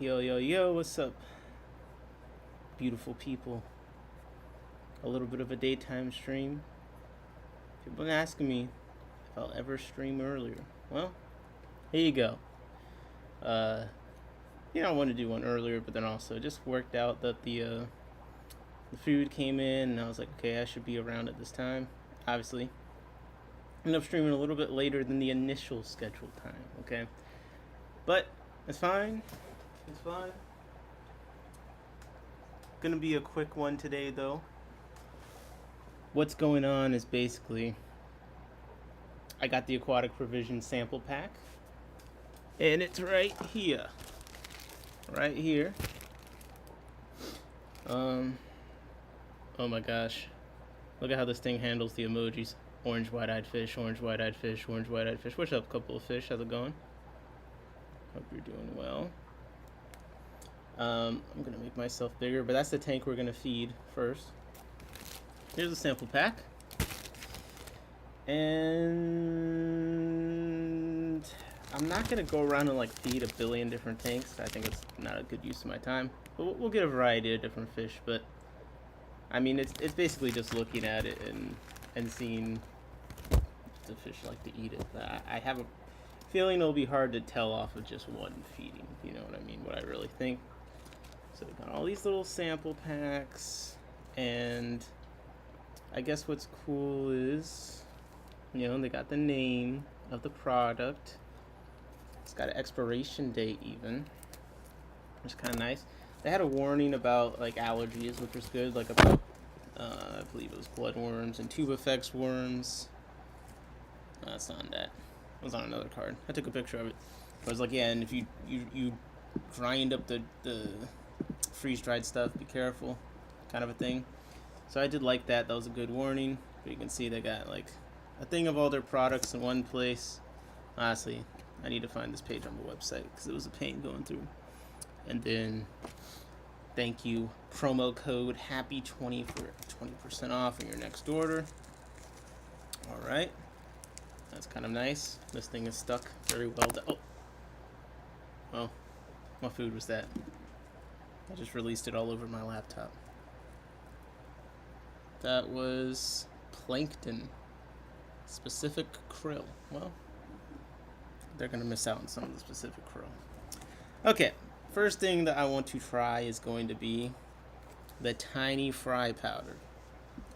Yo, yo, yo, what's up, beautiful people? A little bit of a daytime stream. People been asking me if I'll ever stream earlier. Well, here you go. Uh, I wanted to do one earlier, but then also it just worked out that the food came in, and I was like, okay, I should be around at this time. Obviously, ended up streaming a little bit later than the initial scheduled time. Okay, but it's fine. It's fine. Gonna be a quick one today, though. What's going on is basically I got the Aquatic Provisions sample pack, and it's right here. Right here. Oh my gosh. Look at how this thing handles the emojis. Orange wide-eyed fish, orange wide-eyed fish, orange wide-eyed fish. What's up, couple of fish? How's it going? Hope you're doing well. I'm gonna make myself bigger, but that's the tank we're gonna feed first. Here's a sample pack. And I'm not gonna go around and feed a billion different tanks. I think it's not a good use of my time. But we'll get a variety of different fish. But I mean, it's basically just looking at it and seeing if the fish like to eat it. I have a feeling it'll be hard to tell off of just one feeding. You know what I mean? What I really think. So we've got all these little sample packs, and I guess what's cool is, they got the name of the product. It's got an expiration date even, which is kind of nice. They had a warning about allergies, which was good, about I believe it was bloodworms and tubifex worms. No, that's not on that. It was on another card. I took a picture of it. But it was yeah, and if you grind up the freeze-dried stuff, be careful, kind of a thing. So I did like that. That was a good warning. But you can see they got a thing of all their products in one place. Honestly, I need to find this page on the website because it was a pain going through. And then, thank you, promo code HAPPY20 for 20% off on your next order. Alright. That's kind of nice. This thing is stuck very well. Oh, what food was that? I just released it all over my laptop. That was plankton. Specific krill. Well, they're going to miss out on some of the specific krill. Okay, first thing that I want to try is going to be the tiny fry powder.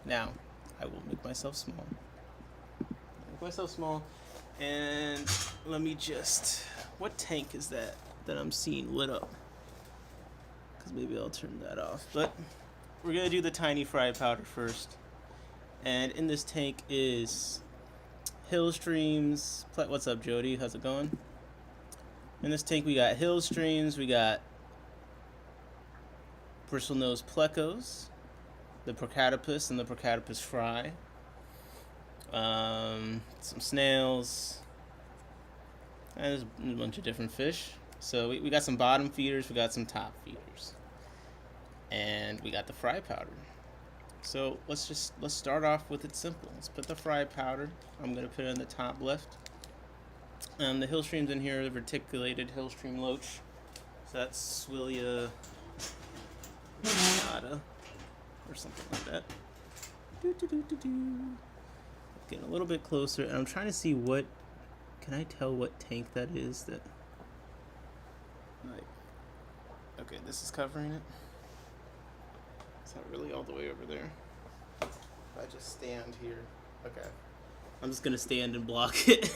Now, I will make myself small. And let me just... What tank is that I'm seeing lit up? Because maybe I'll turn that off. But we're going to do the tiny fry powder first. And in this tank is Hillstreams. What's up, Jody? How's it going? In this tank we got Hillstreams, we got bristlenose plecos, the Procatopus and the Procatopus fry, some snails, and there's a bunch of different fish. So we got some bottom feeders, we got some top feeders, and we got the fry powder. So let's start off with it simple. Let's put the fry powder. I'm gonna put it in the top left. The Hillstreams in here are reticulated Hillstream loach. So that's Swilia nada or something like that. Getting a little bit closer, and I'm trying to see what. Can I tell what tank that is? That okay, this is covering it. It's not really all the way over there. If I just stand here, okay. I'm just gonna stand and block it.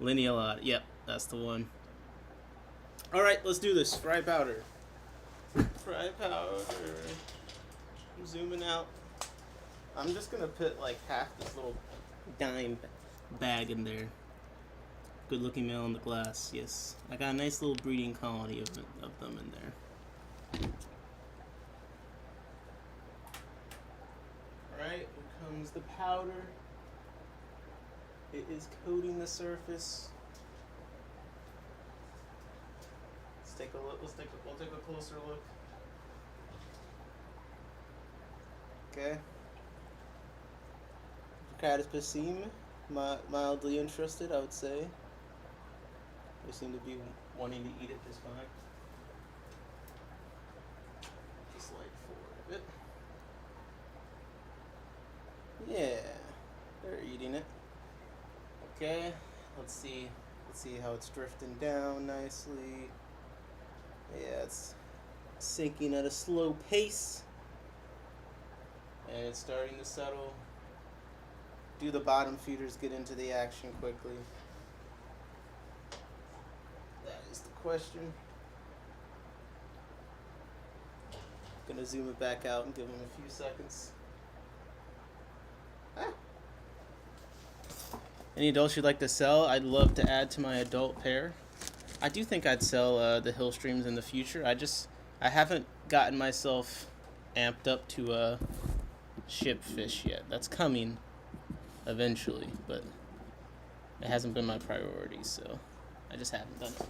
Lineal, yep, that's the one. Alright, let's do this. Fry powder. Fry powder. I'm zooming out. I'm just gonna put half this little dime bag in there. Good looking male in the glass, yes. I got a nice little breeding colony of them in there. Alright, here comes the powder. It is coating the surface. Let's take a look. We'll take a closer look. Okay. Procatopus seem mildly interested, I would say. They seem to be wanting to eat it just fine. Just slide forward a bit. Yeah, they're eating it. Okay, let's see how it's drifting down nicely. Yeah, it's sinking at a slow pace. And it's starting to settle. Do the bottom feeders get into the action quickly? That is the question. Gonna zoom it back out and give them a few seconds. Ah. Any adults you'd like to sell? I'd love to add to my adult pair. I do think I'd sell the hill streams in the future. I haven't gotten myself amped up to ship fish yet. That's coming eventually, but it hasn't been my priority, so I just haven't done it.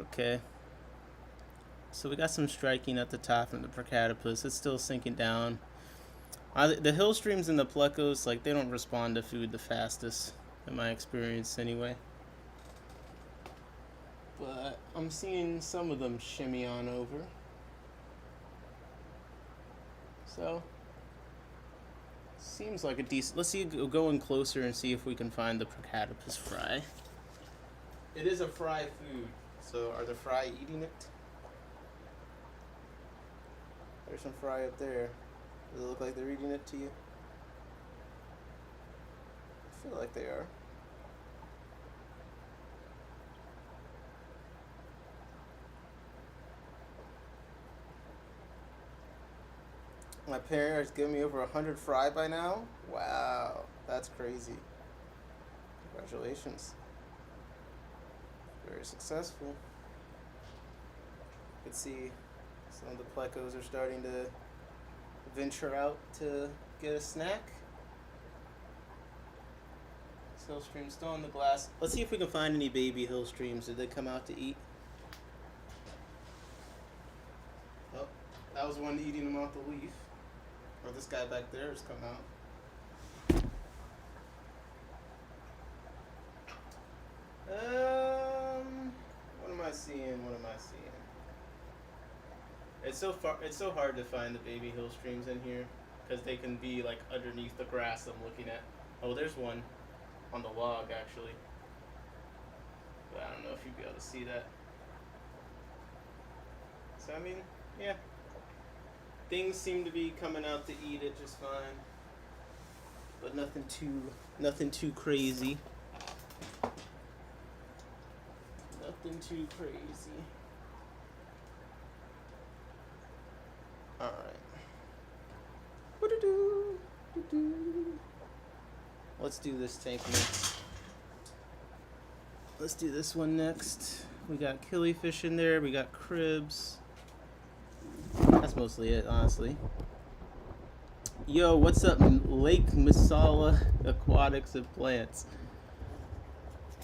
Okay. So we got some striking at the top from the Procatopus. It's still sinking down. The hill streams and the plecos, like, they don't respond to food the fastest, in my experience anyway. But I'm seeing some of them shimmy on over. So, seems like a decent... Let's see, go in closer and see if we can find the Procatopus fry. It is a fry food, so are the fry eating it? There's some fry up there. Does it look like they're eating it to you? I feel like they are. My pair has given me over 100 fry by now. Wow, that's crazy. Congratulations. Very successful. You can see some of the plecos are starting to venture out to get a snack. This hill stream still on the glass. Let's see if we can find any baby hill streams. Did they come out to eat? Oh, that was one eating them off the leaf. Or this guy back there has come out. What am I seeing? It's so hard to find the baby hill streams in here because they can be like underneath the grass I'm looking at. Oh, there's one on the log actually. But I don't know if you'd be able to see that. So I mean, yeah. Things seem to be coming out to eat it just fine. But nothing too crazy. Nothing too crazy. Alright. Let's do this tank next. Let's do this one next. We got killifish in there. We got cribs. That's mostly it, honestly. Yo, what's up, Lake Misala Aquatics and Plants?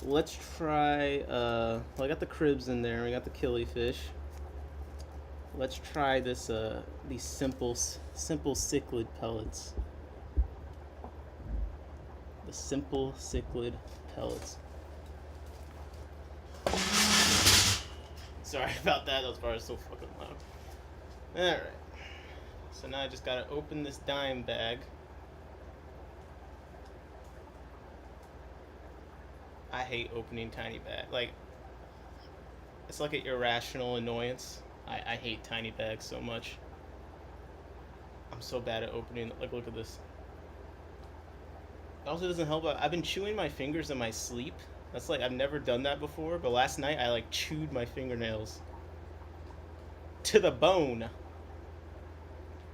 Let's try, well, I got the cribs in there. We got the killifish. Let's try this, these simple cichlid pellets. The simple cichlid pellets. Sorry about that. That was probably so fucking loud. Alright. So now I just gotta open this dime bag. I hate opening tiny bags. Like, it's like an irrational annoyance. I hate tiny bags so much. I'm so bad at opening. Like, look at this. It also doesn't help. I've been chewing my fingers in my sleep. That's like, I've never done that before, but last night I like chewed my fingernails to the bone.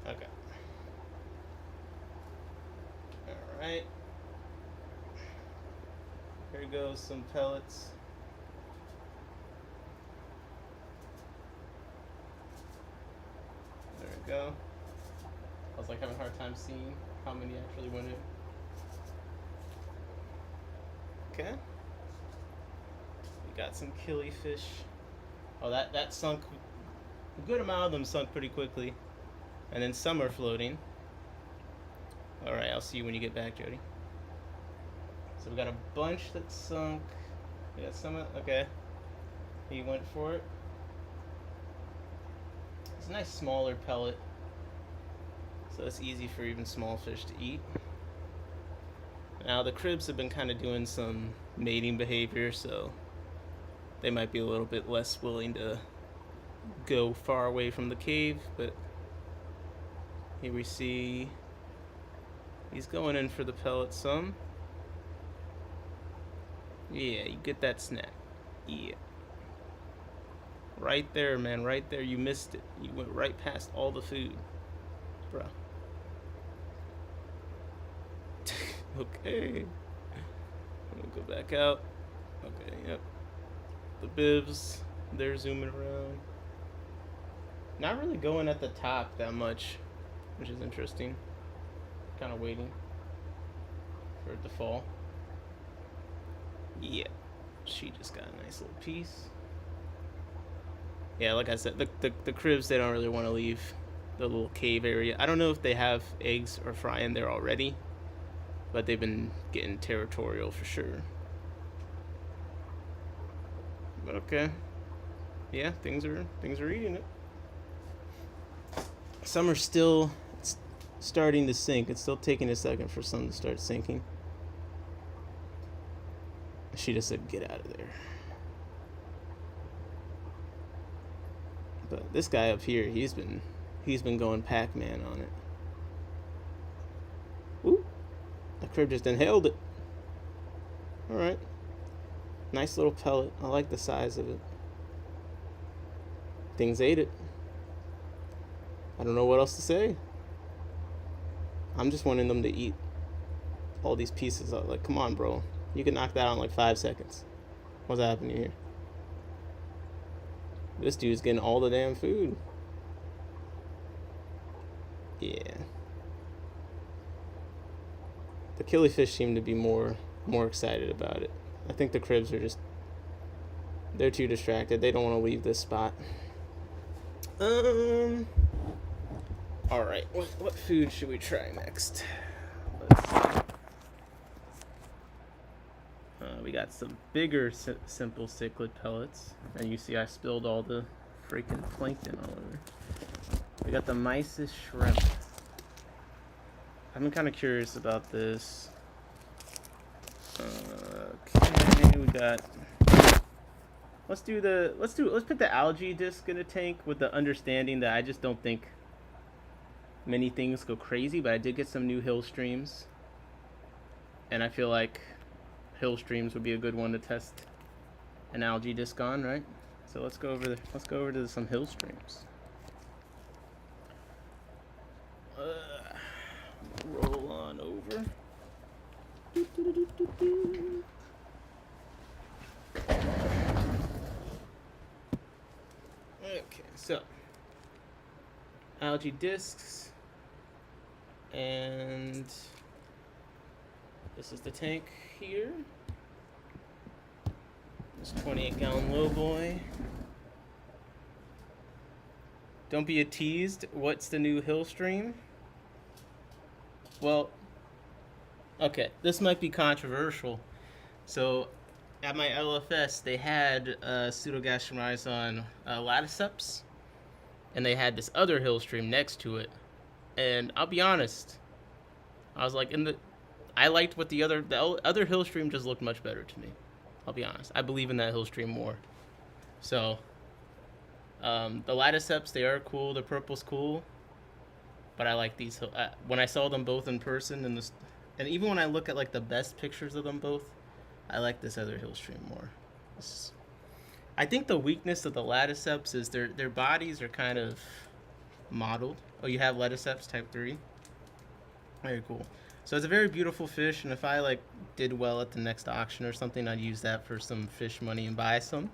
Okay. Alright. Here goes some pellets. There we go. I was like having a hard time seeing how many actually went in. Okay. We got some killifish. Oh, that sunk. A good amount of them sunk pretty quickly. And then some are floating. Alright, I'll see you when you get back, Jody. So we got a bunch that sunk. We got some. Okay. He went for it. It's a nice smaller pellet, so it's easy for even small fish to eat. Now the cribs have been kind of doing some mating behavior, so they might be a little bit less willing to go far away from the cave, but here we see he's going in for the pellet some. Yeah, you get that snap. Yeah. Right there, man, right there. You missed it. You went right past all the food. Bro. Okay. I'm gonna go back out. Okay, yep. The bibs, they're zooming around. Not really going at the top that much, which is interesting. Kind of waiting for it to fall. Yeah, she just got a nice little piece. Yeah, like I said, the cribs, they don't really want to leave the little cave area. I don't know if they have eggs or fry in there already, but they've been getting territorial for sure. But okay. Yeah, things are eating it. Some are still starting to sink. It's still taking a second for some to start sinking. She just said, get out of there. But this guy up here, he's been going Pac-Man on it. Ooh, the crib just inhaled it. All right, nice little pellet. I like the size of it. Things ate it. I don't know what else to say. I'm just wanting them to eat all these pieces out. Like, come on, bro. You can knock that out in like 5 seconds. What's happening here? This dude's getting all the damn food. Yeah. The killifish seem to be more excited about it. I think the cribs are they're too distracted. They don't want to leave this spot. Alright, what food should we try next? Let's see. We got some bigger simple cichlid pellets, and you see I spilled all the freaking plankton all over. We got the mysis shrimp. I'm kind of curious about this. Okay, we got. Let's put the algae disc in a tank with the understanding that I just don't think many things go crazy, but I did get some new hill streams, and I feel like hill streams would be a good one to test an algae disc on, right? So let's go over to some hill streams. Roll on over. Okay, so algae discs, and this is the tank here. This 28-gallon low boy. Don't be teased. What's the new hill stream? Well, okay, this might be controversial. So, at my LFS, they had Pseudogastromyzon laticeps, and they had this other hill stream next to it. And I'll be honest, I was like, I liked what the other hill stream just looked much better to me. I'll be honest. I believe in that hill stream more. So, the laticeps, they are cool. The purple's cool. But I like these. When I saw them both in person, and even when I look at like the best pictures of them both, I like this other hill stream more. I think the weakness of the laticeps is their bodies are kind of mottled. Oh, you have laticeps type 3? Very cool. So it's a very beautiful fish, and if I did well at the next auction or something, I'd use that for some fish money and buy some.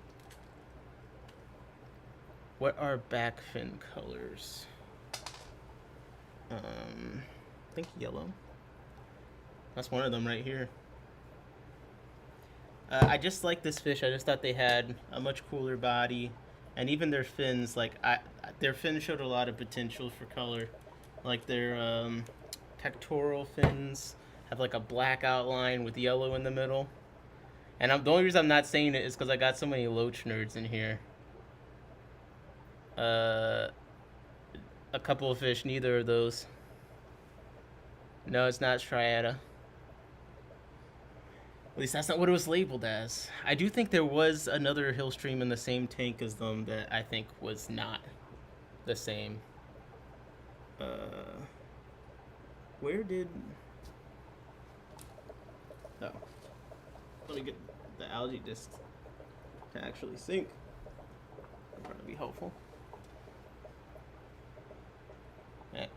What are back fin colors? I think yellow. That's one of them right here. I just like this fish. I just thought they had a much cooler body, and even their fins, their fins showed a lot of potential for color. Like their pectoral fins, have like a black outline with yellow in the middle. And the only reason I'm not saying it is because I got so many loach nerds in here. A couple of fish, neither of those. No, it's not striata. At least that's not what it was labeled as. I do think there was another hill stream in the same tank as them that I think was not the same. Where did... Oh. Let me get the algae disc to actually sync. That'll probably be helpful. Heck.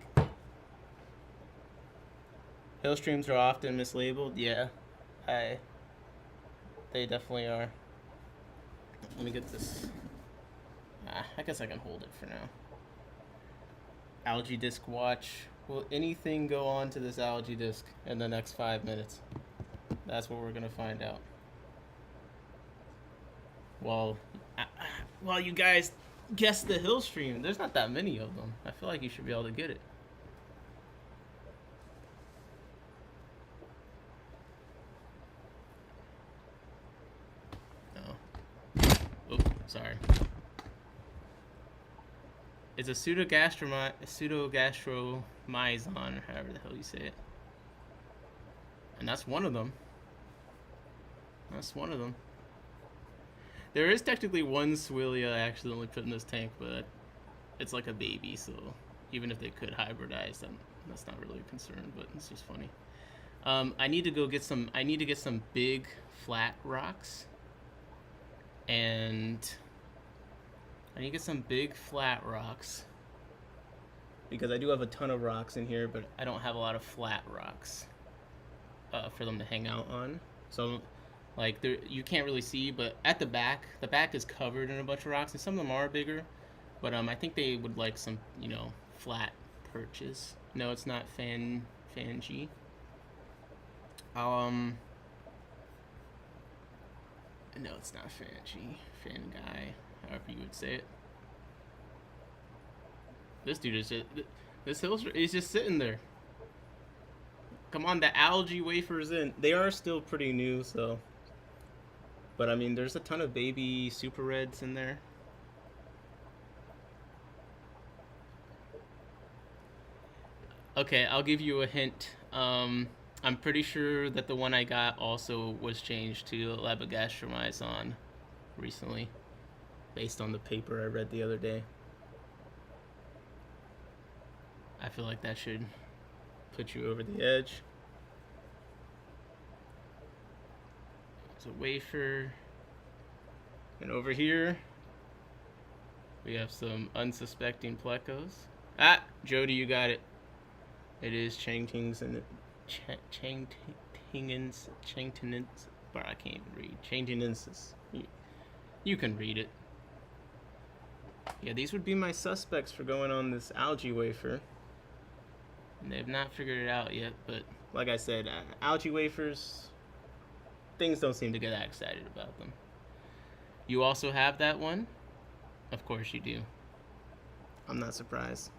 Hill streams are often mislabeled. Yeah, they definitely are. Let me get this. I guess I can hold it for now. Algae disc watch. Will anything go on to this algae disc in the next 5 minutes? That's what we're gonna find out. While you guys guess the hill stream, there's not that many of them. I feel like you should be able to get it. Oh, sorry. It's a pseudogastromyzon, or however the hell you say it. And that's one of them. That's one of them. There is technically one Swillia I accidentally put in this tank, but it's like a baby, so even if they could hybridize, then that's not really a concern, but it's just funny. I need to go get some, I need to get some big flat rocks. And I need to get some big flat rocks because I do have a ton of rocks in here, but I don't have a lot of flat rocks for them to hang out on. So like you can't really see, but at the back is covered in a bunch of rocks, and some of them are bigger, but I think they would like some, you know, flat perches. No, it's not Fangy. No, it's not Fangy. Fanguy, however you would say it. This dude is just... This hill is just sitting there. Come on, the algae wafer's in. They are still pretty new, so... But, I mean, there's a ton of baby super reds in there. Okay, I'll give you a hint. I'm pretty sure that the one I got also was changed to labogastromyzon recently, based on the paper I read the other day. I feel like that should put you over the edge. It's a wafer. And over here, we have some unsuspecting plecos. Ah, Jody, you got it. It is Changtings and Changtingens, but I can't even read. Changtinensis. You can read it. Yeah, these would be my suspects for going on this algae wafer. And they have not figured it out yet, but like I said, algae wafers, things don't seem to get that excited about them. You also have that one? Of course you do. I'm not surprised.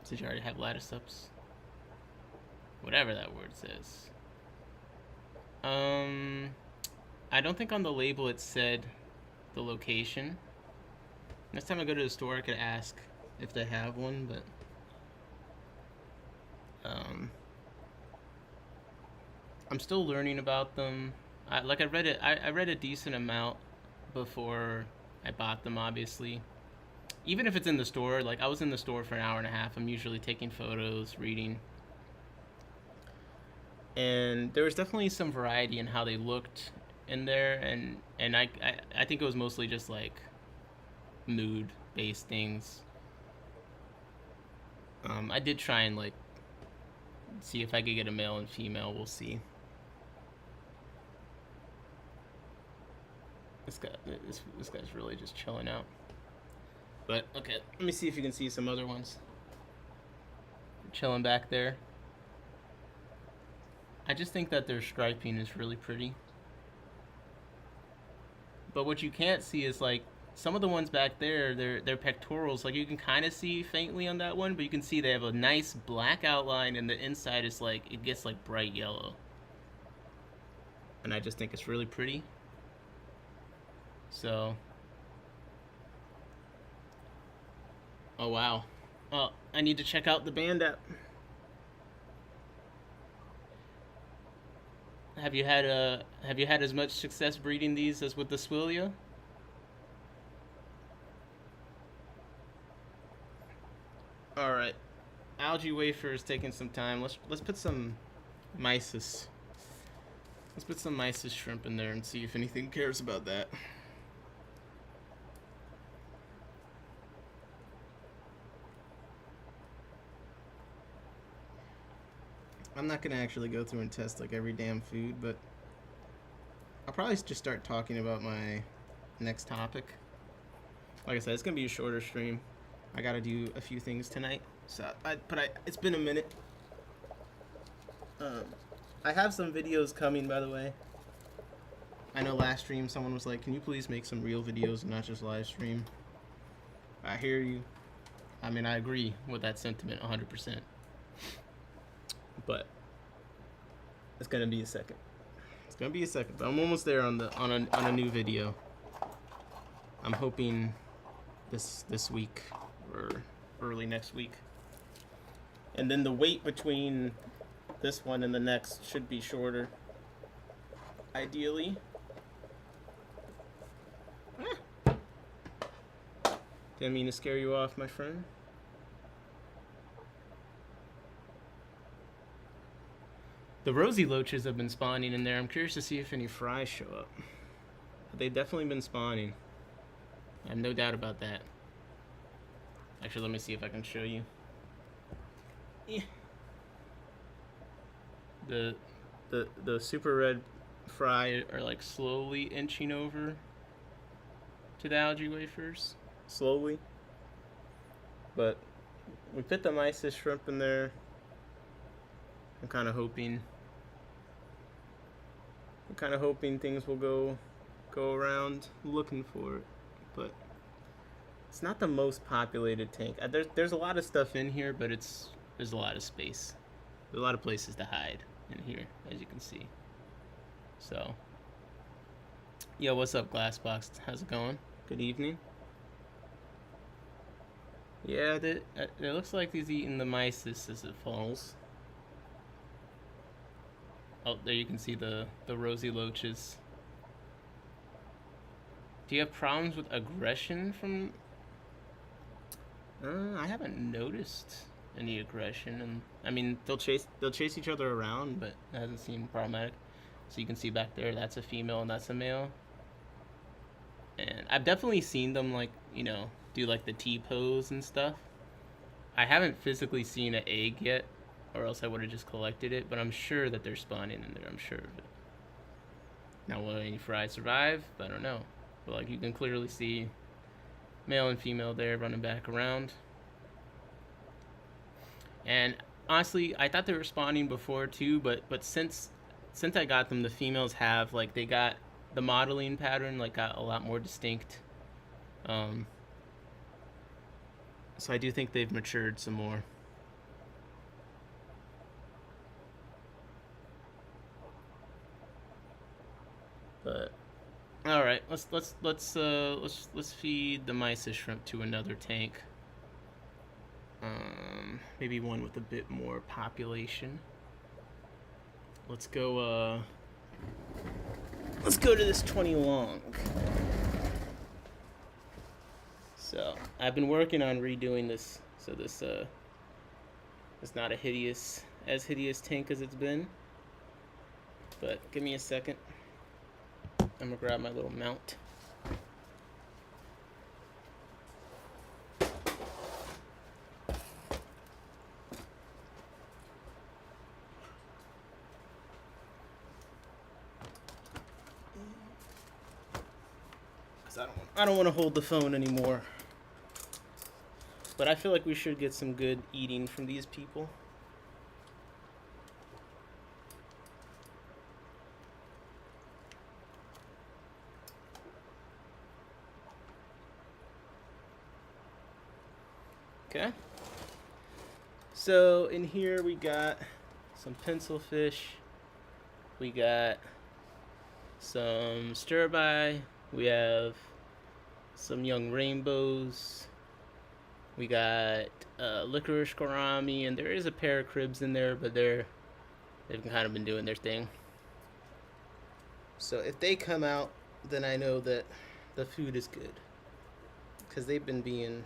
Did you already have latticeps? Whatever that word says. I don't think on the label it said the location. Next time I go to the store I could ask if they have one, but I'm still learning about them. I read a decent amount before I bought them, obviously. Even if it's in the store, like I was in the store for an hour and a half, I'm usually taking photos, reading. And there was definitely some variety in how they looked in there, and I think it was mostly just like mood based things. I did try and like see if I could get a male and female. We'll see. This guy's really just chilling out. But okay, let me see if you can see some other ones. Chilling back there. I just think that their striping is really pretty. But what you can't see is like some of the ones back there, their pectorals, like you can kind of see faintly on that one, but you can see they have a nice black outline, and the inside is like it gets like bright yellow, and I just think it's really pretty. So, oh wow, oh, I need to check out the band app. Have you had as much success breeding these as with the Swillia? All right, algae wafer is taking some time. Let's put some mysis. Let's put some mysis shrimp in there and see if anything cares about that. I'm not gonna actually go through and test like every damn food, but I'll probably just start talking about my next topic. Like I said, it's gonna be a shorter stream. I gotta do a few things tonight, so it's been a minute. I have some videos coming, by the way. I know last stream someone was like, "Can you please make some real videos and not just live stream?" I hear you. I mean, I agree with that sentiment 100%. But it's gonna be a second. It's gonna be a second, but I'm almost there on a new video. I'm hoping this week or early next week. And then the wait between this one and the next should be shorter, ideally. Didn't mean to scare you off, my friend. The rosy loaches have been spawning in there. I'm curious to see if any fries show up. But they've definitely been spawning. I have no doubt about that. Actually, let me see if I can show you. Yeah. The super red fry are like slowly inching over to the algae wafers. Slowly. But we put the mysis shrimp in there. I'm kind of hoping things will go around looking for it, but it's not the most populated tank. There's a lot of stuff in here, but there's a lot of space. There's a lot of places to hide in here, as you can see. So, yo, what's up, Glassbox? How's it going? Good evening. Yeah, it looks like he's eating the mysis as it falls. Oh, there you can see the rosy loaches. Do you have problems with aggression from... I haven't noticed any aggression, and I mean they'll chase each other around, but it hasn't seemed problematic. So you can see back there, that's a female and that's a male. And I've definitely seen them, like, you know, do like the T-pose and stuff. I haven't physically seen an egg yet, or else I would have just collected it, but I'm sure that they're spawning in there. I'm sure of it. Now, will any fries survive? I don't know. But like, you can clearly see male and female there running back around. And honestly, I thought they were spawning before too, but since I got them, the females have, like, they got the modeling pattern, like, got a lot more distinct. So I do think they've matured some more. But all right, let's feed the mysis shrimp to another tank. Maybe one with a bit more population. Let's go to this 20 long. So I've been working on redoing this, so this it's not as hideous tank as it's been. But give me a second. I'm gonna grab my little mount. I don't want to hold the phone anymore. But I feel like we should get some good eating from these people. Okay. So in here we got some pencil fish. We got some stir-by. We have some young rainbows. We got licorice gourami, and there is a pair of cribs in there, but they've kind of been doing their thing. So if they come out, then I know that the food is good, because they've been being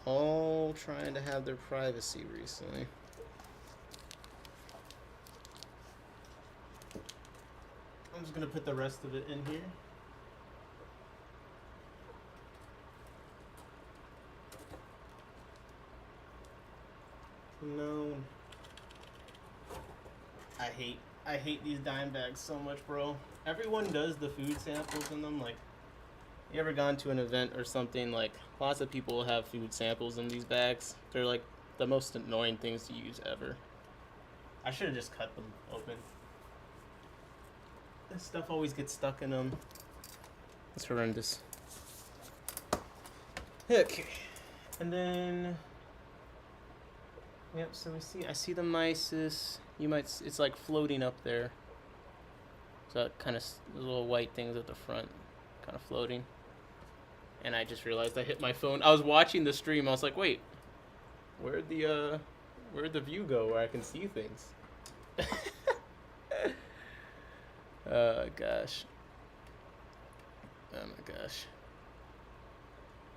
all trying to have their privacy recently. I'm just gonna put the rest of it in here. No. I hate these dime bags so much, bro. Everyone does the food samples in them. Like, you ever gone to an event or something? Like, lots of people have food samples in these bags. They're like the most annoying things to use ever. I should have just cut them open. This stuff always gets stuck in them. It's horrendous. Okay, and then. Yep, so I see the mysis. It's like floating up there. So kind of little white things at the front, kind of floating. And I just realized I hit my phone. I was watching the stream. I was like, wait, where'd the view go where I can see things? Oh gosh. Oh my gosh.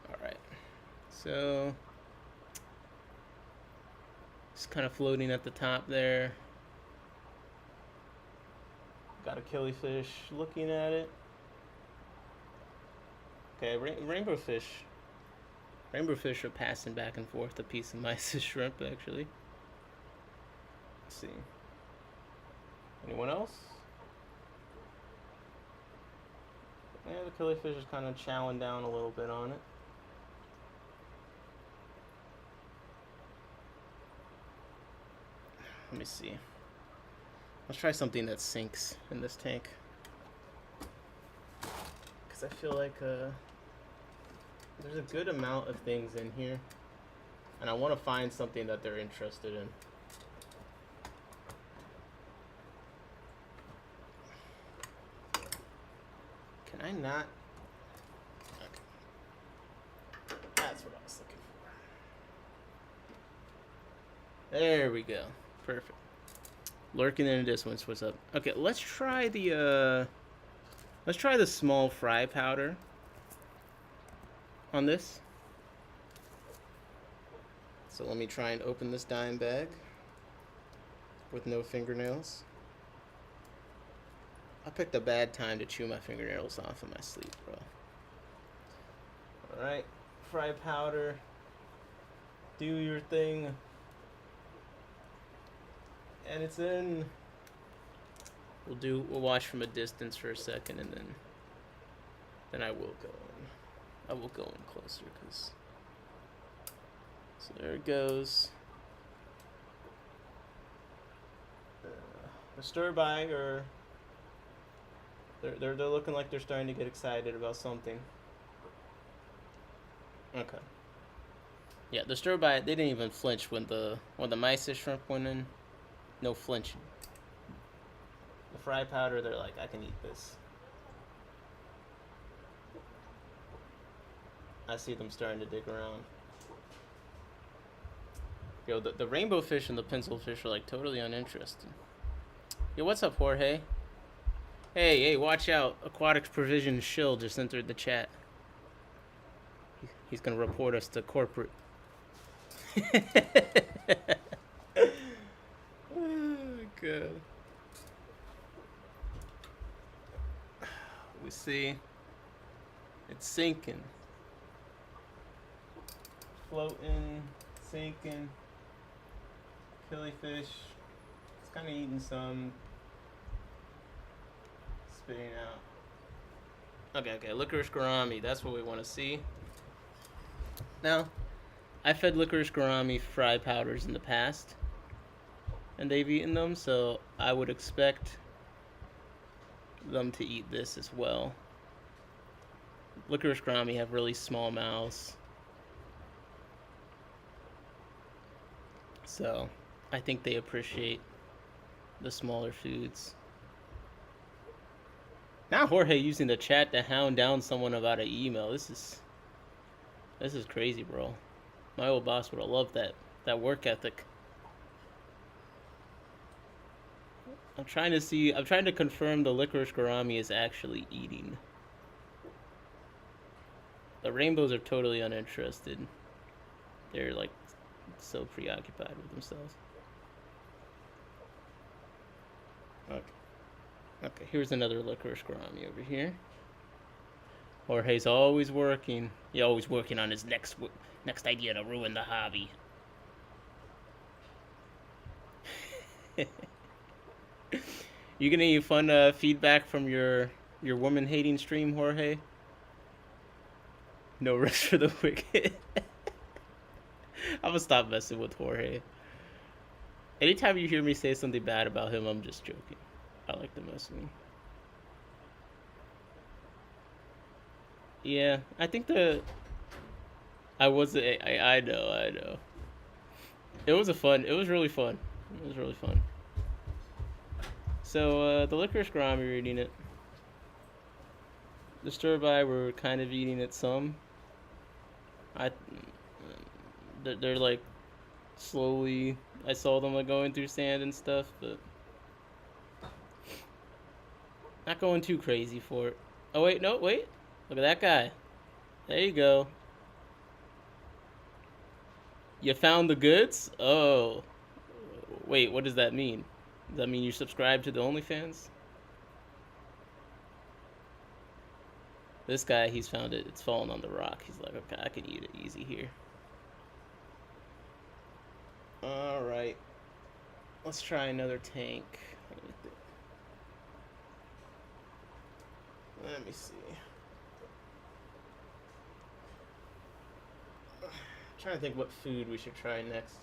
All right. So. Just kind of floating at the top there. Got a killifish looking at it. Okay, rainbow fish. Rainbow fish are passing back and forth a piece of mysis shrimp, actually. Let's see. Anyone else? Yeah, the killifish is kind of chowing down a little bit on it. Let me see. Let's try something that sinks in this tank. Because I feel like there's a good amount of things in here. And I want to find something that they're interested in. Can I not? Okay. That's what I was looking for. There we go. Perfect. Lurking in a distance. What's up? Okay, let's try the small fry powder on this. So let me try and open this dime bag with no fingernails. I picked a bad time to chew my fingernails off in my sleep, bro. All right, fry powder. Do your thing. And it's in. We'll watch from a distance for a second, and then I will go in. I will go in closer, cause. So there it goes. The stir-by are. They're looking like they're starting to get excited about something. Okay. Yeah, the stir-by, they didn't even flinch when the mysis shrimp went in. No flinching. The fry powder, they're like, I can eat this. I see them starting to dig around. Yo, the rainbow fish and the pencil fish are like totally uninteresting. Yo, what's up, Jorge? Hey, watch out. Aquatic Provisions shill just entered the chat. He's gonna report us to corporate. Good. We see it's sinking, floating, sinking. Killifish. It's kind of eating some, spitting out. Okay. Licorice gourami. That's what we want to see. Now, I fed licorice gourami fry powders in the past, and they've eaten them, so I would expect them to eat this as well. Licorice gourami have really small mouths. So I think they appreciate the smaller foods. Now Jorge using the chat to hound down someone about an email. This is crazy, bro. My old boss would have loved that work ethic. I'm trying to confirm the licorice gourami is actually eating. The rainbows are totally uninterested. They're like so preoccupied with themselves. Okay, here's another licorice gourami over here. Jorge's always working. He's always working on his next idea to ruin the hobby. You get any fun feedback from your woman hating stream, Jorge? No rest for the wicked. I'm gonna stop messing with Jorge. Anytime you hear me say something bad about him, I'm just joking. I like to mess with him. Yeah, I think I know. It was really fun. It was really fun. So, the licorice gourami, we're eating it. The stir-by, we're kind of eating it some. They're like slowly. I saw them like going through sand and stuff, but not going too crazy for it. Oh wait, no, wait. Look at that guy. There you go. You found the goods? Oh. Wait, what does that mean? Does that mean you subscribe to the OnlyFans? This guy, he's found it. It's fallen on the rock. He's like, okay, I can eat it easy here. Alright. Let's try another tank. Let me see. I'm trying to think what food we should try next.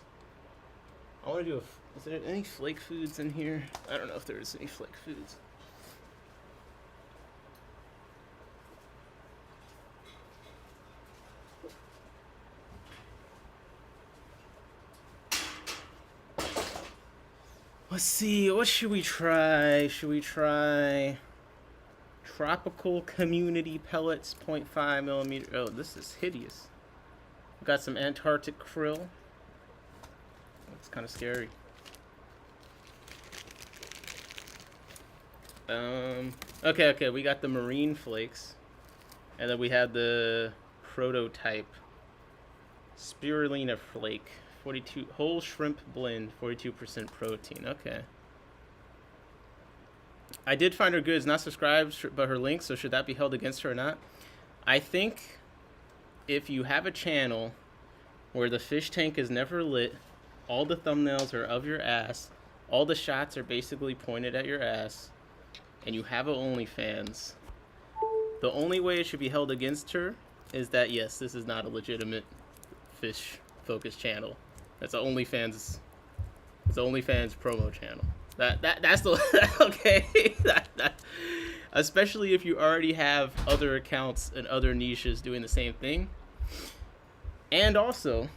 I want to do is there any flake foods in here? I don't know if there's any flake foods. Let's see, what should we try? Should we try Tropical Community Pellets 0.5 millimeter? Oh, this is hideous. We've got some Antarctic krill. It's kind of scary. Okay, we got the marine flakes. And then we had the prototype spirulina flake. 42 whole shrimp blend, 42% protein. Okay. I did find her goods, not subscribed, but her link, so should that be held against her or not? I think if you have a channel where the fish tank is never lit, all the thumbnails are of your ass, all the shots are basically pointed at your ass, and you have a OnlyFans, the only way it should be held against her is that, yes, this is not a legitimate fish-focused channel. That's an OnlyFans. It's an OnlyFans promo channel. That's the okay. Especially if you already have other accounts and other niches doing the same thing. And also,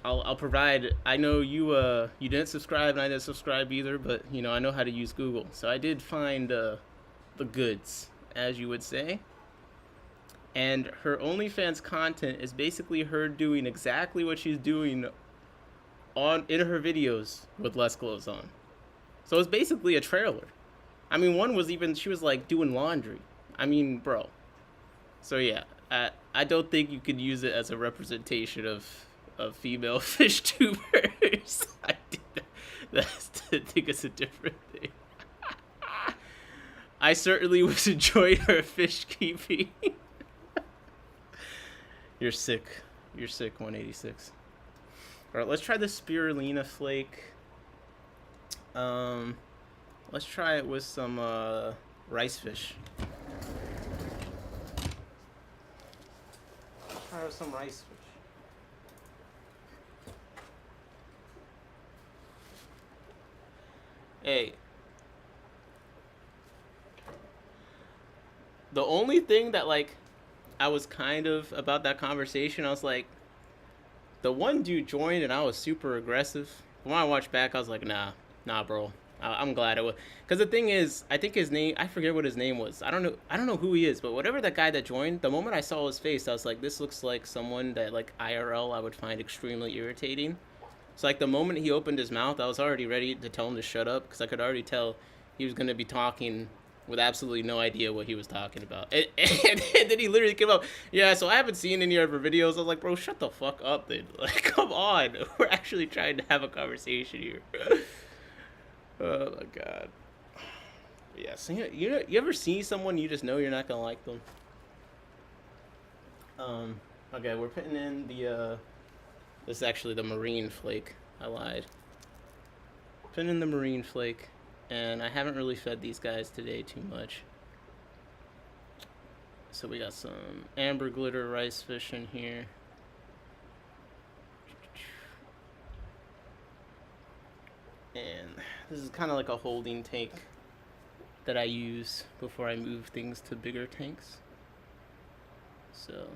I'll provide. I know you didn't subscribe and I didn't subscribe either, but you know I know how to use Google, so I did find the goods, as you would say. And her OnlyFans content is basically her doing exactly what she's doing in her videos with less clothes on. So it's basically a trailer. I mean, one was even, she was like doing laundry. I mean, bro. So yeah, I don't think you could use it as a representation of female fish tubers. I think it's a different thing. I certainly was enjoying her fish keeping. You're sick. You're sick, 186. Alright, let's try the spirulina flake. Let's try it with some rice fish. Let's try it with some rice fish. Hey. The only thing that, like, I was kind of about that conversation, I was like, the one dude joined and I was super aggressive. When I watched back, I was like, nah, bro. I'm glad it was. Because the thing is, I think his name, I forget what his name was. I don't know who he is, but whatever that guy that joined, the moment I saw his face, I was like, this looks like someone that, like, IRL I would find extremely irritating. So, like, the moment he opened his mouth, I was already ready to tell him to shut up, because I could already tell he was going to be talking with absolutely no idea what he was talking about. And then he literally came up, yeah, so I haven't seen any of your videos. I was like, bro, shut the fuck up, dude. Like, come on. We're actually trying to have a conversation here. Oh, my God. Yeah, so you ever see someone you just know you're not going to like them? Okay, we're putting in the, this is actually the marine flake. I lied. Putting in the marine flake. And I haven't really fed these guys today too much. So we got some amber glitter rice fish in here. And this is kind of like a holding tank that I use before I move things to bigger tanks. So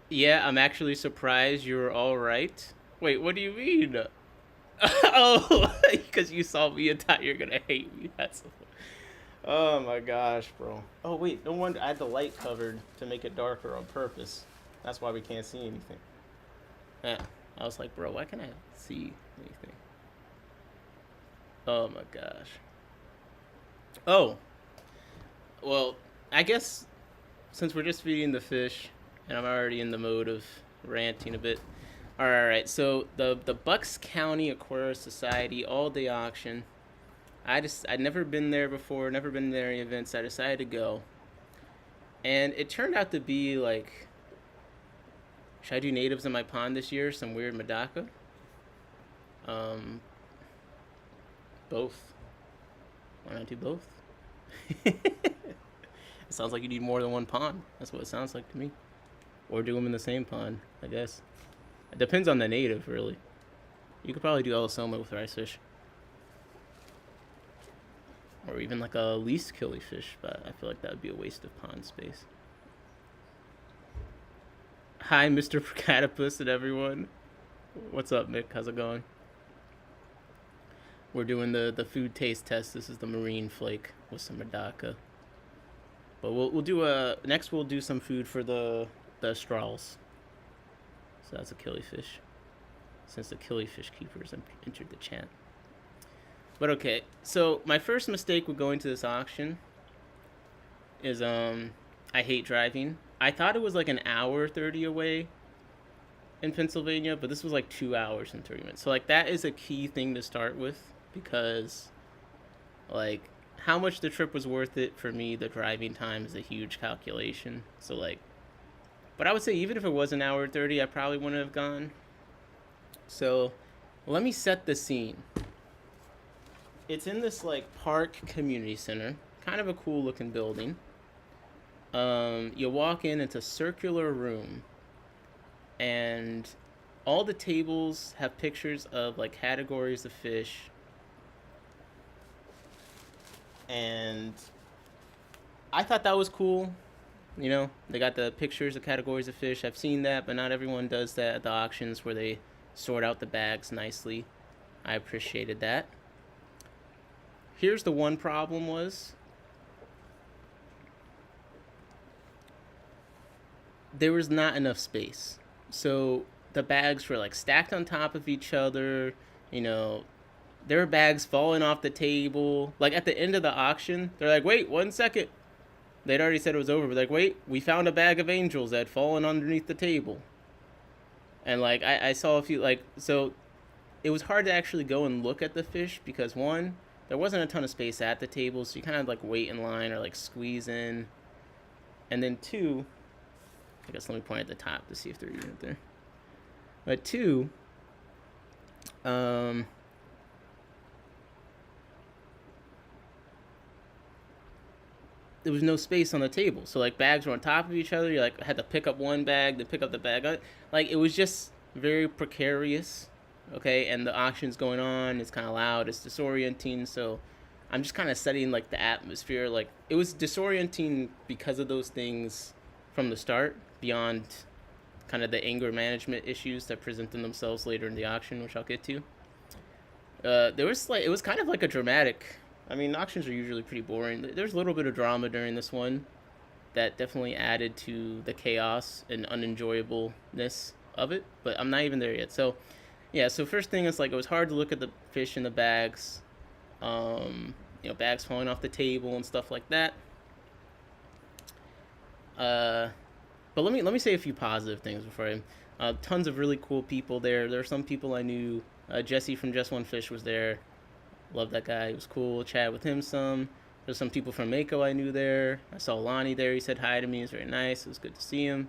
yeah, I'm actually surprised you were all right. Wait, what do you mean? Oh, because you saw me and thought you're gonna hate me. That's so funny. Oh my gosh, bro. Oh wait, no wonder I had the light covered to make it darker on purpose. That's why we can't see anything. Yeah, I was like, bro, why can't I see anything? Oh my gosh. Oh, well, I guess since we're just feeding the fish, and I'm already in the mode of ranting a bit. All right. So the Bucks County Aquarium Society all day auction. I'd never been there before, never been to any events. I decided to go, and it turned out to be like, should I do natives in my pond this year? Some weird Medaka. Both. Why not do both? It sounds like you need more than one pond. That's what it sounds like to me. Or do them in the same pond, I guess. It depends on the native, really. You could probably do Elisoma with rice fish. Or even like a least killifish, but I feel like that would be a waste of pond space. Hi, Mr. Catapus and everyone. What's up, Nick? How's it going? We're doing the food taste test. This is the marine flake with some Medaka. But we'll do next we'll do some food for the straws. So that's a killifish. Since the killifish keepers entered the chat. But okay, so my first mistake with going to this auction is I hate driving. I thought it was like an hour 30 away in Pennsylvania, but this was like 2 hours and 30 minutes. So like that is a key thing to start with, because like how much the trip was worth it for me, the driving time is a huge calculation. So like, but I would say even if it was an hour 30, I probably wouldn't have gone. So let me set the scene. It's in this like park community center, kind of a cool looking building. You walk in, it's a circular room, and all the tables have pictures of like categories of fish. And I thought that was cool. You know, they got the pictures of categories of fish. I've seen that, but not everyone does that at the auctions where they sort out the bags nicely. I appreciated that. Here's the one problem was there was not enough space. So the bags were like stacked on top of each other. You know, there were bags falling off the table. Like at the end of the auction, they're like, wait, 1 second. They'd already said it was over, but like, wait, we found a bag of angels that had fallen underneath the table. And like, I saw a few, like, so it was hard to actually go and look at the fish because one, there wasn't a ton of space at the table, so you kind of like wait in line or like squeeze in. And then two, I guess let me point at the top to see if they're even there. But two, there was no space on the table. So like bags were on top of each other. You like had to pick up one bag, then pick up the bag. Like it was just very precarious. Okay, and the auction's going on. It's kind of loud. It's disorienting. So I'm just kind of setting like the atmosphere. Like it was disorienting because of those things from the start, beyond kind of the anger management issues that presented themselves later in the auction, which I'll get to. There was like, it was kind of like a dramatic. I mean, auctions are usually pretty boring. There's a little bit of drama during this one that definitely added to the chaos and unenjoyableness of it. But I'm not even there yet. So, yeah. So first thing is like it was hard to look at the fish in the bags. Bags falling off the table and stuff like that. But let me say a few positive things before I. Tons of really cool people there. There were some people I knew. Jesse from Just One Fish was there. Love that guy. He was cool. Chat with him some. There's some people from Mako I knew there. I saw Lonnie there. He said hi to me. It was very nice. It was good to see him.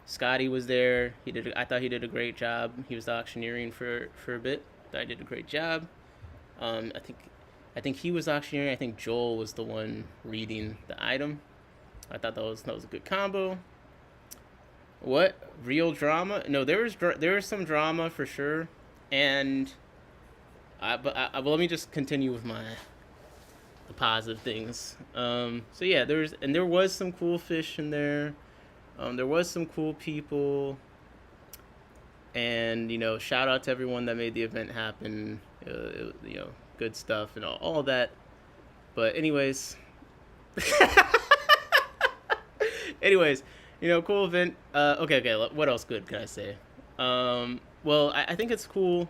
Scotty was there. I thought he did a great job. He was the auctioneering for a bit. I did a great job. I think he was auctioneering. I think Joel was the one reading the item. I thought that was a good combo. What real drama? No, there was some drama for sure, and but let me just continue with the positive things. So yeah, there was some cool fish in there. There was some cool people, and shout out to everyone that made the event happen. Good stuff and all of that. But anyways. Cool event. Okay. What else good can I say? Well, I think it's cool.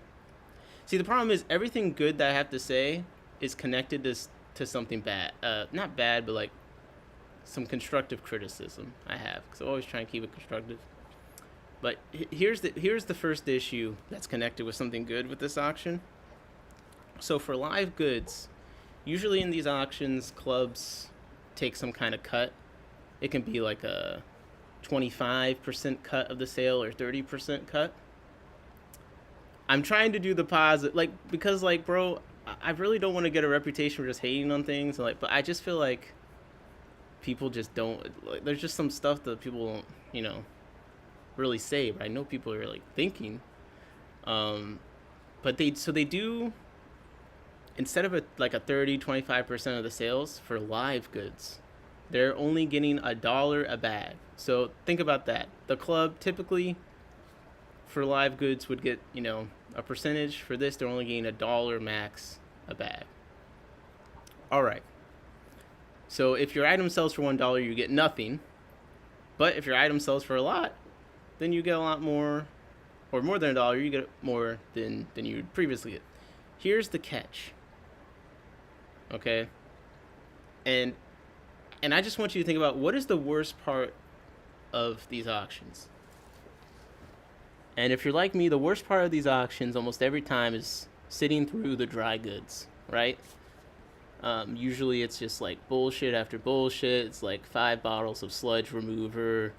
See, the problem is everything good that I have to say is connected to something bad. Not bad, but like some constructive criticism I have, because I always try and keep it constructive. But here's the first issue that's connected with something good with this auction. So for live goods, usually in these auctions, clubs take some kind of cut. It can be like a 25% cut of the sale or 30% cut. I'm trying to do the positive, because bro, I really don't want to get a reputation for just hating on things, but I just feel like people just don't, there's just some stuff that people don't, really say, but I know people are thinking. But they do, instead of a 30-25% of the sales for live goods, they're only getting $1 a bag. So think about that. The club typically for live goods would get, a percentage. For this, they're only getting $1 max a bag. All right. So if your item sells for $1, you get nothing. But if your item sells for a lot, then you get a lot more, or more than $1, you get more than you would previously get. Here's the catch. Okay? And I just want you to think about, what is the worst part of these auctions? And if you're like me, the worst part of these auctions almost every time is sitting through the dry goods, right? Usually it's just bullshit after bullshit. It's 5 bottles of sludge remover,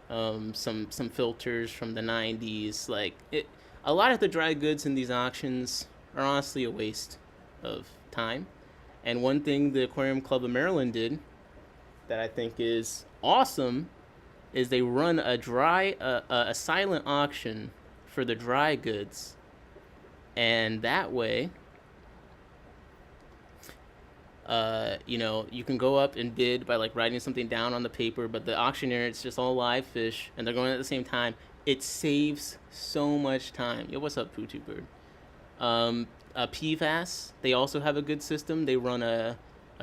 some filters from the 90s. A lot of the dry goods in these auctions are honestly a waste of time. And one thing the Aquarium Club of Maryland did that I think is awesome is they run a silent auction for the dry goods, and that way you can go up and bid by writing something down on the paper, but the auctioneer, it's just all live fish and they're going at the same time. It saves so much time. Yo, what's up, Poochie Bird? PVAS, they also have a good system. They run a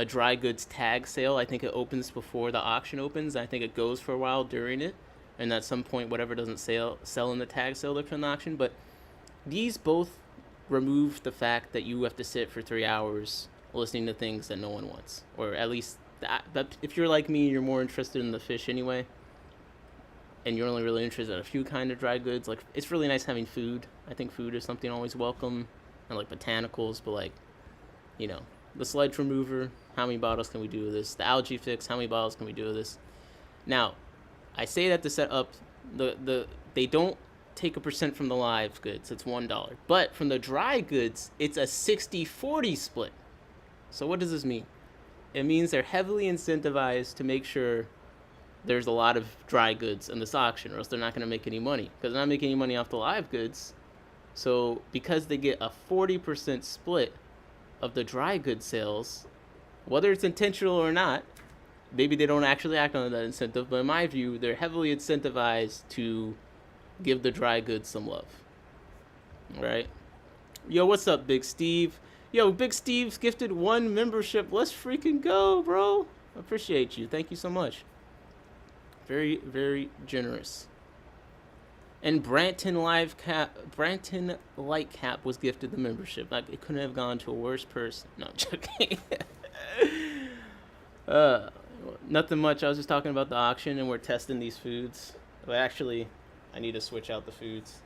dry goods tag sale. I think it opens before the auction opens. I think it goes for a while during it, and at some point whatever doesn't sell in the tag sale, they're from the auction. But these both remove the fact that you have to sit for 3 hours listening to things that no one wants, or at least that if you're like me, you're more interested in the fish anyway, and you're only really interested in a few kind of dry goods. It's really nice having food. I think food is something always welcome, and botanicals, but the sludge remover, how many bottles can we do with this? The algae fix, how many bottles can we do with this? Now, I say that to set up they don't take a percent from the live goods. It's $1. But from the dry goods, it's a 60-40 split. So what does this mean? It means they're heavily incentivized to make sure there's a lot of dry goods in this auction, or else they're not going to make any money, because they're not making any money off the live goods. So because they get a 40% split of the dry goods sales, whether it's intentional or not, maybe they don't actually act on that incentive, but in my view, they're heavily incentivized to give the dry goods some love. Right? Yo, what's up, Big Steve? Yo, Big Steve's gifted 1 membership. Let's freaking go, bro. Appreciate you. Thank you so much. Very, very generous. And Branton Lightcap was gifted the membership. Like, it couldn't have gone to a worse person. No, I'm joking. Nothing much. I was just talking about the auction, and we're testing these foods. But actually, I need to switch out the foods.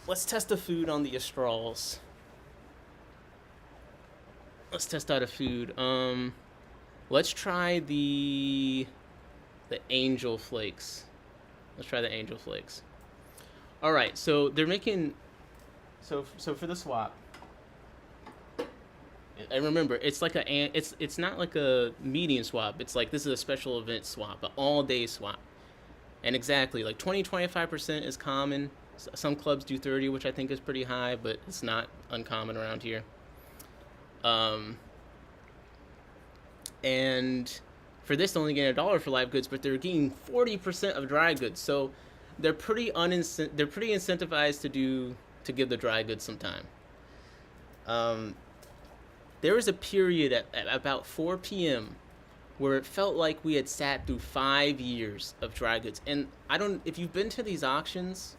Let's test the food on the Astrals. Let's test out a food. Let's try the Angel Flakes. Let's try the Angel Flakes. All right, so they're making. So for the swap. And remember, it's like it's not like a median swap. It's like this is a special event swap, an all-day swap. And exactly, like 25% is common. Some clubs do 30, which I think is pretty high, but it's not uncommon around here. And for this, they're only getting $1 for live goods, but they're getting 40% of dry goods. So they're pretty incentivized to give the dry goods some time. There was a period at about 4 p.m. where it felt like we had sat through 5 years of dry goods. And if you've been to these auctions,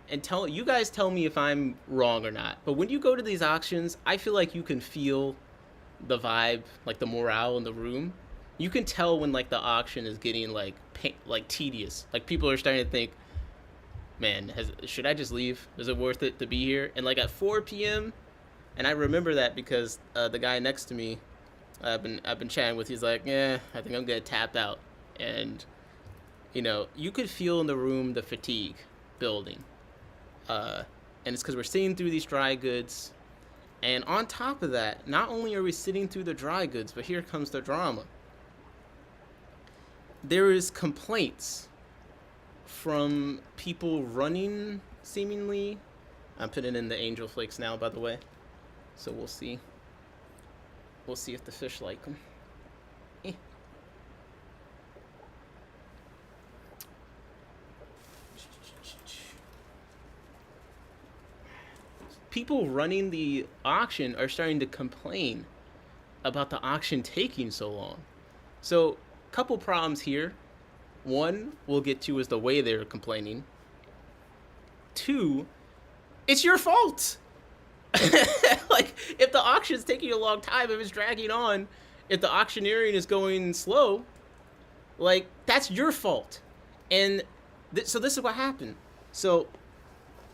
and tell me if I'm wrong or not. But when you go to these auctions, I feel like you can feel the vibe, like the morale in the room. You can tell when like the auction is getting like tedious. Like people are starting to think, man, should I just leave? Is it worth it to be here? And like at 4 p.m. And I remember that because the guy next to me, I've been chatting with. He's like, yeah, I think I'm gonna tap out. And you could feel in the room the fatigue building. And it's because we're sitting through these dry goods. And on top of that, not only are we sitting through the dry goods, but here comes the drama. There is complaints from people running, seemingly. I'm putting in the Angel Flakes now, by the way. So we'll see. We'll see if the fish like them. People running the auction are starting to complain about the auction taking so long. So, couple problems here. One, we'll get to, is the way they're complaining. Two, it's your fault. Like, if the auction's taking a long time, if it's dragging on, if the auctioneering is going slow, like, that's your fault. And so this is what happened. So,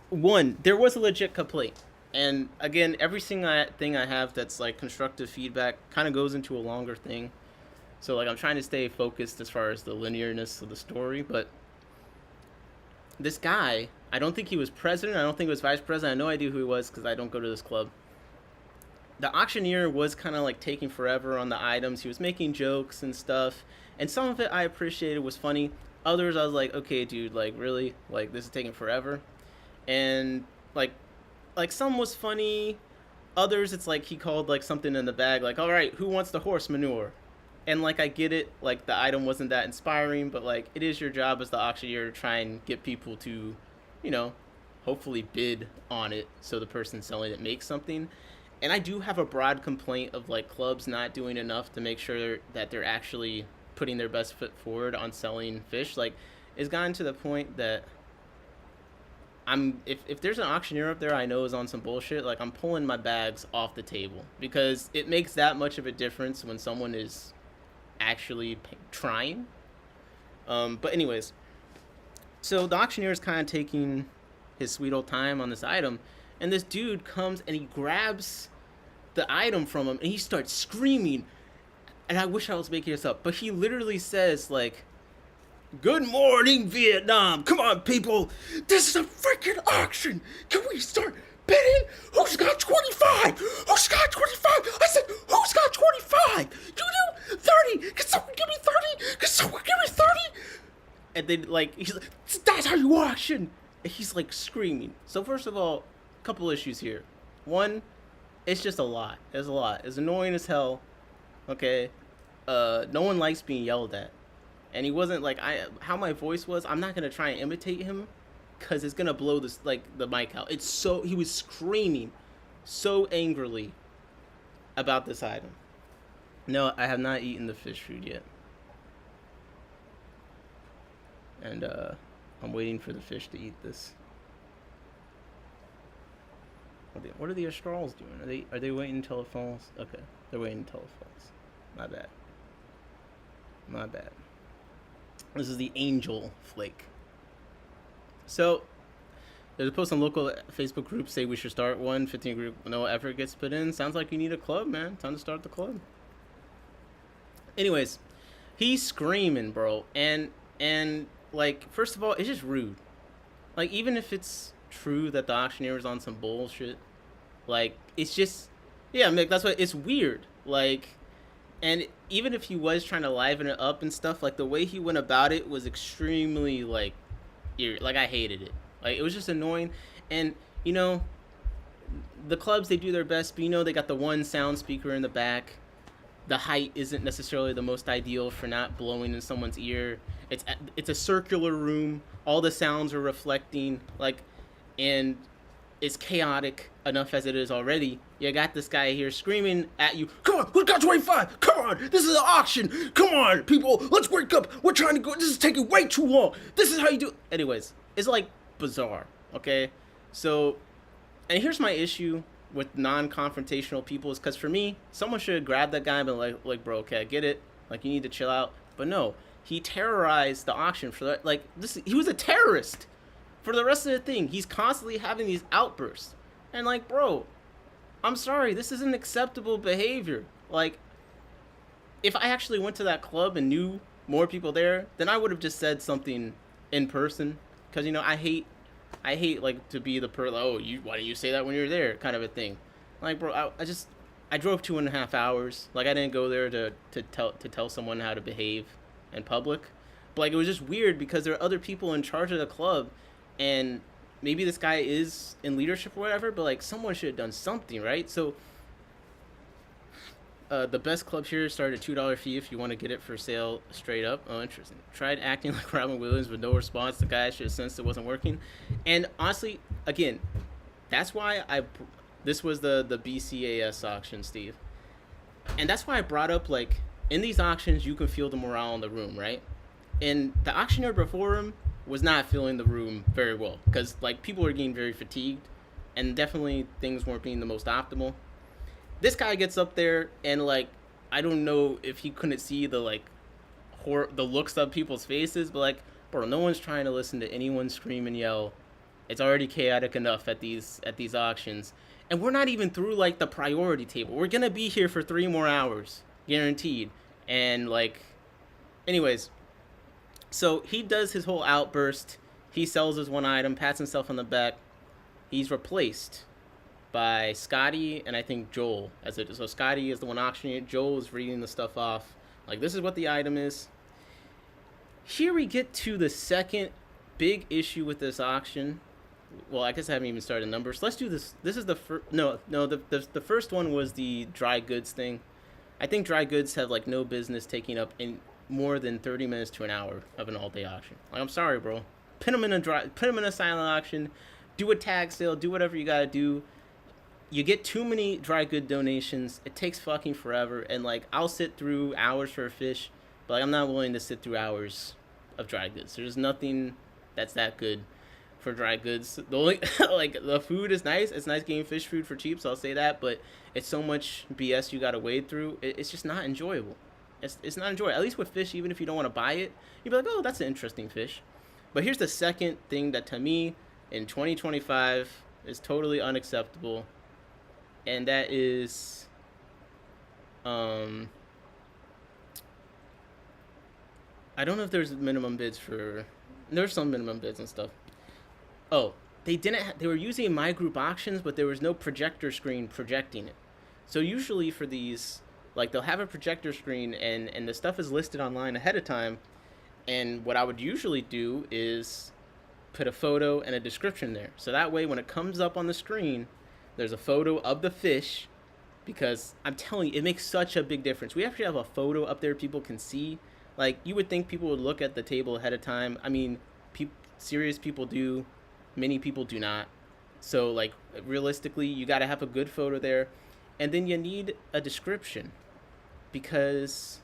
one, there was a legit complaint. And again, every single thing I have that's like constructive feedback kind of goes into a longer thing. So like I'm trying to stay focused as far as the linearness of the story. But this guy, I don't think he was president. I don't think he was vice president. I have no idea who he was because I don't go to this club. The auctioneer was kind of like taking forever on the items. He was making jokes and stuff. And some of it I appreciated, was funny. Others I was like, okay, dude, like really? Like this is taking forever? And like some was funny. Others, it's like he called like something in the bag, like, all right, who wants the horse manure? And like I get it, like the item wasn't that inspiring, but like it is your job as the auctioneer to try and get people to, hopefully bid on it so the person selling it makes something. And I do have a broad complaint of like clubs not doing enough to make sure that they're actually putting their best foot forward on selling fish. Like it's gotten to the point that if there's an auctioneer up there I know is on some bullshit, like I'm pulling my bags off the table, because it makes that much of a difference when someone is actually trying. But anyways, so the auctioneer is kind of taking his sweet old time on this item, and this dude comes and he grabs the item from him and he starts screaming, and I wish I was making this up, but he literally says like, "Good morning, Vietnam. Come on, people. This is a freaking auction. Can we start bidding? Who's got 25? Who's got 25? I said, who's got 25? You do 30. Can someone give me 30? Can someone give me 30? And then, like, he's like, that's how you auction. And he's, like, screaming. So, first of all, a couple issues here. One, it's just a lot. It's a lot. It's annoying as hell. Okay? no one likes being yelled at, and he wasn't like how my voice was. I'm not gonna try and imitate him, cause it's gonna blow this like the mic out. It's so he was screaming, so angrily about this item. No, I have not eaten the fish food yet, and I'm waiting for the fish to eat this. What are the Astrals doing? Are they waiting until it falls? Okay, they're waiting until it falls. My bad. My bad. This is the angel flake. So there's a post on local Facebook group say we should start one 15 group. No effort gets put in. Sounds like you need a club, man. Time to start the club. Anyways, he's screaming, bro, and like first of all, it's just rude. Like even if it's true that the auctioneer was on some bullshit, like it's just yeah, Mick, that's what it's weird. Like and even if he was trying to liven it up and stuff, like the way he went about it was extremely like like I hated it. Like it was just annoying. And you know, the clubs they do their best, but you know they got the one sound speaker in the back. The height isn't necessarily the most ideal for not blowing in someone's ear. It's a circular room. All the sounds are reflecting, like, and it's chaotic enough as it is already. You got this guy here screaming at you. Come on, we got 25. Come on, this is an auction. Come on, people, let's wake up. We're trying to go. This is taking way too long. This is how you do it. Anyways, it's like bizarre. Okay, so, and here's my issue with non-confrontational people is because for me, someone should have grabbed that guy and been like, bro, okay, I get it. Like, you need to chill out. But no, he terrorized the auction for that. Like, this, he was a terrorist for the rest of the thing. He's constantly having these outbursts. And like, bro, I'm sorry, this isn't acceptable behavior. Like, if I actually went to that club and knew more people there, then I would have just said something in person. Because, you know, I hate like to be the why didn't you say that when you were there kind of a thing. Like, bro, I drove 2.5 hours. Like, I didn't go there to tell someone how to behave in public. But like, it was just weird because there are other people in charge of the club, and maybe this guy is in leadership or whatever, but like someone should have done something, right? So the best clubs here start at $2 fee if you want to get it for sale straight up. Oh, interesting. Tried acting like Robin Williams with no response. The guy should have sensed it wasn't working. And honestly, again, that's why this was the BCAS auction, Steve. And that's why I brought up, like, in these auctions, you can feel the morale in the room, right? And the auctioneer before him was not feeling the room very well because, like, people were getting very fatigued and definitely things weren't being the most optimal. This guy gets up there and, like, I don't know if he couldn't see the, like, the looks of people's faces, but, like, bro, no one's trying to listen to anyone scream and yell. It's already chaotic enough at these auctions. And we're not even through, like, the priority table. We're gonna be here for 3 more hours, guaranteed. And, like, anyways, so he does his whole outburst. He sells his one item, pats himself on the back. He's replaced by Scotty and I think Joel. So Scotty is the one auctioning it. Joel is reading the stuff off. Like, this is what the item is. Here we get to the second big issue with this auction. Well, I guess I haven't even started numbers. Let's do this. This is the first. No. The first one was the dry goods thing. I think dry goods have, like, no business taking up in more than 30 minutes to an hour of an all-day auction. Like, I'm sorry, bro. Put them in a silent auction. Do a tag sale. Do whatever you gotta do. You get too many dry good donations. It takes fucking forever. And, like, I'll sit through hours for a fish, but, like, I'm not willing to sit through hours of dry goods. There's nothing that's that good for dry goods. The only, like, the food is nice. It's nice getting fish food for cheap, so I'll say that. But it's so much BS you gotta wade through. It's just not enjoyable. It's not enjoyable. At least with fish, even if you don't want to buy it, you'd be like, oh, that's an interesting fish. But here's the second thing that, to me, in 2025, is totally unacceptable. And that is, I don't know if there's minimum bids for, there's some minimum bids and stuff. Oh, they were using my group auctions, but there was no projector screen projecting it. So usually for these, like, they'll have a projector screen and the stuff is listed online ahead of time. And what I would usually do is put a photo and a description there. So that way when it comes up on the screen, there's a photo of the fish because I'm telling you, it makes such a big difference. We actually have a photo up there people can see. Like, you would think people would look at the table ahead of time. I mean, serious people do, many people do not. So, like, realistically, you got to have a good photo there. And then you need a description, because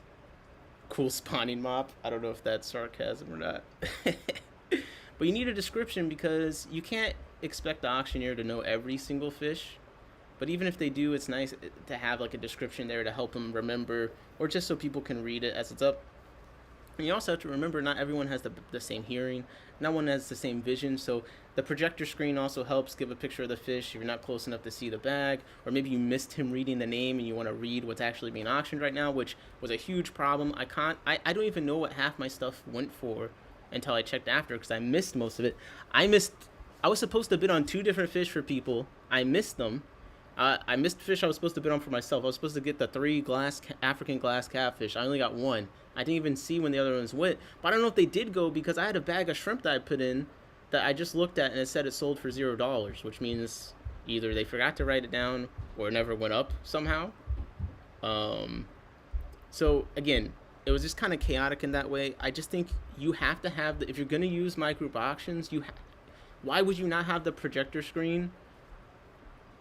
cool spawning mop. I don't know if that's sarcasm or not. But you need a description, because you can't expect the auctioneer to know every single fish. But even if they do, it's nice to have like a description there to help them remember, or just so people can read it as it's up. And you also have to remember, not everyone has the same hearing, not one has the same vision. So the projector screen also helps give a picture of the fish if you're not close enough to see the bag, or maybe you missed him reading the name and you want to read what's actually being auctioned right now, which was a huge problem. I don't even know what half my stuff went for until I checked after, because I missed most of it. I was supposed to bid on 2 different fish for people. I missed them. I missed fish I was supposed to bid on for myself. I was supposed to get the 3 African glass catfish. I only got 1. I didn't even see when the other ones went. But I don't know if they did go, because I had a bag of shrimp that I put in that I just looked at and it said it sold for $0, which means either they forgot to write it down or it never went up somehow. So again, it was just kind of chaotic in that way. I just think you have to have if you're going to use my group auctions, why would you not have the projector screen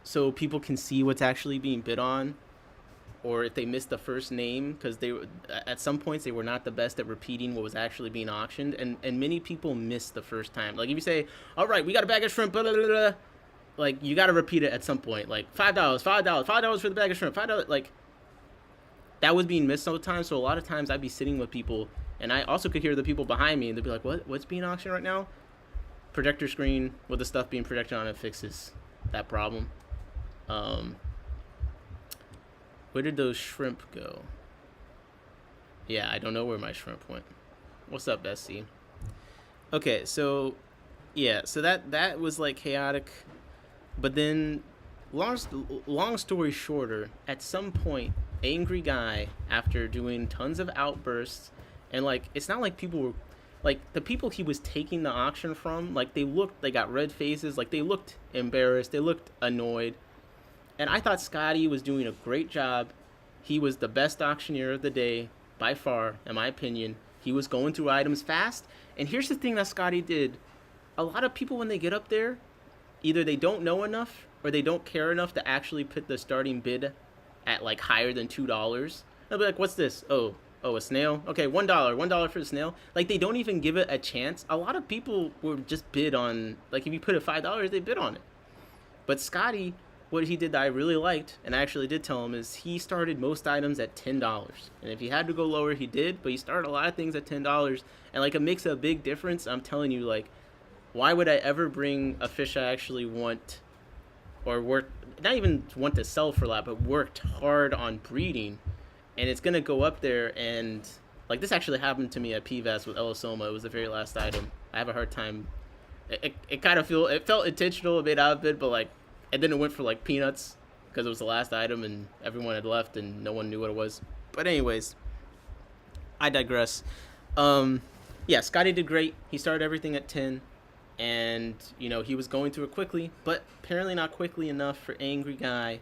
so people can see what's actually being bid on? Or if they missed the first name, because at some points they were not the best at repeating what was actually being auctioned, and many people missed the first time. Like, if you say, all right, we got a bag of shrimp, blah, blah, blah, blah, like, you got to repeat it at some point. Like, $5 for the bag of shrimp, $5, like, that was being missed all the time. So a lot of times I'd be sitting with people, and I also could hear the people behind me, and they'd be like, what's being auctioned right now? Projector screen with the stuff being projected on it fixes that problem. Where did those shrimp go? Yeah, I don't know where my shrimp went. What's up, Bessie? Okay, so yeah, so that was like chaotic. But then, long story shorter, at some point, angry guy, after doing tons of outbursts, and like, it's not like people were, like, the people he was taking the auction from, like, they got red faces, like, they looked embarrassed, they looked annoyed. And I thought Scotty was doing a great job. He was the best auctioneer of the day, by far, in my opinion. He was going through items fast. And here's the thing that Scotty did. A lot of people, when they get up there, either they don't know enough or they don't care enough to actually put the starting bid at like higher than $2. They'll be like, what's this? Oh, a snail? Okay, $1 for the snail. Like, they don't even give it a chance. A lot of people would just bid on, like, if you put it $5, they bid on it. But Scotty, what he did that I really liked, and I actually did tell him, is he started most items at $10. And if he had to go lower, he did, but he started a lot of things at $10. And like, it makes a big difference. I'm telling you, like, why would I ever bring a fish I actually want, or not even want to sell for a lot, but worked hard on breeding, and it's gonna go up there? And like, this actually happened to me at PVAS with Elisoma. It was the very last item. I have a hard time. It kind of felt intentional, a bit out of it, but like, and then it went for like peanuts because it was the last item and everyone had left and no one knew what it was. But anyways, I digress. Yeah, Scotty did great. He started everything at 10, and he was going through it quickly, but apparently not quickly enough for angry guy.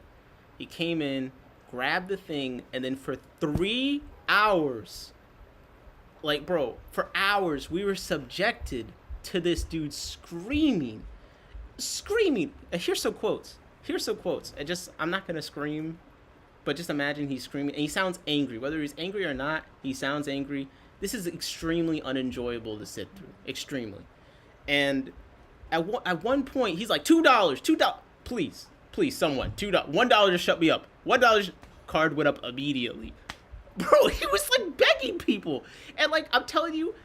He came in, grabbed the thing, and then for 3 hours, like, bro, for hours we were subjected to this dude screaming. Here's some quotes. I'm not gonna scream, but just imagine he's screaming and he sounds angry. Whether he's angry or not, he sounds angry. This is extremely unenjoyable to sit through. Extremely. And at one point, he's like, $2, please, someone, $2, $1 to shut me up. $1 card went up immediately. Bro, he was like begging people, and like, I'm telling you,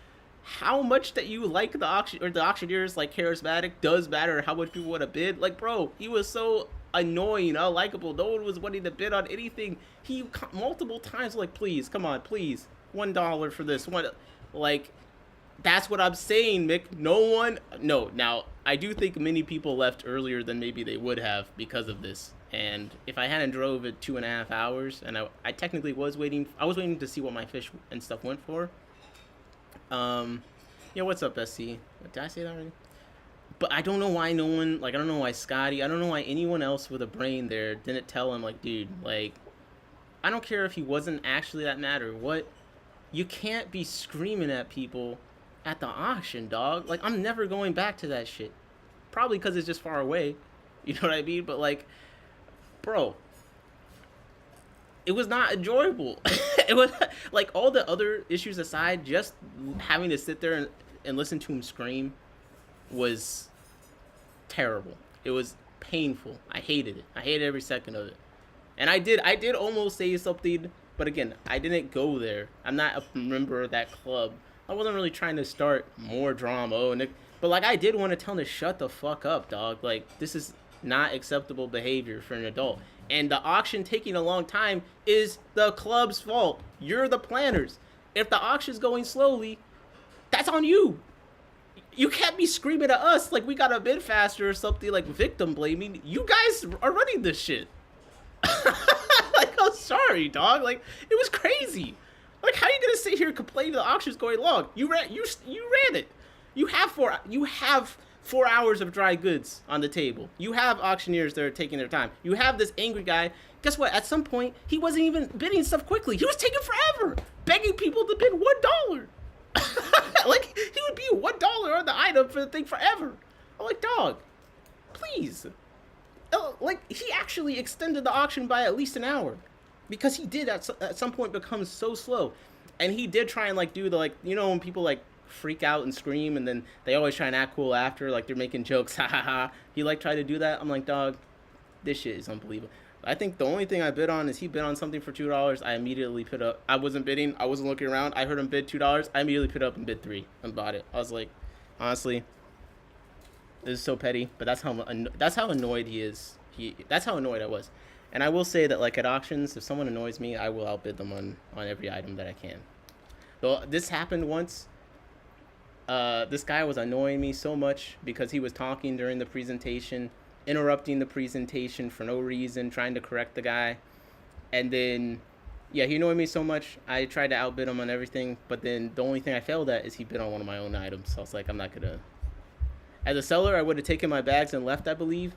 how much that you like the auction, or the auctioneer's like charismatic, does matter how much people want to bid. Like, bro, he was so annoying, unlikable. No one was wanting to bid on anything. He multiple times like, please, come on, please, $1 for this one. Like, that's what I'm saying, Mick. No. Now, I do think many people left earlier than maybe they would have because of this. And if I hadn't drove it 2.5 hours, and I technically was waiting to see what my fish and stuff went for. Yeah, what's up, SC? Did I say that already? But I don't know why no one, like, I don't know why Scotty, I don't know why anyone else with a brain there didn't tell him, like, dude, like, I don't care if he wasn't actually that mad or what. You can't be screaming at people at the auction, dog. Like, I'm never going back to that shit. Probably because it's just far away. You know what I mean? But, like, bro, it was not enjoyable. It was, like, all the other issues aside, just having to sit there and listen to him scream was terrible. It was painful. I hated it. I hated every second of it. And I did almost say something, but again, I didn't go there. I'm not a member of that club. I wasn't really trying to start more drama. But like, I did want to tell him to shut the fuck up, dog. Like, this is not acceptable behavior for an adult. And the auction taking a long time is the club's fault. You're the planners. If the auction's going slowly, that's on you. You can't be screaming at us like we got a bid faster or something, like victim blaming. You guys are running this shit. Like, I'm sorry, dog. Like, it was crazy. Like, how are you gonna sit here and complain the auction's going long? You ran it. You have 4 hours of dry goods on the table. You have auctioneers that are taking their time. You have this angry guy. Guess what? At some point, he wasn't even bidding stuff quickly. He was taking forever, begging people to bid $1. Like, he would be $1 on the item for the thing forever. I'm like, dog, please. Like, he actually extended the auction by at least an hour, because he did at some point become so slow. And he did try and, like, do the, like, you know, when people, like, freak out and scream and then they always try and act cool after, like they're making jokes, ha ha ha. He, like, tried to do that. I'm like, dog, this shit is unbelievable. I think the only thing I bid on is he bid on something for $2. I immediately put up. I wasn't bidding. I wasn't looking around. I heard him bid $2. I immediately put up and bid $3 and bought it. I was like, honestly, this is so petty. But that's how annoyed he is. That's how annoyed I was. And I will say that, like, at auctions, if someone annoys me, I will outbid them on every item that I can. Though this happened once. This guy was annoying me so much because he was talking during the presentation, interrupting the presentation for no reason, trying to correct the guy. And then, yeah, he annoyed me so much. I tried to outbid him on everything, but then the only thing I failed at is he bid on one of my own items. So I was like, I'm not gonna. As a seller, I would have taken my bags and left, I believe.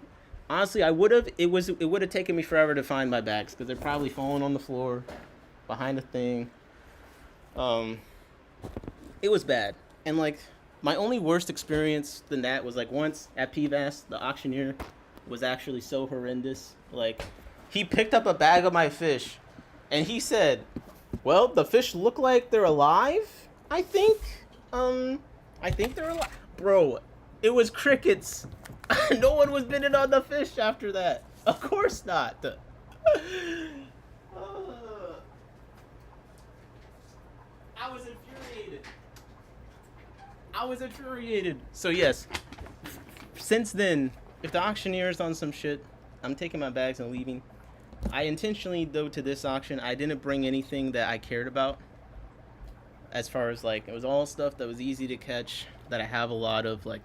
Honestly, I would have. It would have taken me forever to find my bags because they're probably falling on the floor, behind the thing. It was bad. And, like, my only worst experience than that was, like, once at BCAS, the auctioneer was actually so horrendous. Like, he picked up a bag of my fish, and he said, well, the fish look like they're alive, I think. I think they're alive. Bro, it was crickets. No one was bidding on the fish after that. Of course not. I was infuriated. So yes, since then, if the auctioneer's on some shit, I'm taking my bags and leaving. I intentionally, though, to this auction, I didn't bring anything that I cared about. As far as, like, it was all stuff that was easy to catch, that I have a lot of. Like,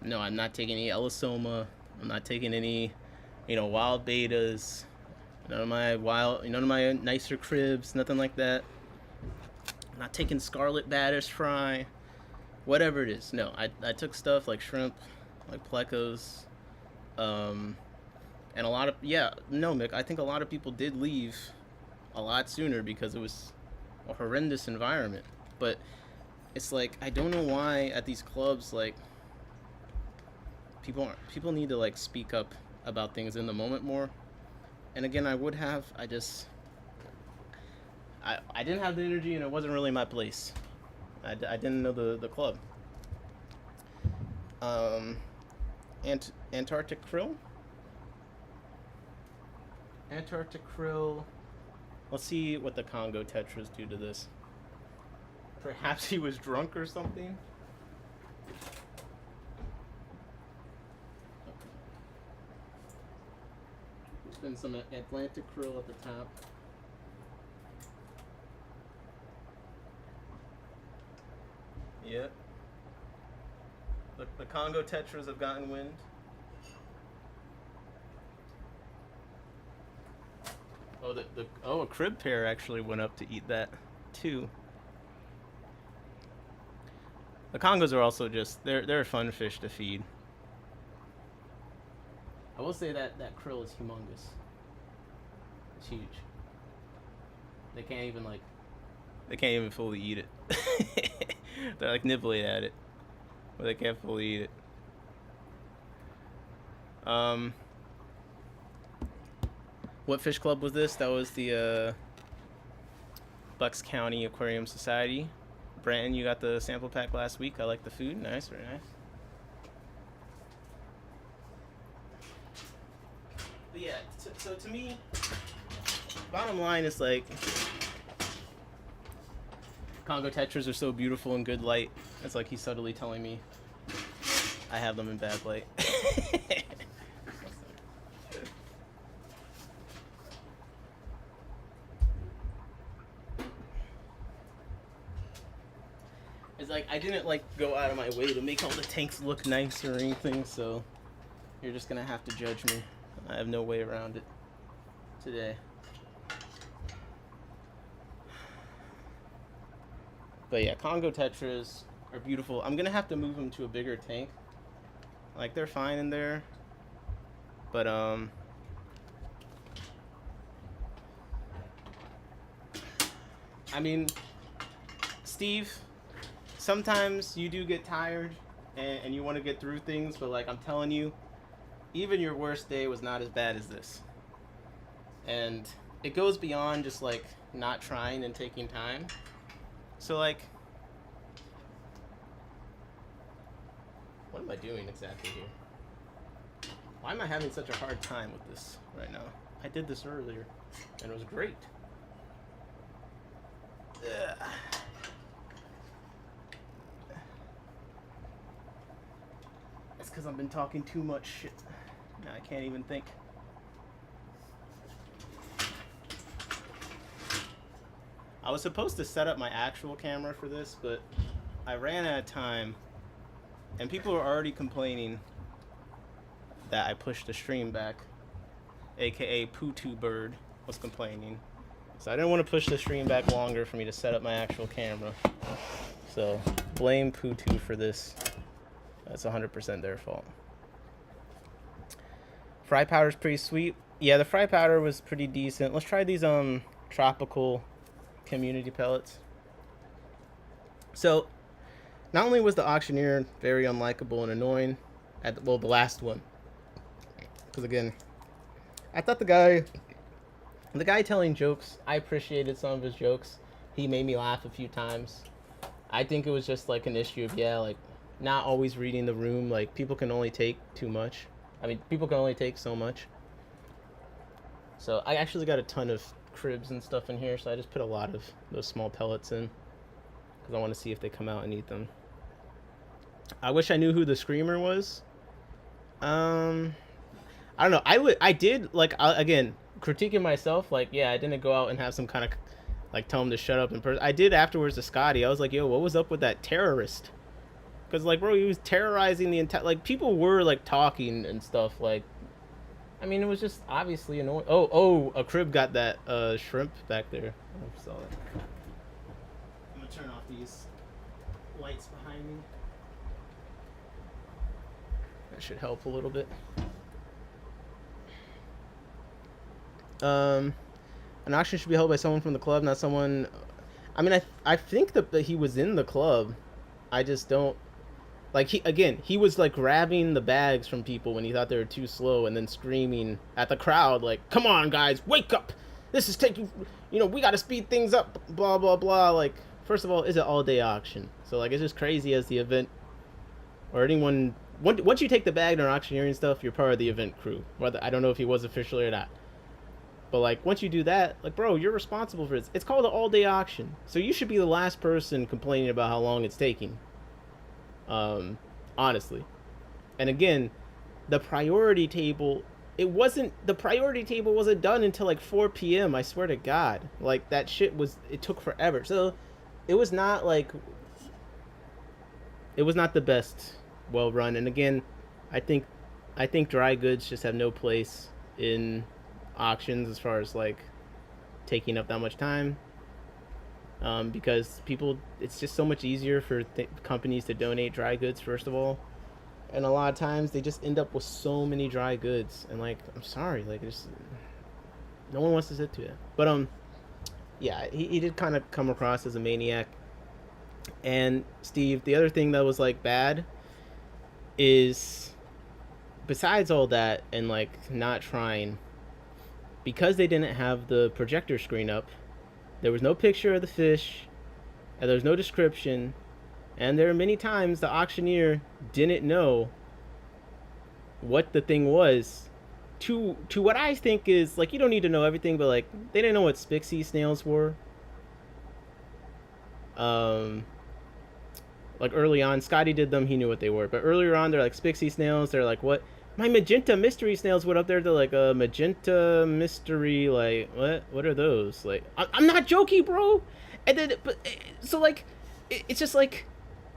no, I'm not taking any Elisoma. I'm not taking any, wild betas. None of my nicer cribs, nothing like that. I'm not taking Scarlet Badders Fry. Whatever it is. No, I took stuff like shrimp, like plecos, and a lot of, Mick, I think a lot of people did leave a lot sooner because it was a horrendous environment. But it's like, I don't know why at these clubs, like, people need to, like, speak up about things in the moment more. And again, I would have, I didn't have the energy, and it wasn't really my place. I didn't know the club. Antarctic krill. Antarctic krill. Let's see what the Congo tetras do to this. Perhaps he was drunk or something. There's been some Atlantic krill at the top. Yep. The Congo tetras have gotten wind. Oh, a crib pair actually went up to eat that too. The Congos are also just they're a fun fish to feed. will say that that krill is humongous. It's huge. They can't even fully eat it. They're like nibbling at it, but they can't fully eat it. What fish club was this? That was the Bucks County Aquarium Society. Brandon, you got the sample pack last week. I like the food. Nice, very nice. But yeah, so to me, bottom line is like, Congo tetras are so beautiful in good light. It's like he's subtly telling me I have them in bad light. It's like I didn't like go out of my way to make all the tanks look nice or anything, so you're just gonna have to judge me. I have no way around it today. But yeah, Congo tetras are beautiful. I'm gonna have to move them to a bigger tank. Like, they're fine in there, but I mean, Steve, sometimes you do get tired and you want to get through things, but like I'm telling you, even your worst day was not as bad as this. And it goes beyond just like not trying and taking time. So like, what am I doing exactly here? Why am I having such a hard time with this right now? I did this earlier and it was great. Ugh. It's because I've been talking too much shit. Now I can't even think. I was supposed to set up my actual camera for this, but I ran out of time. And people are already complaining that I pushed the stream back. AKA Pootu Bird was complaining. So I didn't want to push the stream back longer for me to set up my actual camera. So blame Pootu for this. That's 100% their fault. Fry powder's pretty sweet. Yeah, the fry powder was pretty decent. Let's try these tropical community pellets. So not only was the auctioneer very unlikable and annoying, the last one, because again, I thought the guy telling jokes, I appreciated some of his jokes. He made me laugh a few times. I think it was just like an issue of, yeah, like not always reading the room. Like, people can only take too much. I mean, people can only take so much. So I actually got a ton of cribs and stuff in here, so I just put a lot of those small pellets in because I want to see if they come out and eat them. I wish I knew who the screamer was. I don't know. I did, like, again, critiquing myself, like, yeah, I didn't go out and have some kind of, like, tell him to shut up in person. I did afterwards to Scotty. I was like, yo, what was up with that terrorist? Because, like, bro, he was terrorizing the entire, like, people were, like, talking and stuff, like, I mean, it was just obviously annoying. Oh, a crib got that shrimp back there. I don't know if you saw it. I'm going to turn off these lights behind me. That should help a little bit. An auction should be held by someone from the club, not someone. I mean, I think that he was in the club. I just don't. Like, he was like grabbing the bags from people when he thought they were too slow, and then screaming at the crowd like, "Come on, guys, wake up! This is taking. We got to speed things up." Blah blah blah. Like, first of all, it's an all-day auction, so like it's just crazy as the event or anyone. Once you take the bag to an auctioneering stuff, you're part of the event crew. Whether I don't know if he was officially or not. But, like, once you do that, like, bro, you're responsible for it. It's called an all-day auction. So you should be the last person complaining about how long it's taking. Honestly. And again, the priority table wasn't done until, like, 4 p.m., I swear to God. Like, that shit it took forever. So it was not, like, it was not the best well-run. And again, I think dry goods just have no place in auctions as far as like taking up that much time, because it's just so much easier for companies to donate dry goods, first of all, and a lot of times they just end up with so many dry goods. And like, I'm sorry, like, just no one wants to sit to it. But yeah, he did kind of come across as a maniac. And Steve, the other thing that was like bad is, besides all that and like not trying, because they didn't have the projector screen up, there was no picture of the fish, and there was no description, and there are many times the auctioneer didn't know what the thing was. To what I think is like, you don't need to know everything, but like they didn't know what Spixie snails were. Um, like early on, Scotty did them, he knew what they were, but earlier on they're like Spixie snails. They're like, what? My magenta mystery snails went up there. They're like a magenta mystery. Like what are those? Like I'm not joking, bro. And then but so like it's just like,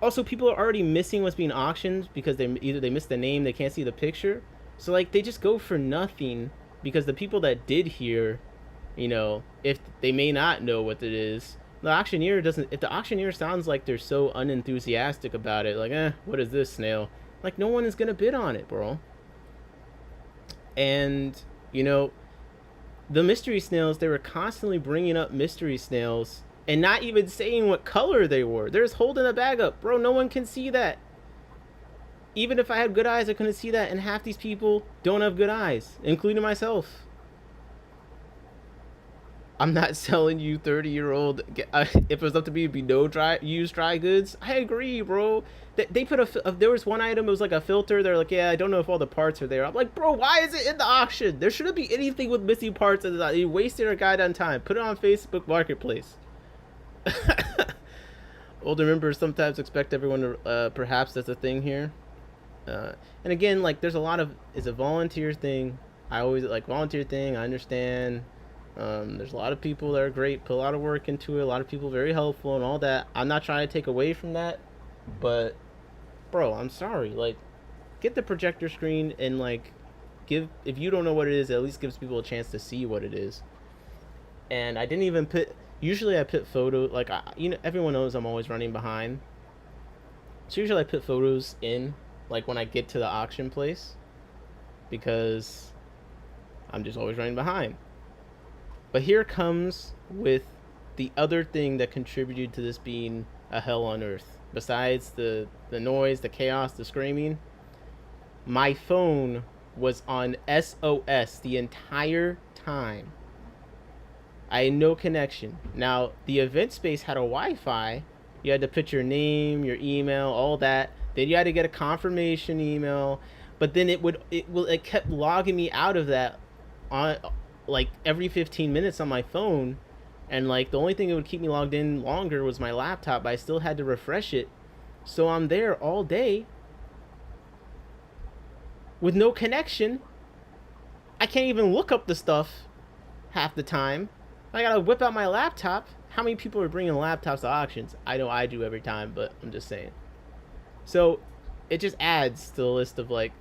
also people are already missing what's being auctioned because they missed the name, they can't see the picture, so like they just go for nothing, because the people that did hear, if they may not know what it is, the auctioneer doesn't. If the auctioneer sounds like they're so unenthusiastic about it, like, what is this snail? Like, no one is gonna bid on it, bro. And the mystery snails, they were constantly bringing up mystery snails and not even saying what color they were. They're just holding a bag up, bro. No one can see that. Even if I had good eyes, I couldn't see that, and half these people don't have good eyes, including myself. I'm not selling you 30-year-old. If it was up to me, it'd be no used dry goods. I agree, bro. They put there was one item, it was like a filter. They're like, yeah, I don't know if all the parts are there. I'm like, bro, why is it in the auction? There shouldn't be anything with missing parts. You wasted our goddamn time. Put it on Facebook Marketplace. Older members sometimes expect everyone to, perhaps that's a thing here. And again, like, there's a lot of, it's a volunteer thing. I always like volunteer thing. I understand. There's a lot of people that are great, put a lot of work into it. A lot of people very helpful and all that. I'm not trying to take away from that, but bro, I'm sorry. Like, get the projector screen and like if you don't know what it is, it at least gives people a chance to see what it is. And I didn't even put. Usually I put photo, like, everyone knows I'm always running behind. So usually I put photos in, like, when I get to the auction place, because I'm just always running behind. But here comes with the other thing that contributed to this being a hell on earth. Besides the noise, the chaos, the screaming, my phone was on SOS the entire time. I had no connection. Now, the event space had a Wi-Fi. You had to put your name, your email, all that. Then you had to get a confirmation email. But then it kept logging me out of that on, like, every 15 minutes on my phone. And like the only thing that would keep me logged in longer was my laptop, but I still had to refresh it. So I'm there all day with no connection. I can't even look up the stuff half the time. I gotta whip out my laptop. How many people are bringing laptops to auctions? I know I do every time, but I'm just saying. So it just adds to the list of like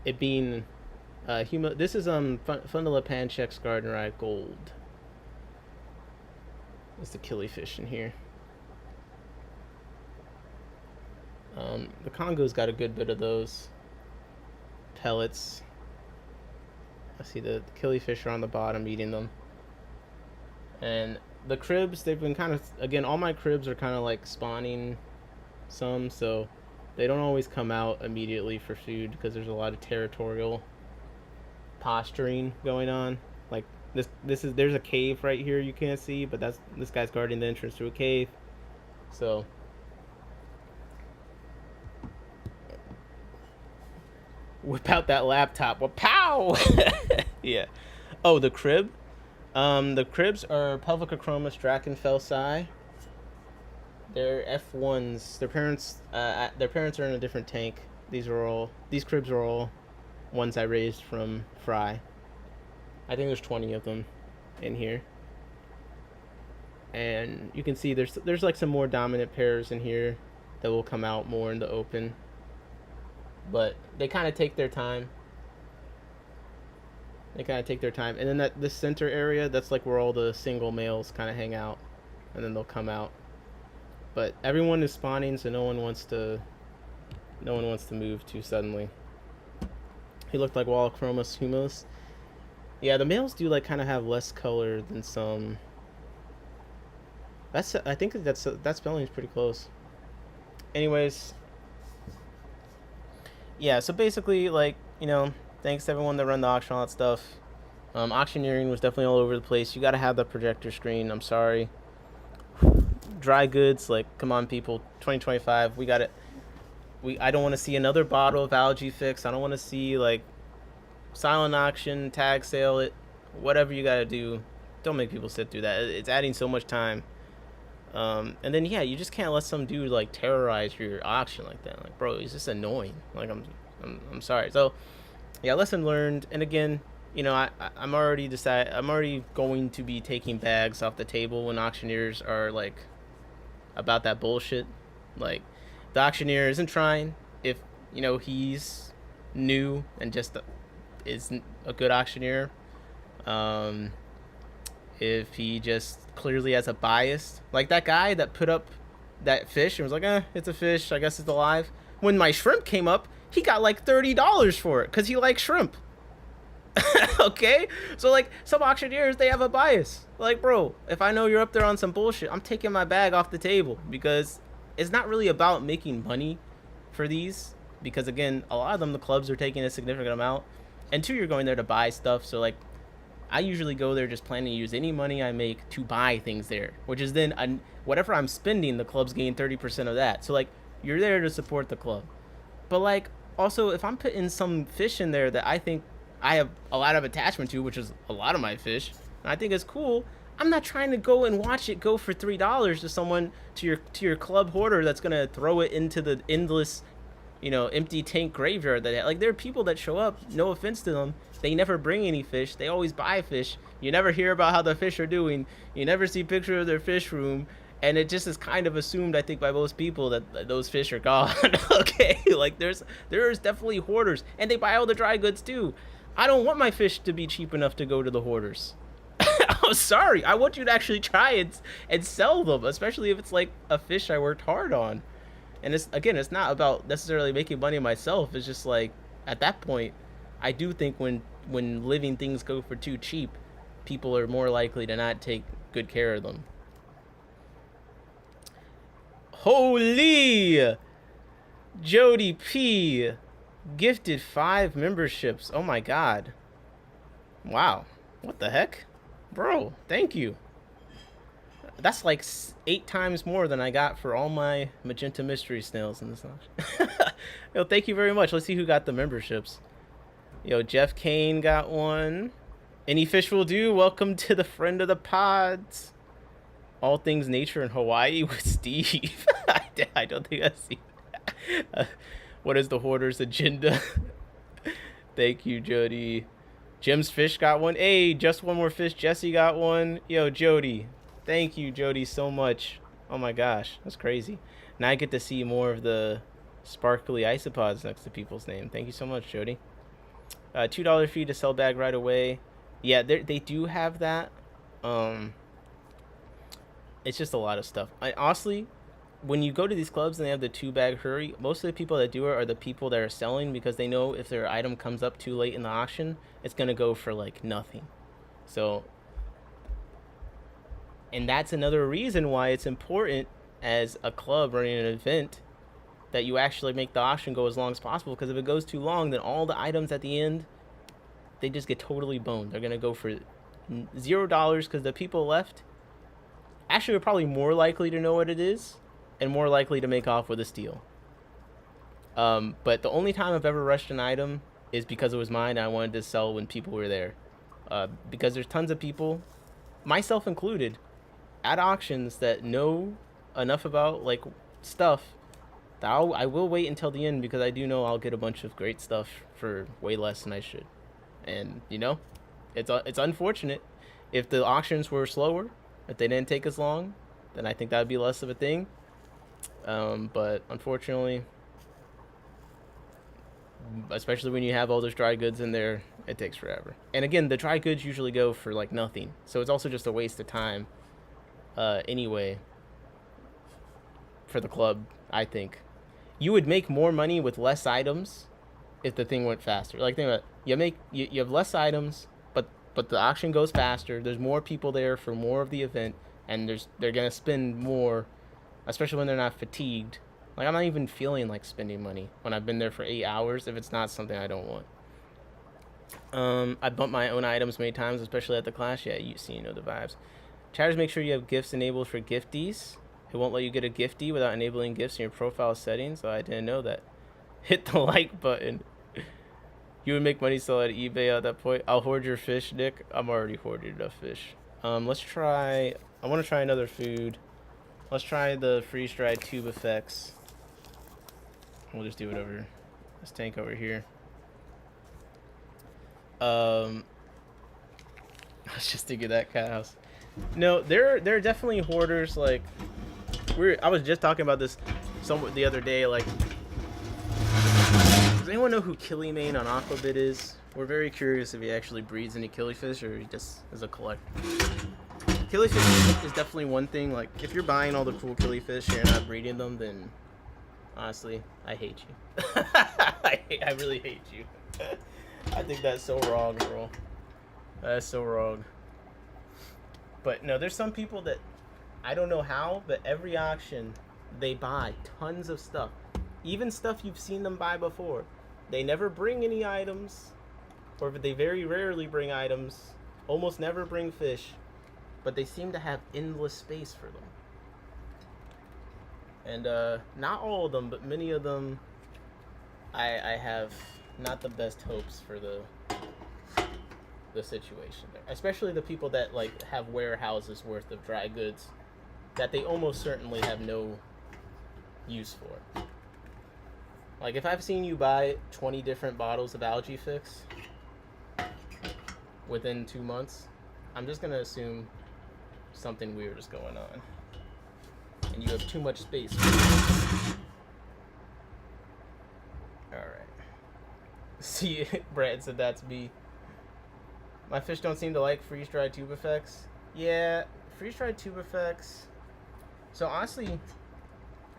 it being This is Fundula Panchek's Garden Ride Gold. There's the killifish in here. The Congo's got a good bit of those pellets. I see the killifish are on the bottom eating them. And the cribs, they've been kind of, again, all my cribs are kind of like spawning some, so they don't always come out immediately for food because there's a lot of territorial posturing going on. Like there's a cave right here you can't see, but this guy's guarding the entrance to a cave. So whip out that laptop. Well, pow! Yeah. Oh, the crib. The cribs are Pelvicachromis drakenfelsi. They're F1s. Their parents are in a different tank. These cribs are all ones I raised from Fry. I think there's 20 of them in here. And you can see there's like some more dominant pairs in here that will come out more in the open. But they kind of take their time. And then this center area, that's like where all the single males kind of hang out. And then they'll come out. But everyone is spawning, so no one wants to No one wants to move too suddenly. He looked like Wallachromos humos. Yeah, the males do like kind of have less color than some. I think that spelling is pretty close. Anyways, yeah. So basically, like thanks to everyone that run the auction, all that stuff. Auctioneering was definitely all over the place. You got to have the projector screen. I'm sorry. Dry goods, like come on, people. 2025, we got it. I don't want to see another bottle of algae fix. I don't want to see like silent auction, tag sale it, whatever you got to do. Don't make people sit through that. It's adding so much time. And then yeah, you just can't let some dude like terrorize your auction like that. Like, bro, he's just annoying. Like, I'm sorry. So yeah, lesson learned. And again, I'm already decided. I'm already going to be taking bags off the table when auctioneers are like about that bullshit. Like, the auctioneer isn't trying. If he's new and just isn't a good auctioneer, if he just clearly has a bias, like that guy that put up that fish and was like, it's a fish, I guess it's alive. When my shrimp came up, he got like $30 for it because he likes shrimp. Okay, so like some auctioneers, they have a bias. Like, bro, if I know you're up there on some bullshit, I'm taking my bag off the table, because it's not really about making money for these, because again, a lot of them, the clubs are taking a significant amount, and two, you're going there to buy stuff. So like, I usually go there just planning to use any money I make to buy things there, which is then whatever I'm spending, the club's gain 30% of that. So like, you're there to support the club. But like, also, if I'm putting some fish in there that I think I have a lot of attachment to, which is a lot of my fish, and I think it's cool, I'm not trying to go and watch it go for $3 to someone, to your club hoarder that's gonna throw it into the endless, empty tank graveyard. That, like, there are people that show up, no offense to them, they never bring any fish, they always buy fish, you never hear about how the fish are doing, you never see pictures of their fish room, and it just is kind of assumed, I think, by most people that those fish are gone. Okay, like there's definitely hoarders, and they buy all the dry goods too. I don't want my fish to be cheap enough to go to the hoarders. I'm sorry. I want you to actually try and sell them, especially if it's like a fish I worked hard on. And it's not about necessarily making money myself. It's just like, at that point, I do think when living things go for too cheap, people are more likely to not take good care of them. Holy! Jody P gifted 5 memberships. Oh my god. Wow. What the heck? Bro, thank you. That's like 8 times more than I got for all my magenta mystery snails in this auction. Yo, thank you very much. Let's see who got the memberships. Yo, Jeff Kane got one. Any fish will do. Welcome to the friend of the pods. All things nature in Hawaii with Steve. I don't think I've seen that. What is the hoarder's agenda? Thank you, Jody. Jim's Fish got one. Hey, just one more fish. Jesse got one. Yo, Jody. Thank you, Jody, so much. Oh my gosh, that's crazy. Now I get to see more of the sparkly isopods next to people's name. Thank you so much, Jody. $2 fee to sell bag right away. Yeah, they do have that. It's just a lot of stuff. Honestly, when you go to these clubs and they have the 2-bag hurry, most of the people that do it are the people that are selling, because they know if their item comes up too late in the auction, it's going to go for like nothing. So, and that's another reason why it's important as a club running an event that you actually make the auction go as long as possible, because if it goes too long, then all the items at the end, they just get totally boned. They're going to go for $0, because the people left actually are probably more likely to know what it is and more likely to make off with a steal. But the only time I've ever rushed an item is because it was mine and I wanted to sell when people were there. Because there's tons of people, myself included, at auctions that know enough about like stuff that I will wait until the end, because I do know I'll get a bunch of great stuff for way less than I should. And it's unfortunate. If the auctions were slower, if they didn't take as long, then I think that would be less of a thing. But unfortunately, especially when you have all those dry goods in there, it takes forever. And again, the dry goods usually go for like nothing, so it's also just a waste of time anyway for the club, I think. you would make more money with less items if the thing went faster. Like think about it. You have less items, but the auction goes faster. There's more people there for more of the event, and they're gonna spend more, especially when they're not fatigued. Like I'm not even feeling like spending money when I've been there for 8 hours if it's not something I don't want. I bump my own items many times, especially at the clash. Yeah, you know the vibes. Chatters, make sure you have gifts enabled for gifties. It won't let you get a giftie without enabling gifts in your profile settings. So I didn't know that. Hit the like button. You would make money still at eBay at that point. I'll hoard your fish, Nick. I'm already hoarding enough fish. Let's try. I want to try another food. Let's try the freeze-dried tube effects. We'll just do it over this tank over here. I was just thinking that cat house. No, there are definitely hoarders. Like I was just talking about this somewhat the other day. Like, does anyone know who Killiemane on Aquabit is? We're very curious if he actually breeds any killifish or he just is a collector. Killifish is definitely one thing. Like, if you're buying all the cool killifish and you're not breeding them, then honestly, I hate you. I really hate you. I think that's so wrong, bro. That's so wrong. But no, there's some people that I don't know how, but every auction they buy tons of stuff. Even stuff you've seen them buy before. They never bring any items, or they very rarely bring items, almost never bring fish, but they seem to have endless space for them. And not all of them, but many of them I have not the best hopes for the situation there. Especially the people that like have warehouses worth of dry goods that they almost certainly have no use for. Like if I've seen you buy 20 different bottles of algae fix within 2 months, I'm just gonna assume something weird is going on. And you have too much space. Alright. See, Brad said that's me. My fish don't seem to like freeze-dried tube effects. Yeah, freeze-dried tube effects. So honestly,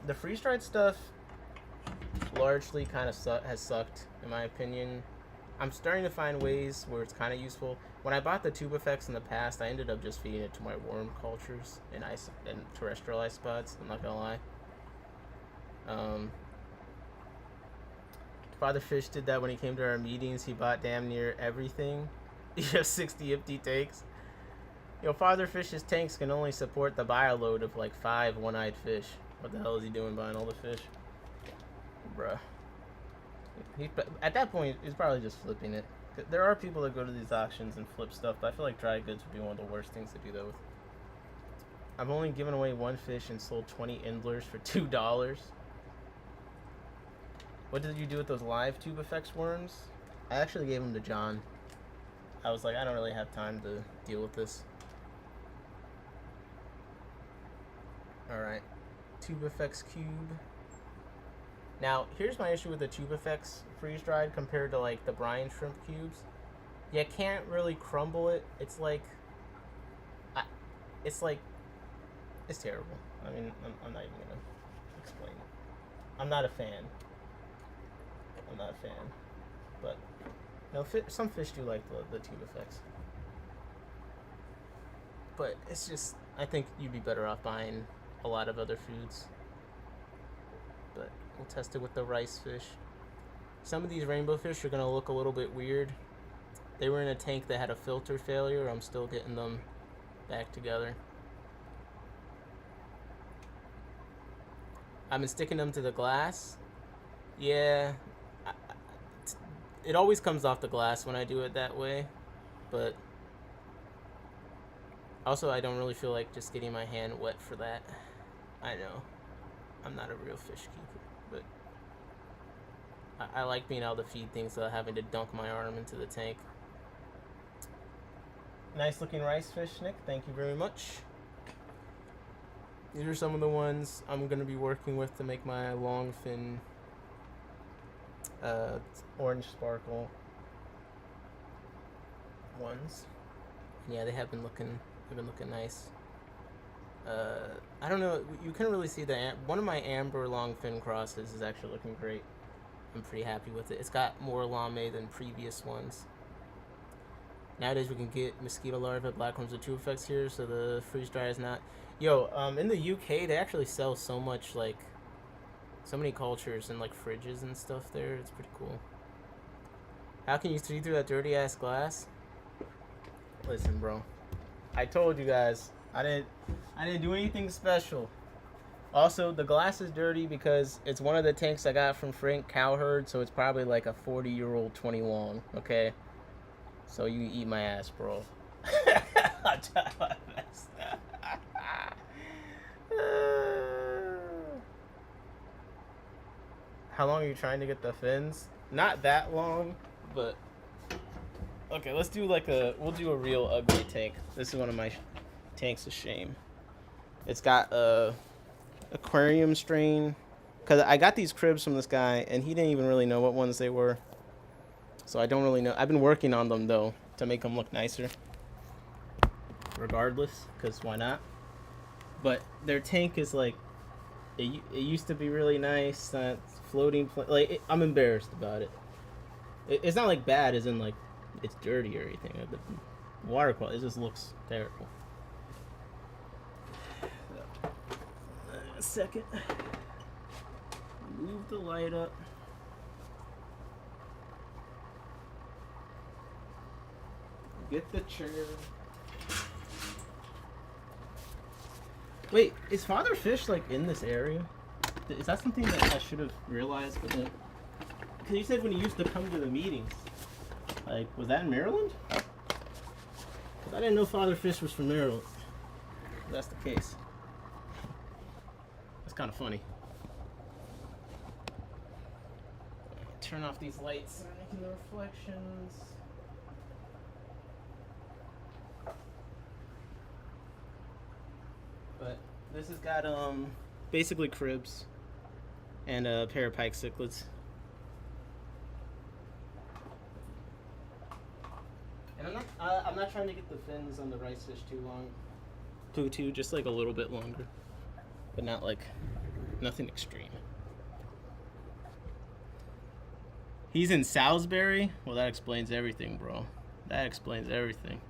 the freeze-dried stuff largely kind of has sucked, in my opinion. I'm starting to find ways where it's kind of useful. When I bought the tube effects in the past, I ended up just feeding it to my worm cultures and terrestrial ice spots. I'm not gonna lie. Father Fish did that when he came to our meetings. He bought damn near everything. You have 60 empty tanks. Yo, Father Fish's tanks can only support the bio load of like 5 one-eyed fish. What the hell is he doing buying all the fish? Bruh. At that point, he's probably just flipping it. There are people that go to these auctions and flip stuff, but I feel like dry goods would be one of the worst things to do that with. I've only given away 1 fish and sold 20 endlers for $2. What did you do with those live tube effects worms? I actually gave them to John. I was like, I don't really have time to deal with this. Alright. Tube effects cube. Now, here's my issue with the tube effects freeze-dried compared to like the brine shrimp cubes. You can't really crumble it. It's like, it's terrible. I mean, I'm not even gonna explain it. I'm not a fan. But no, some fish do like the tube effects. But it's just, I think you'd be better off buying a lot of other foods. But we'll test it with the rice fish. Some of these rainbow fish are gonna look a little bit weird. They were in a tank that had a filter failure. I'm still getting them back together. I've been sticking them to the glass. Yeah, it always comes off the glass when I do it that way, but also I don't really feel like just getting my hand wet for that. I know, I'm not a real fish keeper, but I like being able to feed things without having to dunk my arm into the tank. Nice looking rice fish, Nick. Thank you very much. These are some of the ones I'm going to be working with to make my long fin orange sparkle ones. Yeah, they've been looking nice. I don't know. You couldn't really see one of my amber longfin crosses is actually looking great. I'm pretty happy with it. It's got more lame than previous ones. Nowadays we can get mosquito larvae, blackhorns with two effects here, so the freeze dry is not. Yo, in the UK they actually sell so much, like, so many cultures and like fridges and stuff there. It's pretty cool. How can you see through that dirty ass glass? Listen, bro. I told you guys I didn't do anything special. Also, the glass is dirty because it's one of the tanks I got from Frank Cowherd, so it's probably like a 40-year-old 21. Okay. So you eat my ass, bro. I'll try my best. How long are you trying to get the fins? Not that long, but okay. Let's do we'll do a real ugly tank. This is one of my tanks of shame. It's got a aquarium strain, because I got these cribs from this guy and he didn't even really know what ones they were. So I don't really know. I've been working on them, though, to make them look nicer. Regardless, because why not? But their tank is like, it used to be really nice. Floating, I'm embarrassed about it. It's not like bad, as in like, it's dirty or anything. The water quality, it just looks terrible. A second. Move the light up. Get the chair. Wait, is Father Fish like in this area? Is that something that I should have realized? Because you said when he used to come to the meetings. Like, was that in Maryland? Because I didn't know Father Fish was from Maryland. If that's the case. That's kind of funny. Turn off these lights so I'm making the reflections. But this has got basically cribs and a pair of pike cichlids. And I'm not trying to get the fins on the rice fish too long. Too just like a little bit longer. But not like nothing extreme. He's in Salisbury? Well, that explains everything, bro. That explains everything.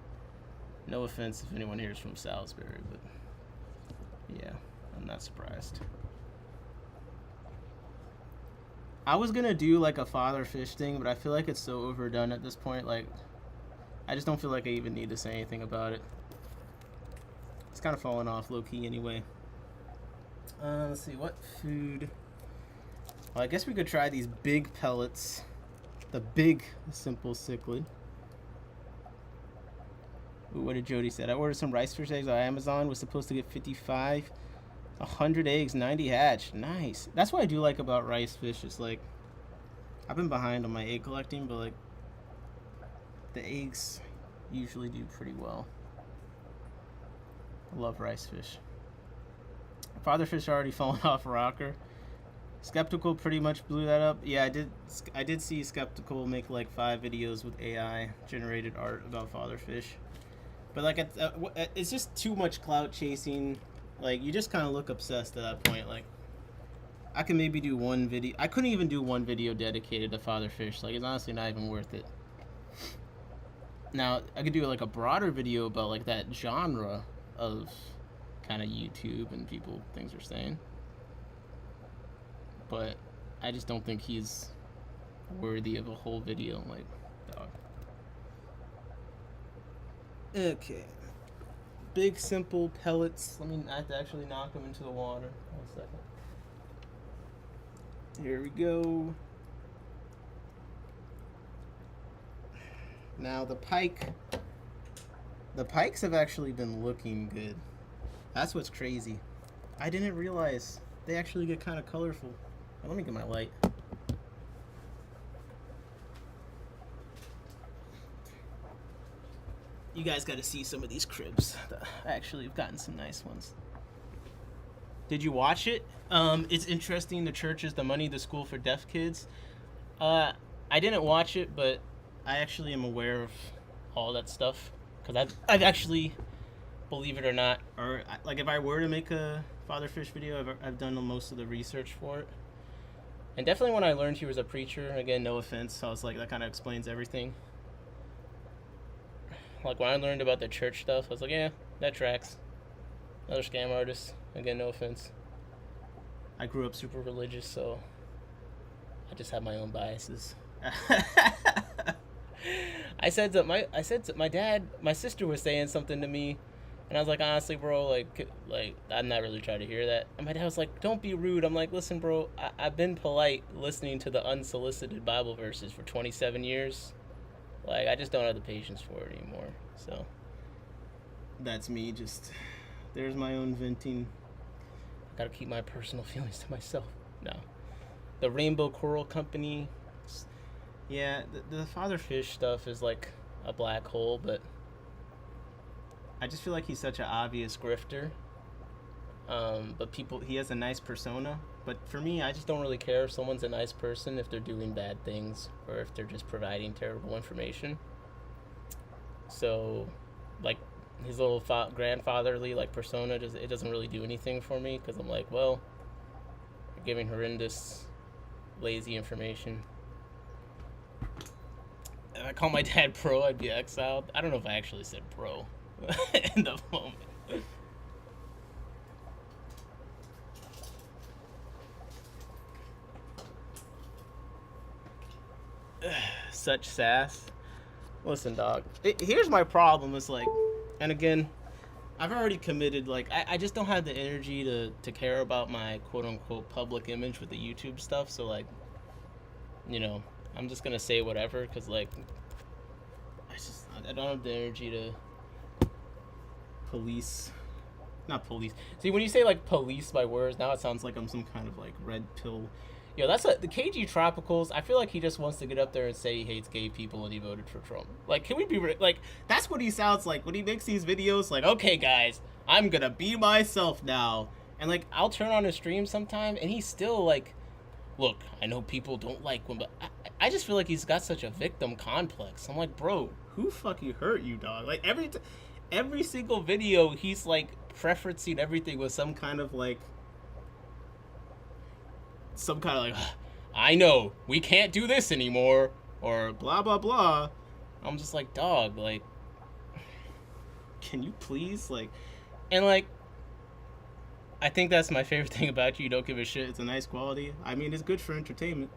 No offense if anyone here is from Salisbury, but yeah, I'm not surprised. I was gonna do like a father fish thing, but I feel like it's so overdone at this point. Like, I just don't feel like I even need to say anything about it. It's kind of falling off low key anyway. Let's see, what food? Well, I guess we could try these big pellets. The big simple cichlid. Ooh, what did Jody said? I ordered some rice fish eggs on Amazon. Was supposed to get 55. 100 eggs, 90 hatch. Nice. That's what I do like about rice fish. It's like, I've been behind on my egg collecting, but like, the eggs usually do pretty well. I love rice fish. Father fish already fallen off a rocker. Skeptical pretty much blew that up. Yeah, I did see Skeptical make like 5 videos with AI generated art about father fish. But like, it's just too much clout chasing. Like, you just kind of look obsessed at that point. Like, I can maybe do one video. I couldn't even do one video dedicated to father fish. Like, it's honestly not even worth it. Now, I could do like a broader video about like that genre of kind of YouTube and things are saying. But I just don't think he's worthy of a whole video. Like, dog. Okay. Big simple pellets. I have to actually knock them into the water. 1 second. Here we go. Now the pikes have actually been looking good. That's what's crazy. I didn't realize they actually get kind of colorful. Let me get my light. You guys got to see some of these cribs. I actually have gotten some nice ones. Did you watch it? It's interesting. The church is the money, the school for deaf kids. I didn't watch it, but I actually am aware of all that stuff because I've actually believe it or not, or like if I were to make a father fish video, I've done most of the research for it. And definitely when I learned he was a preacher, again, no offense, I was like, that kind of explains everything. Like when I learned about the church stuff, I was like, yeah, that tracks. Another scam artist. Again, no offense. I grew up super religious, so I just have my own biases. I said that my dad, my sister was saying something to me, and I was like, honestly, bro, like I'm not really trying to hear that. And my dad was like, don't be rude. I'm like, listen, bro, I've been polite listening to the unsolicited Bible verses for 27 years. Like, I just don't have the patience for it anymore. So that's me. Just there's my own venting. I gotta keep my personal feelings to myself. No, the Rainbow Coral Company. Yeah, the father fish stuff is like a black hole, but I just feel like he's such an obvious grifter. But he has a nice persona. But for me, I just don't really care if someone's a nice person if they're doing bad things or if they're just providing terrible information. So, like, his little grandfatherly like persona, it doesn't really do anything for me because I'm like, well, you're giving horrendous, lazy information. If I call my dad bro, I'd be exiled. I don't know if I actually said bro in the moment. Such sass. Listen, dog. Here's my problem. It's like, and again, I've already committed. Like, I just don't have the energy to care about my quote unquote public image with the YouTube stuff. So like, you know, I'm just gonna say whatever because like, I don't have the energy to not police. See, when you say like police my words, now it sounds like I'm some kind of like red pill. Yo, that's the KG Tropicals. I feel like he just wants to get up there and say he hates gay people and he voted for Trump. Like, can we be like? That's what he sounds like when he makes these videos. Like, okay, guys, I'm gonna be myself now. And like, I'll turn on his stream sometime, and he's still like, look, I know people don't like him, but I just feel like he's got such a victim complex. I'm like, bro, who fucking hurt you, dog? Like every single video, he's like preferencing everything with some kind of like. I know we can't do this anymore, or blah blah blah. I'm just like, dog, like, can you please, like, and like, I think that's my favorite thing about you. You don't give a shit. It's a nice quality. I mean, it's good for entertainment.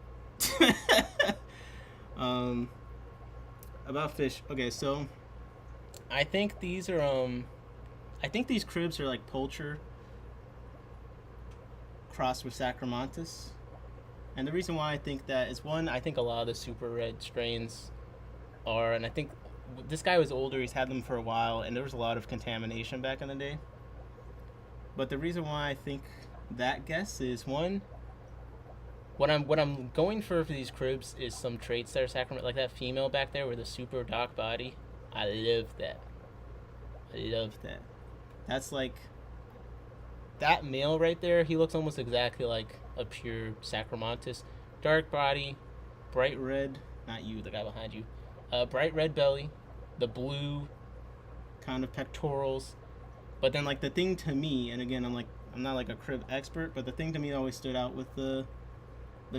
About fish. Okay, so I think these are I think these cribs are like poultry crossed with Sacramantis. And the reason why I think that is, one, I think a lot of the super red strains are, and I think this guy was older, he's had them for a while, and there was a lot of contamination back in the day. But the reason why I think that guess is, one, what I'm going for these cribs is some traits that are Sacramento, like that female back there with a super dark body. I love that. That's like, that male right there, he looks almost exactly like a pure Sacramantis. Dark body, bright red, not you, the guy behind you. Bright red belly, the blue kind of pectorals. But then like the thing to me, and again, I'm not like a crib expert, but the thing to me that always stood out with the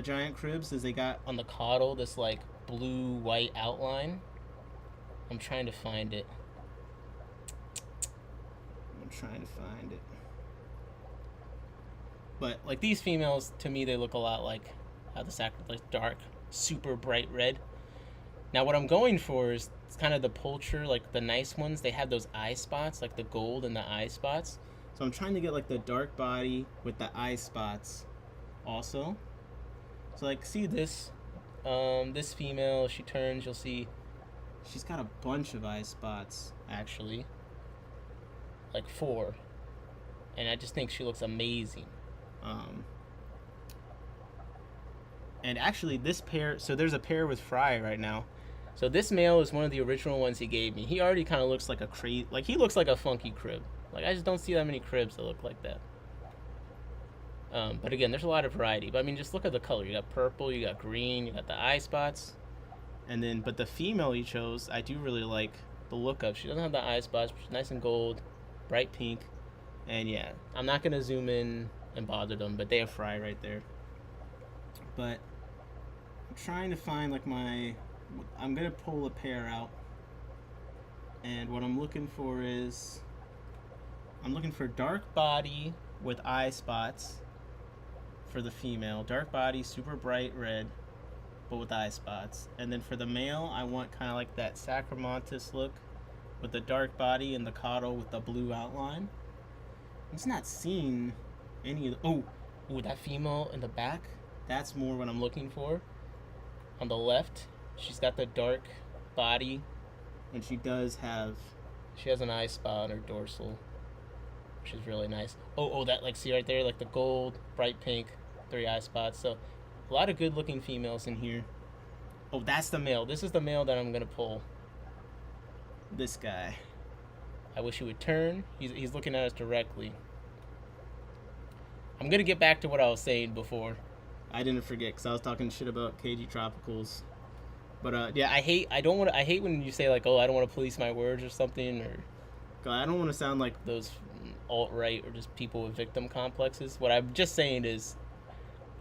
giant cribs is they got on the caudal this like blue white outline. I'm trying to find it. But like these females, to me, they look a lot like how the like dark, super bright red. Now what I'm going for is it's kind of the poultry, like the nice ones. They have those eye spots, like the gold in the eye spots. So I'm trying to get like the dark body with the eye spots also. So like, see this, this female, she turns, you'll see she's got a bunch of eye spots actually, like 4, and I just think she looks amazing. And actually this pair, so there's a pair with Fry right now. So this male is one of the original ones he gave me. He already kind of looks like he looks like a funky crib. Like, I just don't see that many cribs that look like that. But again, there's a lot of variety. But I mean, just look at the color. You got purple, you got green, you got the eye spots. And then, but the female he chose, I do really like the look of. She doesn't have the eye spots, but she's nice and gold. bright pink. And yeah, I'm not gonna zoom in and bother them, but they have fry right there. But I'm trying to find like I'm gonna pull a pair out, and what I'm looking for is I'm looking for dark body with eye spots for the female. Dark body, super bright red, but with eye spots. And then for the male, I want kind of like that Sacramontis look with the dark body and the caudal with the blue outline. I'm just not seeing any of the... Oh, that female in the back, that's more what I'm looking for. On the left, she's got the dark body, and she has an eye spot on her dorsal, which is really nice. Oh, that, like, see right there, like the gold, bright pink, 3 eye spots. So a lot of good looking females in here. Oh, that's the male. This is the male that I'm gonna pull. This guy. I wish he would turn. He's looking at us directly. I'm gonna get back to what I was saying before. I didn't forget because I was talking shit about KG Tropicals. But yeah, I hate when you say like, oh, I don't want to police my words or something, or I don't want to sound like those alt-right or just people with victim complexes. What I'm just saying is,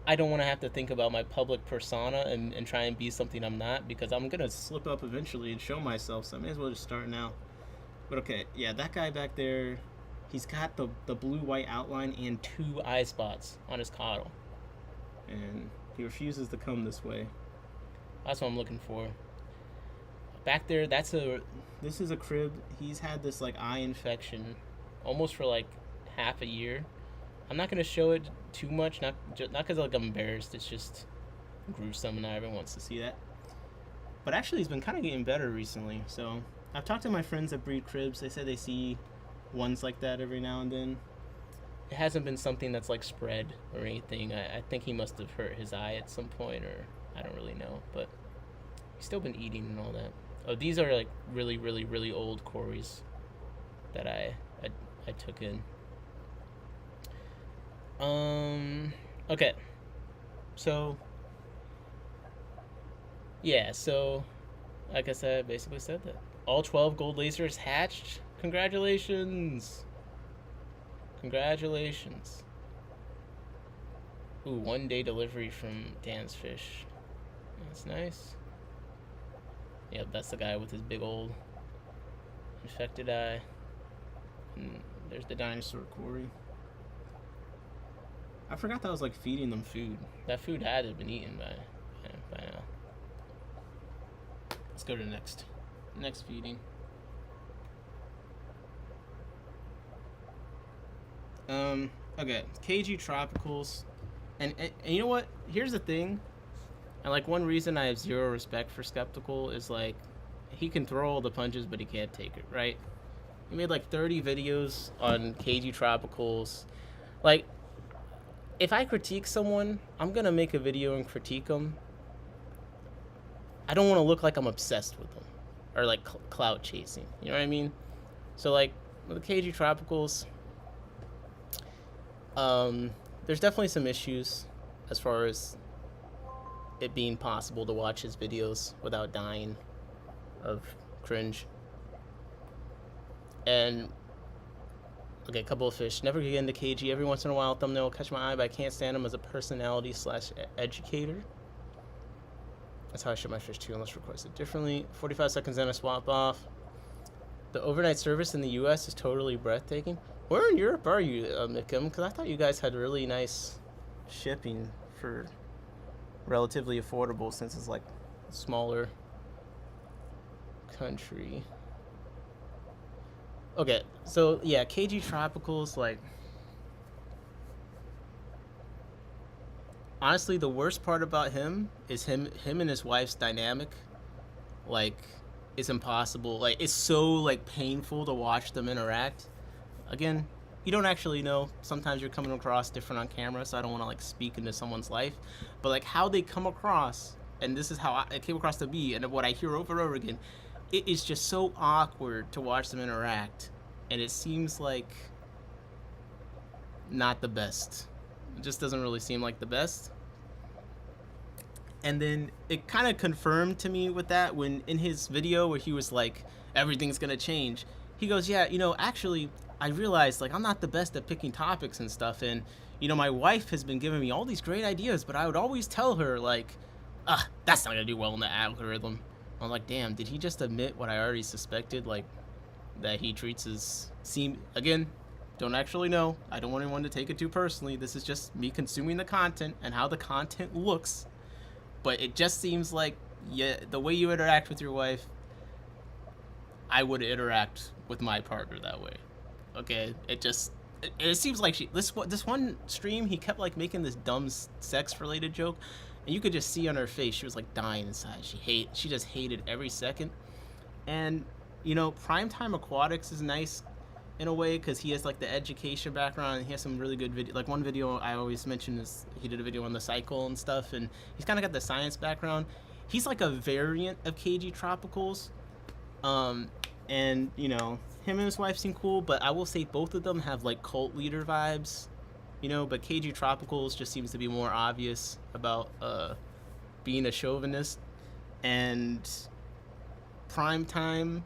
I don't want to have to think about my public persona and try and be something I'm not, because I'm gonna slip up eventually and show myself. So I may as well just start now. But okay, yeah, that guy back there, he's got the blue-white outline and 2 eye spots on his caudal. And he refuses to come this way. That's what I'm looking for. Back there, this is a crib. He's had this like eye infection almost for like half a year. I'm not gonna show it too much, not because like I'm embarrassed. It's just gruesome, and not everyone wants to see that. But actually, he's been kind of getting better recently. So I've talked to my friends that breed cribs. They said they see ones like that every now and then. It hasn't been something that's like spread or anything. I think he must have hurt his eye at some point, or I don't really know. But he's still been eating and all that. Oh, these are like really, really, really old Corys that I took in. Okay. So yeah, so like I said, I basically said that. All 12 gold lasers hatched. Congratulations. Congratulations. Ooh, 1-day delivery from Dan's Fish. That's nice. Yep, that's the guy with his big old infected eye. And there's the dinosaur Cory. I forgot that I was like feeding them food. That food had to have been eaten by now. Let's go to the next feeding. Okay, KG Tropicals, and you know what? Here's the thing, and like one reason I have zero respect for Skeptical is like, he can throw all the punches, but he can't take it, right? He made like 30 videos on KG Tropicals. Like, if I critique someone, I'm gonna make a video and critique them. I don't want to look like I'm obsessed with them, or like clout chasing, you know what I mean? So like, with the KG Tropicals, there's definitely some issues as far as it being possible to watch his videos without dying of cringe. And okay, a couple of fish. Never get into KG. Every once in a while, thumbnail will catch my eye, but I can't stand him as a personality / educator. That's how I ship my fish too, unless requested differently. 45 seconds in, I swap off. The overnight service in the U.S. is totally breathtaking. Where in Europe are you, Mikim? Because I thought you guys had really nice shipping for relatively affordable, since it's like a smaller country. Okay, so yeah, KG Tropicals, like, honestly, the worst part about him is him and his wife's dynamic. Like, it's impossible. Like, it's so like painful to watch them interact. Again, you don't actually know. Sometimes you're coming across different on camera, so I don't want to like speak into someone's life. But like how they come across, and this is how it came across to me, and what I hear over and over again, it is just so awkward to watch them interact, and it seems like not the best. It just doesn't really seem like the best. And then it kind of confirmed to me with that when in his video where he was like, everything's gonna change, he goes, yeah, you know, actually I realized like I'm not the best at picking topics and stuff, and you know my wife has been giving me all these great ideas, but I would always tell her like, that's not gonna do well in the algorithm. I'm like, damn, did he just admit what I already suspected? Like that he treats his again. Don't actually know. I don't want anyone to take it too personally. This is just me consuming the content and how the content looks. But it just seems like, yeah, the way you interact with your wife, I would interact with my partner that way. Okay, it seems like this one stream he kept like making this dumb sex related joke, and you could just see on her face she was like dying inside. She just hated every second. And you know, Primetime Aquatics is nice in a way because he has like the education background and he has some really good video. Like one video I always mention is he did a video on the cycle and stuff, and he's kind of got the science background. He's like a variant of KG Tropicals, and you know him and his wife seem cool, but I will say both of them have like cult leader vibes, you know. But KG Tropicals just seems to be more obvious about being a chauvinist, and Primetime,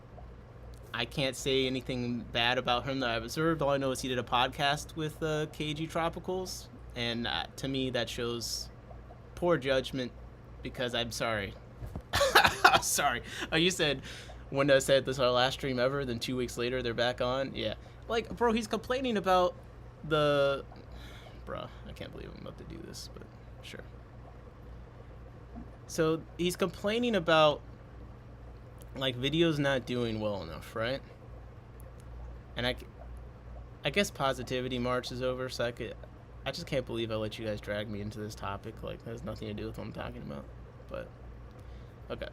I can't say anything bad about him that I've observed. All I know is he did a podcast with KG Tropicals, and to me that shows poor judgment because I'm sorry. I'm sorry. Oh, you said when I said this is our last stream ever, then 2 weeks later they're back on? Yeah. Like, bro, he's complaining about the... Bro, I can't believe I'm about to do this, but sure. So he's complaining about like videos not doing well enough, right? And I guess Positivity March is over, so I just can't believe I let you guys drag me into this topic. Like, it has nothing to do with what I'm talking about. But okay,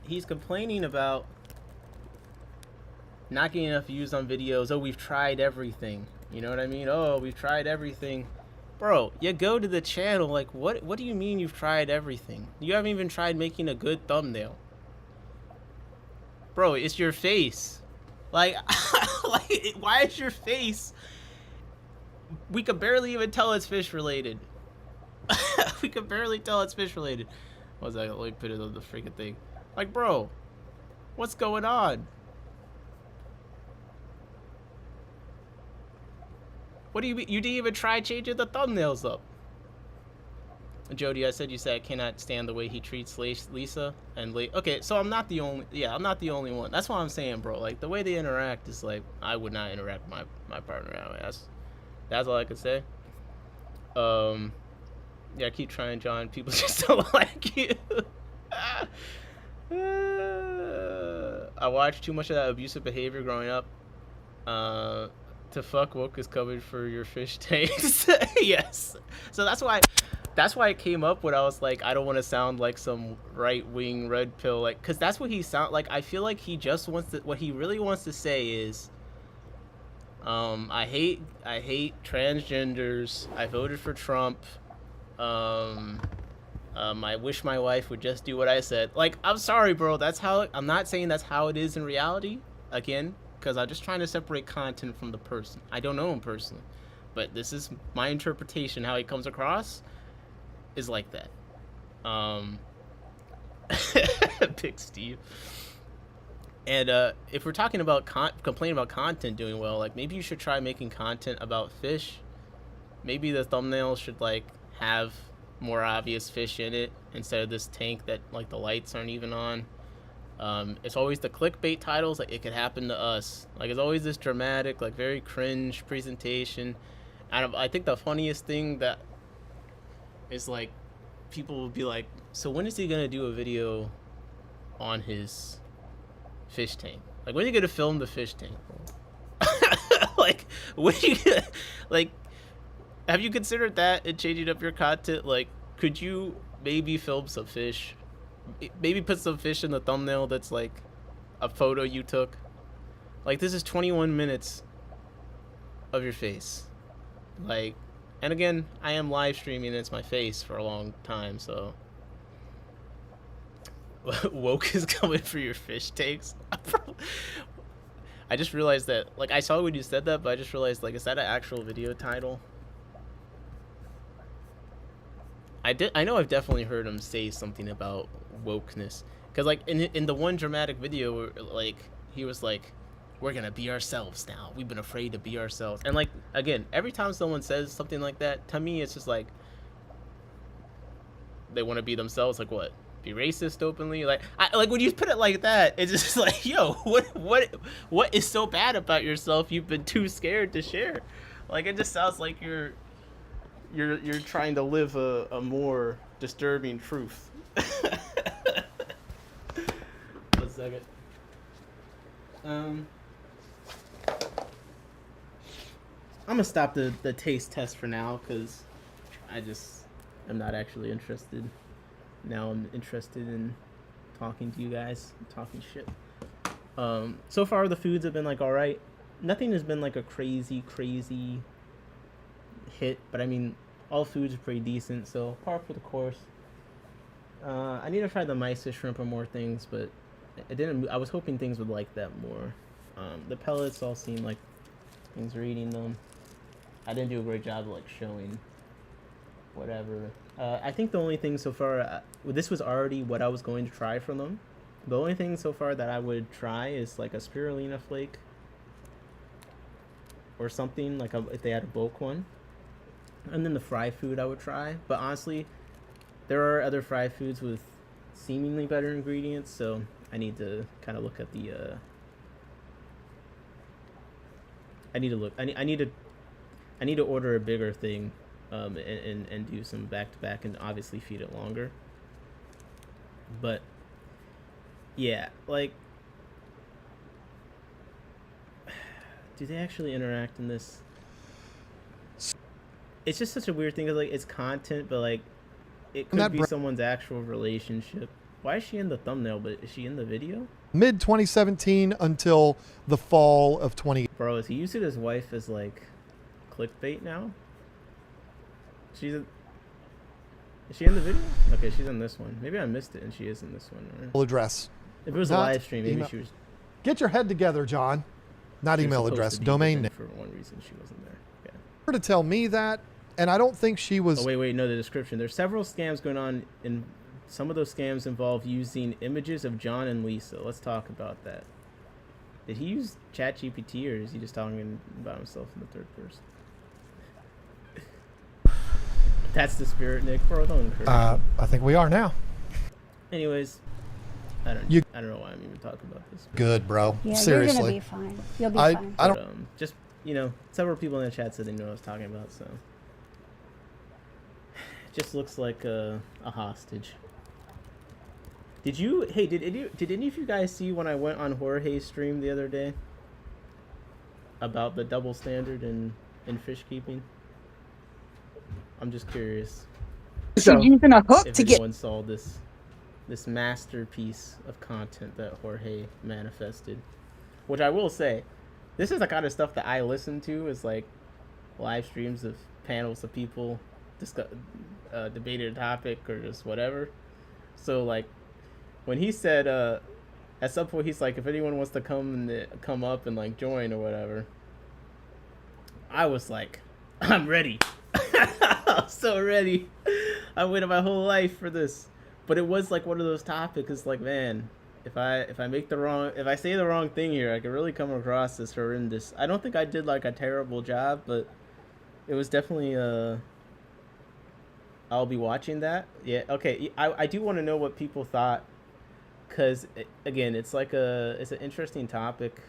he's complaining about not getting enough views on videos. Oh, we've tried everything. You know what I mean? Oh, we've tried everything. Bro, you go to the channel, like, what do you mean you've tried everything? You haven't even tried making a good thumbnail. Bro, it's your face. Like, why is your face? We could barely even tell it's fish related. We could barely tell it's fish related. What was that? Let me put it on the freaking thing. Like, bro, what's going on? What do you mean? You didn't even try changing the thumbnails up. Jody, I said I cannot stand the way he treats Lisa and okay, so I'm not the only. Yeah, I'm not the only one. That's what I'm saying, bro. Like the way they interact is like I would not interact with my partner that way. That's all I could say. Yeah, keep trying, John. People just don't like you. I watched too much of that abusive behavior growing up. To fuck woke is coming for your fish tanks. Yes. So that's why it came up when I was like, I don't want to sound like some right-wing red pill, like, because that's what he sound like. I feel like he just wants to, what he really wants to say is, I hate transgenders. I voted for Trump. I wish my wife would just do what I said. Like, I'm sorry, bro. That's how. I'm not saying that's how it is in reality. Again, because I'm just trying to separate content from the person. I don't know him personally, but this is my interpretation. How he comes across is like that. Big Steve. And if we're talking about complaining about content doing well, like maybe you should try making content about fish. Maybe the thumbnail should like have more obvious fish in it instead of this tank that like the lights aren't even on. It's always the clickbait titles, like it could happen to us. Like it's always this dramatic, like very cringe presentation. And I think the funniest thing that is like people will be like, so when is he gonna do a video on his fish tank? Like when are you gonna film the fish tank? Like when are you gonna, like, have you considered that and changing up your content? Like, could you maybe film some fish? Maybe put some fish in the thumbnail that's like a photo you took. Like, this is 21 minutes of your face. Like, and again, I am live streaming and it's my face for a long time, so. Woke is coming for your fish takes. I just realized that, like, I saw when you said that, but I just realized, like, is that an actual video title? I know I've definitely heard him say something about wokeness, because like in the one dramatic video, like he was like, we're gonna be ourselves now. We've been afraid to be ourselves. And like, again, every time someone says something like that, to me it's just like, they want to be themselves. Like, what, be racist openly? Like, like when you put it like that, it's just like, yo, what is so bad about yourself you've been too scared to share? Like, it just sounds like you're trying to live a more disturbing truth. 1 second. I'm gonna stop the taste test for now because I'm not actually interested. Now I'm interested in talking to you guys, talking shit. So far the foods have been like all right. Nothing has been like a crazy hit, but I mean all foods are pretty decent, so par for the course. I need to try the mysis shrimp or more things, but it didn't. I was hoping things would like that more. The pellets all seem like things are eating them. I didn't do a great job of like showing whatever. I think the only thing so far, this was already what I was going to try from them. The only thing so far that I would try is like a spirulina flake or something, like if they had a bulk one. And then the fry food I would try. But honestly, there are other fry foods with seemingly better ingredients, so I need to kind of look at the I need to order a bigger thing, and do some back to back and obviously feed it longer. But yeah, like, do they actually interact in this? It's just such a weird thing. Like, it's content, but like, it could be someone's actual relationship. Why is she in the thumbnail? But is she in the video? Mid 2017 until the fall of 20. Bro, is he using his wife as like clickbait now? Is she in the video? Okay, she's in this one. Maybe I missed it, and she is in this one. Right? Address. If it was a live stream, maybe email. she was. Get your head together, John. Not email address, domain name. For one reason, she wasn't there. Okay. Her to tell me that, and I don't think she was. Oh wait, no, the description. There's several scams going on, and some of those scams involve using images of John and Lisa. Let's talk about that. Did he use ChatGPT, or is he just talking about himself in the third person? That's the spirit, Nick. Bro, don't encourage I think we are now. Anyways, I don't know why I'm even talking about this. Good, bro. Yeah, seriously. you're gonna be fine. You'll be fine. I don't. Just, several people in the chat said they knew what I was talking about, so it just looks like a hostage. Did any of you guys see when I went on Jorge's stream the other day about the double standard in fish keeping? I'm just curious. So using a hook if to get. anyone saw this masterpiece of content that Jorge manifested, which I will say, this is the kind of stuff that I listen to, is like live streams of panels of people debating a topic or just whatever. So like, when he said at some point he's like, if anyone wants to come up and like join or whatever, I was like, I'm ready. I'm so ready. I waited my whole life for this. But it was like one of those topics. It's like, man, if I say the wrong thing here, I could really come across as horrendous. I don't think I did like a terrible job, but it was definitely I'll be watching that. Yeah, okay. I do want to know what people thought, because again, it's like it's an interesting topic,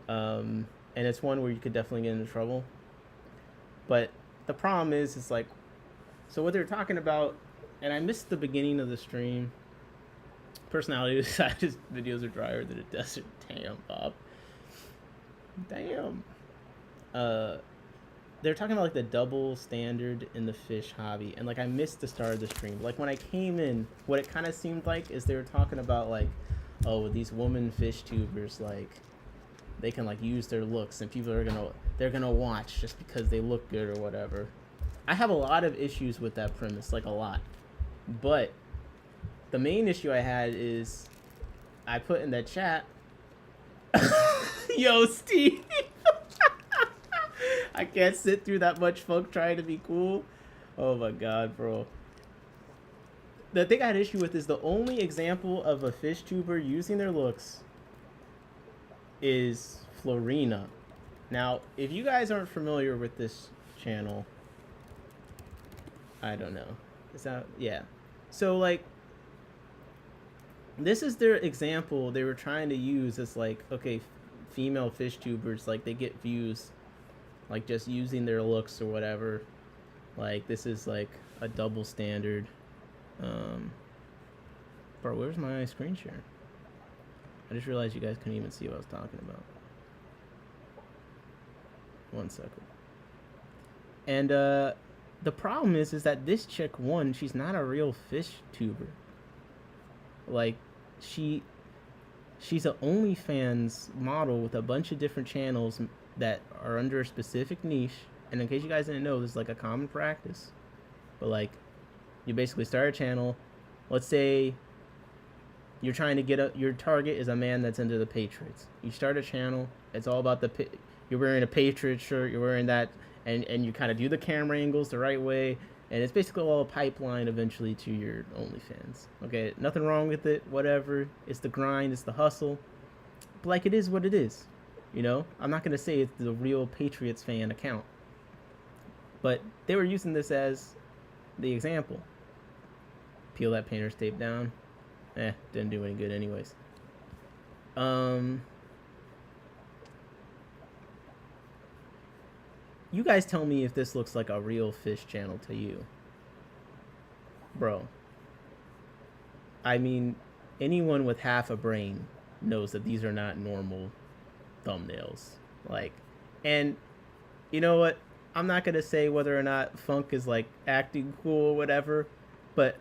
and it's one where you could definitely get into trouble. But the problem is, it's like, so what they're talking about, and I missed the beginning of the stream. Personality aside, his videos are drier than a desert. Damn, Bob. Damn. They're talking about like the double standard in the fish hobby, and like I missed the start of the stream. Like when I came in, what it kind of seemed like is they were talking about like, oh, these woman fish tubers, like they can like use their looks, and people are gonna watch just because they look good or whatever. I have a lot of issues with that premise, like a lot. But the main issue I had is I put in that chat, yo, Steve. I can't sit through that much funk trying to be cool. Oh my god, bro. The thing I had issue with is the only example of a fish tuber using their looks is Florina. Now, if you guys aren't familiar with this channel, I don't know. Is that, yeah. So like, this is their example they were trying to use as like, okay, female fish tubers, like they get views, like just using their looks or whatever. Like this is like a double standard. Bro, where's my screen share? I just realized you guys couldn't even see what I was talking about. 1 second. And the problem is that this chick, one, she's not a real fish tuber. Like, she's an OnlyFans model with a bunch of different channels that are under a specific niche. And in case you guys didn't know, this is like a common practice. But like, you basically start a channel. Let's say you're trying to get your target is a man that's into the Patriots. You start a channel. It's all about you're wearing a Patriot shirt. You're wearing that, and you kind of do the camera angles the right way. And it's basically all a pipeline eventually to your OnlyFans. Okay, nothing wrong with it, whatever. It's the grind, it's the hustle. But like, it is what it is. You know, I'm not going to say it's the real Patriots fan account. But they were using this as the example. Peel that painter's tape down. Didn't do any good anyways. You guys tell me if this looks like a real fish channel to you. Bro. I mean, anyone with half a brain knows that these are not normal thumbnails. Like, and you know what? I'm not going to say whether or not Funk is like acting cool or whatever, but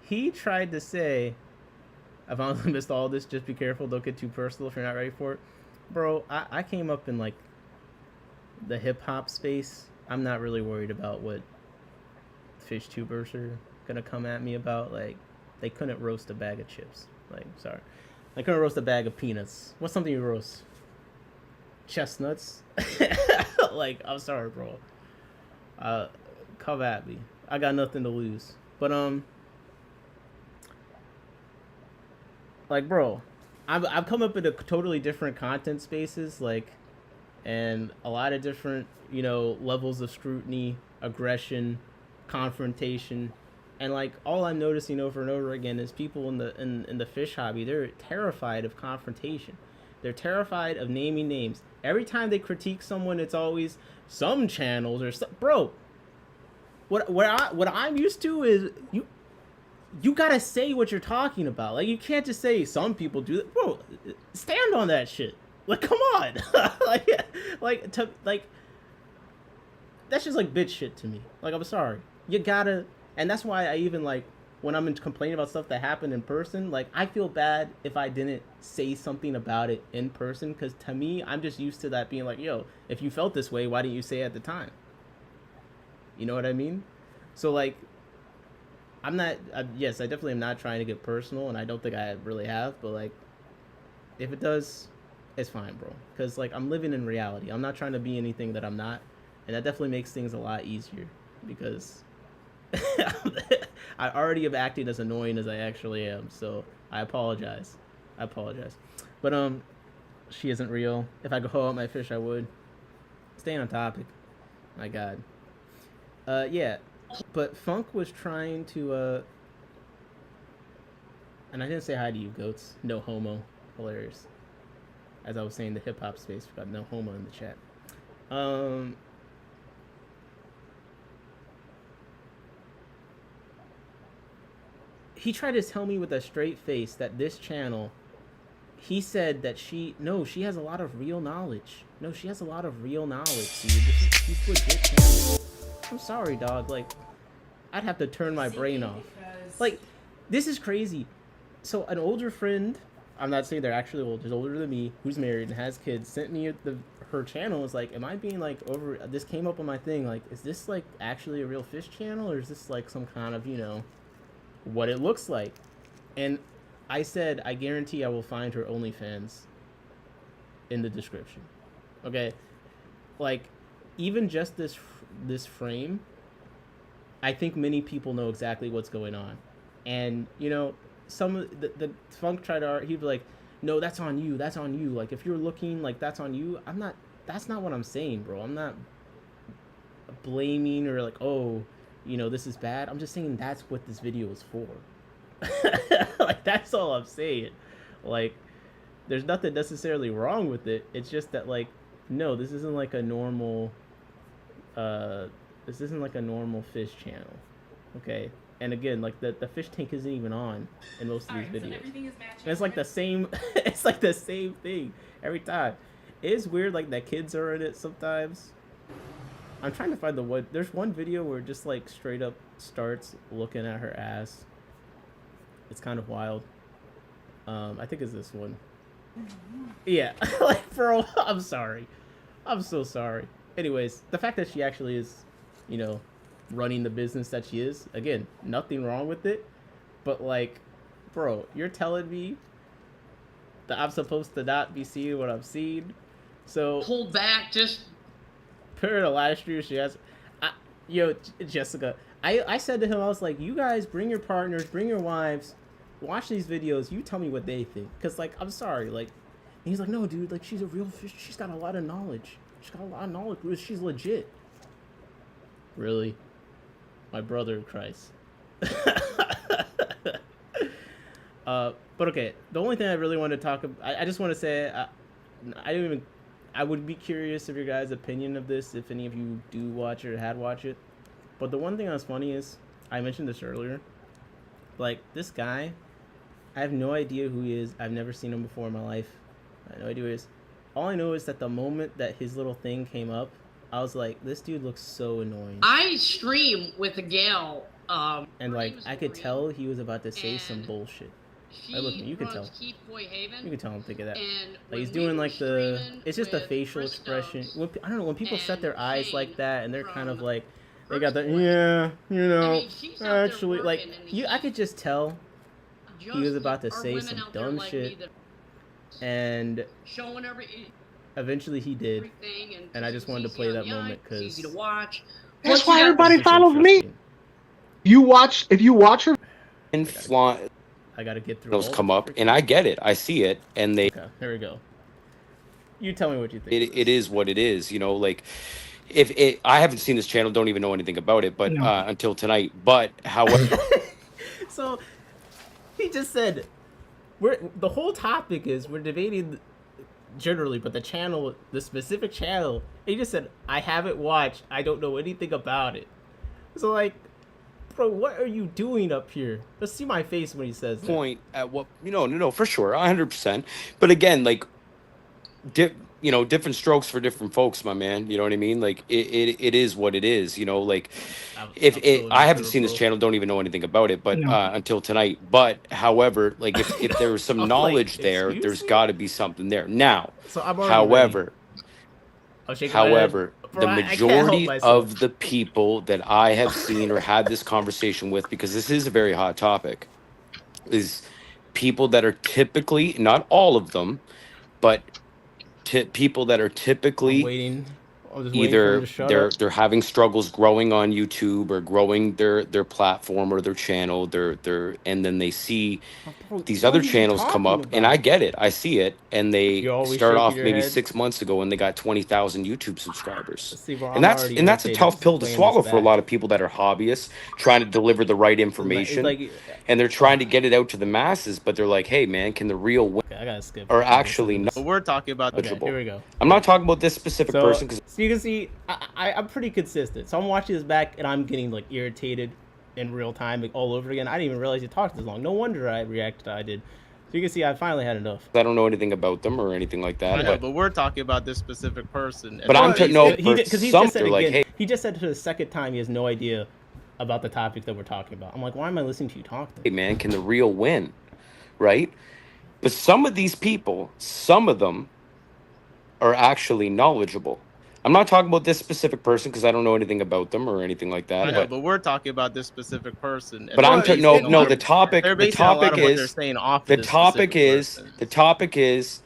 he tried to say, I've honestly missed all this, just be careful, don't get too personal if you're not ready for it. Bro, I came up in like the hip-hop space. I'm not really worried about what fish tubers are gonna come at me about. Like, they couldn't roast a bag of chips. Like, sorry, they couldn't roast a bag of peanuts. What's something you roast? Chestnuts. Like, I'm sorry, bro. Come at me, I got nothing to lose. But like, bro, I've come up in a totally different content spaces, like, and a lot of different, you know, levels of scrutiny, aggression, confrontation, and like, all I'm noticing over and over again is people in the fish hobby, they're terrified of confrontation. They're terrified of naming names. Every time they critique someone, it's always some channels or bro. What I'm used to is you gotta say what you're talking about. Like, you can't just say some people do that. Bro, stand on that shit. Like, come on. like that's just like bitch shit to me. Like, I'm sorry. You gotta, and that's why I even, like, when I'm complaining about stuff that happened in person, like, I feel bad if I didn't say something about it in person, because to me, I'm just used to that being like, yo, if you felt this way, why didn't you say it at the time? You know what I mean? So, like, yes, I definitely am not trying to get personal, and I don't think I really have, but, like, if it does, it's fine, bro. Because, like, I'm living in reality. I'm not trying to be anything that I'm not, and that definitely makes things a lot easier, because I already have acted as annoying as I actually am, so I apologize. But, she isn't real. If I could haul out my fish, I would. Staying on topic. My God. Yeah. But Funk was trying to, and I didn't say hi to you, goats. No homo. Hilarious. As I was saying, the hip-hop space, we got no homo in the chat. He tried to tell me with a straight face that this channel, he said that she has a lot of real knowledge. No, she has a lot of real knowledge, dude. She's legit channel. I'm sorry, dog. Like, I'd have to turn my brain off. Like, this is crazy. So an older friend, I'm not saying they're actually old, just older than me, who's married and has kids, sent me her channel. Was like, am I being like over? This came up on my thing. Like, is this like actually a real fish channel, or is this like some kind of, you know, what it looks like? And I said, I guarantee I will find her OnlyFans in the description. Okay, like, even just this frame, I think many people know exactly what's going on. And, you know, some of the Funk tried to, he'd be like, no, that's on you. That's on you. Like if you're looking, like that's on you. I'm not. That's not what I'm saying, bro. I'm not blaming or like, oh, you know, this is bad. I'm just saying that's what this video is for. Like that's all I'm saying. Like there's nothing necessarily wrong with it. It's just that like no, this isn't like a normal this isn't like a normal fish channel. Okay? And again, like the fish tank isn't even on in most of these videos. So and it's like the same it's like the same thing every time. It is weird like that kids are in it sometimes. I'm trying to find the one. There's one video where it just like straight up starts looking at her ass. It's kind of wild. I think it's this one. Yeah, like bro, I'm sorry. I'm so sorry. Anyways, the fact that she actually is, you know, running the business that she is, again, nothing wrong with it. But like, bro, you're telling me that I'm supposed to not be seeing what I'm seeing? So hold back, just per the live stream she has. Jessica, I said to him, I was like, you guys bring your partners, bring your wives, watch these videos, you tell me what they think. Because, like, I'm sorry, like, and he's like, no, dude, like, she's a real fish, she's got a lot of knowledge. She's got a lot of knowledge, she's legit. Really? My brother in Christ. But okay, the only thing I really want to talk about, I just want to say, I would be curious of your guys' opinion of this, if any of you do watch it or had watched it. But the one thing that's funny is, I mentioned this earlier, like, this guy, I have no idea who he is. I've never seen him before in my life. I have no idea who he is. All I know is that the moment that his little thing came up, I was like, this dude looks so annoying. I stream with a gal. And, like, I could tell he was about to say some bullshit. Like, look, you can tell. You can tell him think of that. Like, he's doing like it's just a facial expression. I don't know, when people set their eyes like that and they're kind of like, they got the, yeah, you know, actually, like, I could just tell he was about to say some dumb shit. And eventually he did. And I just wanted to play that moment because that's why everybody follows me. If you watch her. And flaunt. I gotta get through. Those come up, and I get it. I see it, and they. Okay, here we go. You tell me what you think. It is what it is, you know. Like, I haven't seen this channel, don't even know anything about it, but until tonight. But however, so he just said, the whole topic is we're debating generally, but the specific channel. He just said, I haven't watched. I don't know anything about it. So like. Bro, what are you doing up here? Let's see my face when he says that. Point at what, no, for sure, 100%. But again, like, different strokes for different folks, my man. You know what I mean? Like, it is what it is. You know, like, I haven't seen this channel, don't even know anything about it, but until tonight. But however, like, if there was some knowledge there, there's got to be something there. Now, so however. The majority of the people that I have seen or had this conversation with, because this is a very hot topic, is people that are typically, not all of them, but people that are typically either they're having struggles growing on YouTube or growing their platform or their channel, and then they see these other channels come up, and I get it, I see it, and they start off maybe 6 months ago and they got 20,000 YouTube subscribers, and that's a tough pill to swallow for a lot of people that are hobbyists trying to deliver the right information, and they're trying to get it out to the masses, but they're like, hey man, can the real win? I gotta skip. Or actually, no. We're talking about. Okay, here we go. I'm not talking about this specific person because. So you can see, I'm pretty consistent. So I'm watching this back, and I'm getting like irritated in real time, like, all over again. I didn't even realize you talked this long. No wonder I reacted. I did. So you can see, I finally had enough. I don't know anything about them or anything like that. I know, but we're talking about this specific person. But I'm because he just said again. Like, hey. He just said for the second time he has no idea about the topic that we're talking about. I'm like, why am I listening to you talk? Hey man, can the real win, right? But some of these people, some of them are actually knowledgeable. I'm not talking about this specific person because I don't know anything about them or anything like that. I know, but we're talking about this specific person. But the topic is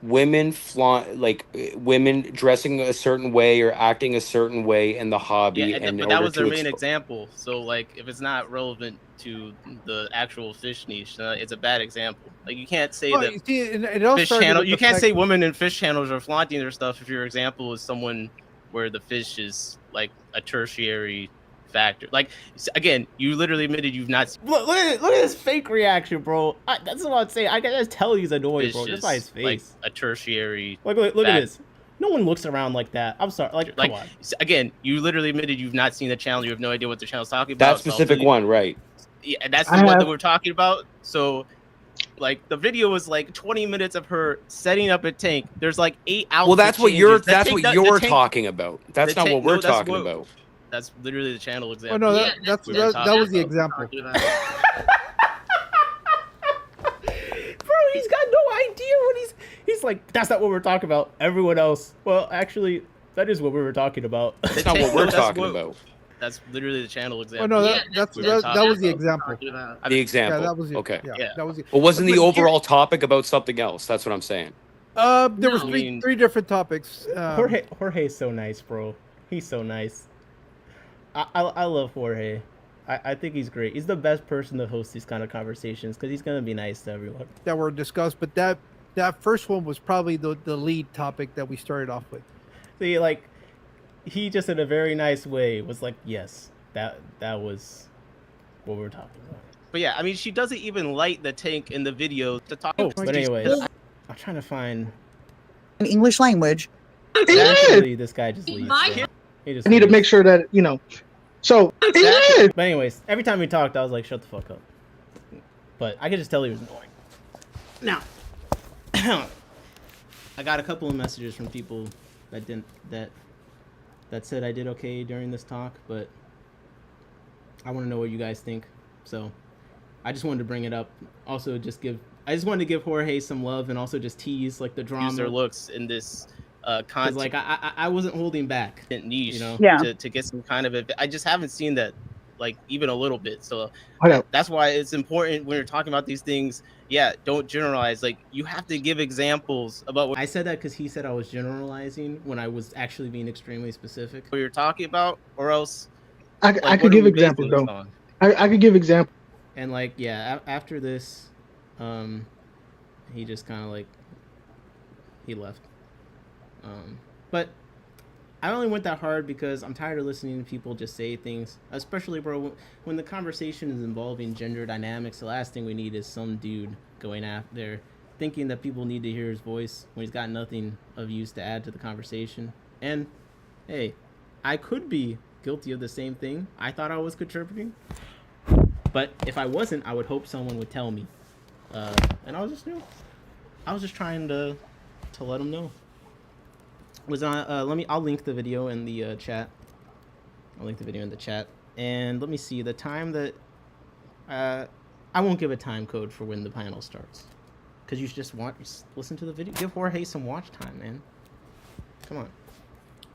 women flaunt, like women dressing a certain way or acting a certain way in the hobby, Yeah, and in but that order was their to main example. So like, if it's not relevant to the actual fish niche, it's a bad example. Like you can't say Well, that you see, it all fish started channel. with You the can't fact- say women in fish channels are flaunting their stuff if your example is someone where the fish is like a tertiary factor. Like again, you literally admitted you've not. Look at this fake reaction, bro. That's what I'm saying. I can just tell he's annoyed, bro, just by his face. Like a tertiary. Look at this. No one looks around like that. I'm sorry. Like, come on. Again, you literally admitted you've not seen the channel. You have no idea what the channel's talking about. that specific one, right? Yeah, and that's the one that we're talking about. So, like, the video was like 20 minutes of her setting up a tank. There's like 8 outfit Well, that's what you're. changes. That's what you're talking about. That's not what we're talking about. That's literally the channel example. Oh no, Yeah, that was the example. Bro, he's got no idea what he's like. That's not what we're talking about. Everyone else. Well, actually, that is what we were talking about. That's not what we're talking about. That's literally the channel example. Oh no, Yeah, that that's was the example. The example. Yeah, that was okay. Yeah, that was it. But wasn't the But overall topic about something else? That's what I'm saying. There was No. three different topics. Jorge's so nice, bro. He's so nice. I love Jorge. I think he's great. He's the best person to host these kind of conversations because he's gonna be nice to everyone. that were discussed, but that first one was probably the lead topic that we started off with. See, like, he just in a very nice way was like, yes, that was what we're talking about. But yeah, I mean, she doesn't even light the tank in the video to talk. Oh, but anyways, I'm trying to find in English language. Actually, this guy just leaves. So he just I need to leaves. make sure that, you know. So, But anyways, every time we talked, I was like, shut the fuck up. But I could just tell he was annoying. Now, I got a couple of messages from people that said I did okay during this talk, but I want to know what you guys think. So I just wanted to bring it up. Also, I just wanted to give Jorge some love and also just tease like the drama. Use their looks in this content. Like I wasn't holding back niche, you know, to get some kind of I just haven't seen that like even a little bit. So that's why it's important when you're talking about these things. Yeah, don't generalize. Like you have to give examples about what I said that because he said I was generalizing when I was actually being extremely specific. What you're talking about, or else I could give examples though. I could give examples. And like after this, he just kind of like he left. But I only went that hard because I'm tired of listening to people just say things, especially, bro, when the conversation is involving gender dynamics. The last thing we need is some dude going after there thinking that people need to hear his voice when he's got nothing of use to add to the conversation. And hey, I could be guilty of the same thing. I thought I was contributing, but if I wasn't, I would hope someone would tell me. And I was just trying to let them know. Was on I'll link the video in the chat. I'll link the video in the chat. And let me see the time that I won't give a time code for when the panel starts. Cuz you should just listen to the video. Give Jorge some watch time, man. Come on.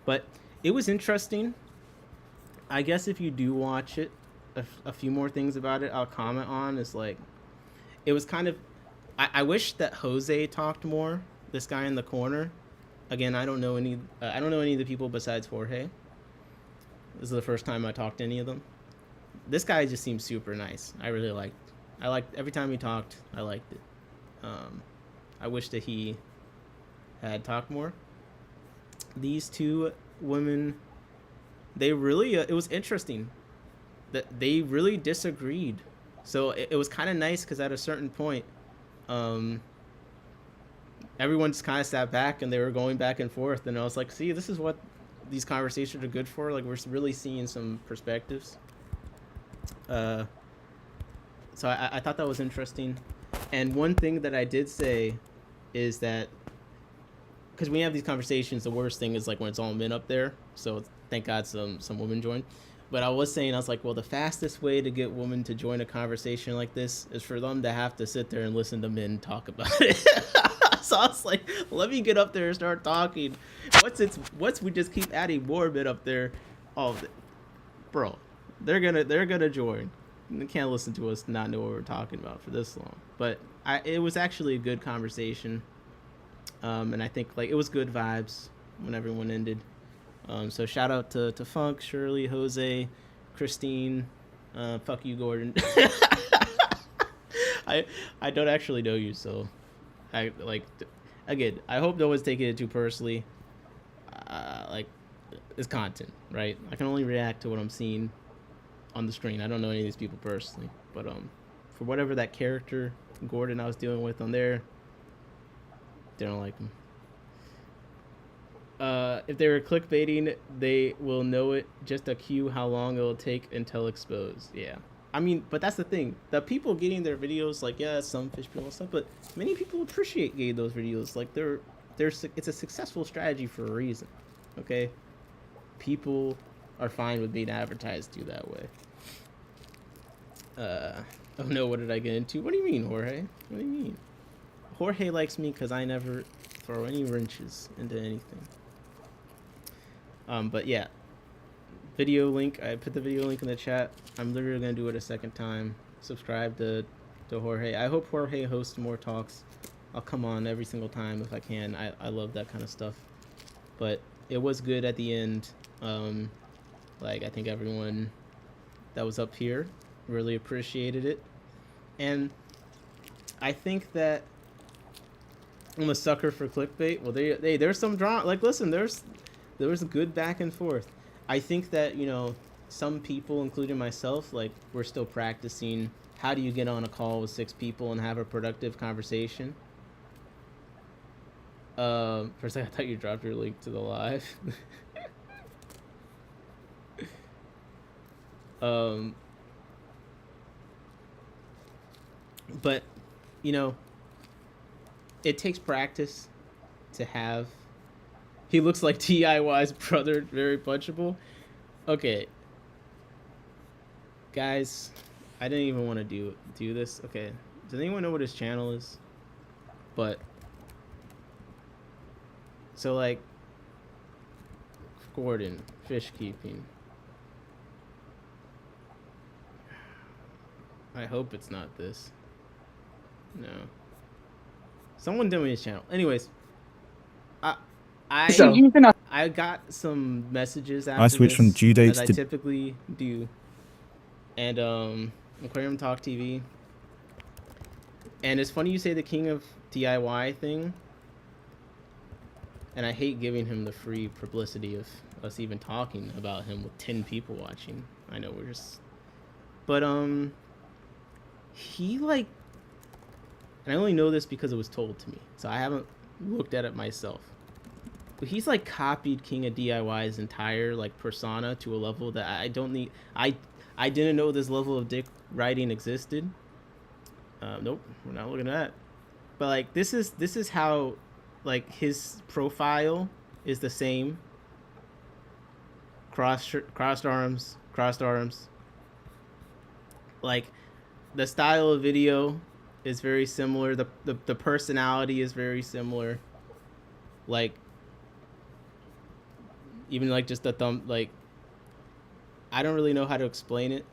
But it was interesting. I guess if you do watch it, a few more things about it I'll comment on is like it was kind of I wish that Jose talked more, this guy in the corner. Again, I don't know any of the people besides Jorge. This is the first time I talked to any of them. This guy just seems super nice. I liked every time he talked. I liked it. I wish that he had talked more. These two women, they really it was interesting that they really disagreed. So it was kind of nice because at a certain point, everyone just kind of sat back and they were going back and forth, and I was like, see, this is what these conversations are good for. Like, we're really seeing some perspectives. So I thought that was interesting. And one thing that I did say is that because when you have these conversations, the worst thing is like when it's all men up there. So thank God some women joined. But I was like, well, the fastest way to get women to join a conversation like this is for them to have to sit there and listen to men talk about it. So I was like, let me get up there and start talking. Once we just keep adding more men up there, bro, they're gonna join. They can't listen to us not know what we're talking about for this long. But it was actually a good conversation. And I think like it was good vibes when everyone ended. So shout out to Funk, Shirley, Jose, Christine. Fuck you, Gordon. I don't actually know you, so I like. Again, I hope no one's taking it too personally. Like, it's content, right? I can only react to what I'm seeing on the screen. I don't know any of these people personally, but for whatever that character Gordon I was dealing with on there, they don't like him. If they were clickbaiting, they will know it. Just a cue how long it will take until exposed. Yeah. I mean, but that's the thing. The people getting their videos, like, yeah, some fish people and stuff, but many people appreciate getting those videos. Like, it's a successful strategy for a reason. Okay? People are fine with being advertised to that way. Oh no, what did I get into? What do you mean, Jorge? What do you mean? Jorge likes me because I never throw any wrenches into anything. But yeah. Video link, I put the video link in the chat. I'm literally gonna do it a second time. Subscribe to Jorge. I hope Jorge hosts more talks. I'll come on every single time if I can. I love that kind of stuff. But it was good at the end. Like, I think everyone that was up here really appreciated it. And I think that I'm a sucker for clickbait. Well, there's some drama. Like, listen, there was a good back and forth. I think that, you know, some people, including myself, like, we're still practicing how do you get on a call with 6 people and have a productive conversation. For a second, I thought you dropped your link to the live. But, you know, it takes practice to have. He looks like DIY's brother, very punchable. Okay. Guys, I didn't even want to do this. Okay. Does anyone know what his channel is? But so, like, Gordon, fish keeping. I hope it's not this. No. Someone tell me his channel. Anyways, I got some messages after I switched from due dates as I to typically do, and Aquarium Talk TV. And it's funny you say the King of DIY thing, and I hate giving him the free publicity of us even talking about him with 10 people watching. I know we're just, but he, like, and I only know this because it was told to me, so I haven't looked at it myself. But he's like copied King of DIY's entire like persona to a level that I don't need. I didn't know this level of dick riding existed. Nope, we're not looking at that. But like this is how, like, his profile is the same. Crossed arms. Like, the style of video is very similar. The personality is very similar. Like, even like just the thumb, like, I don't really know how to explain it,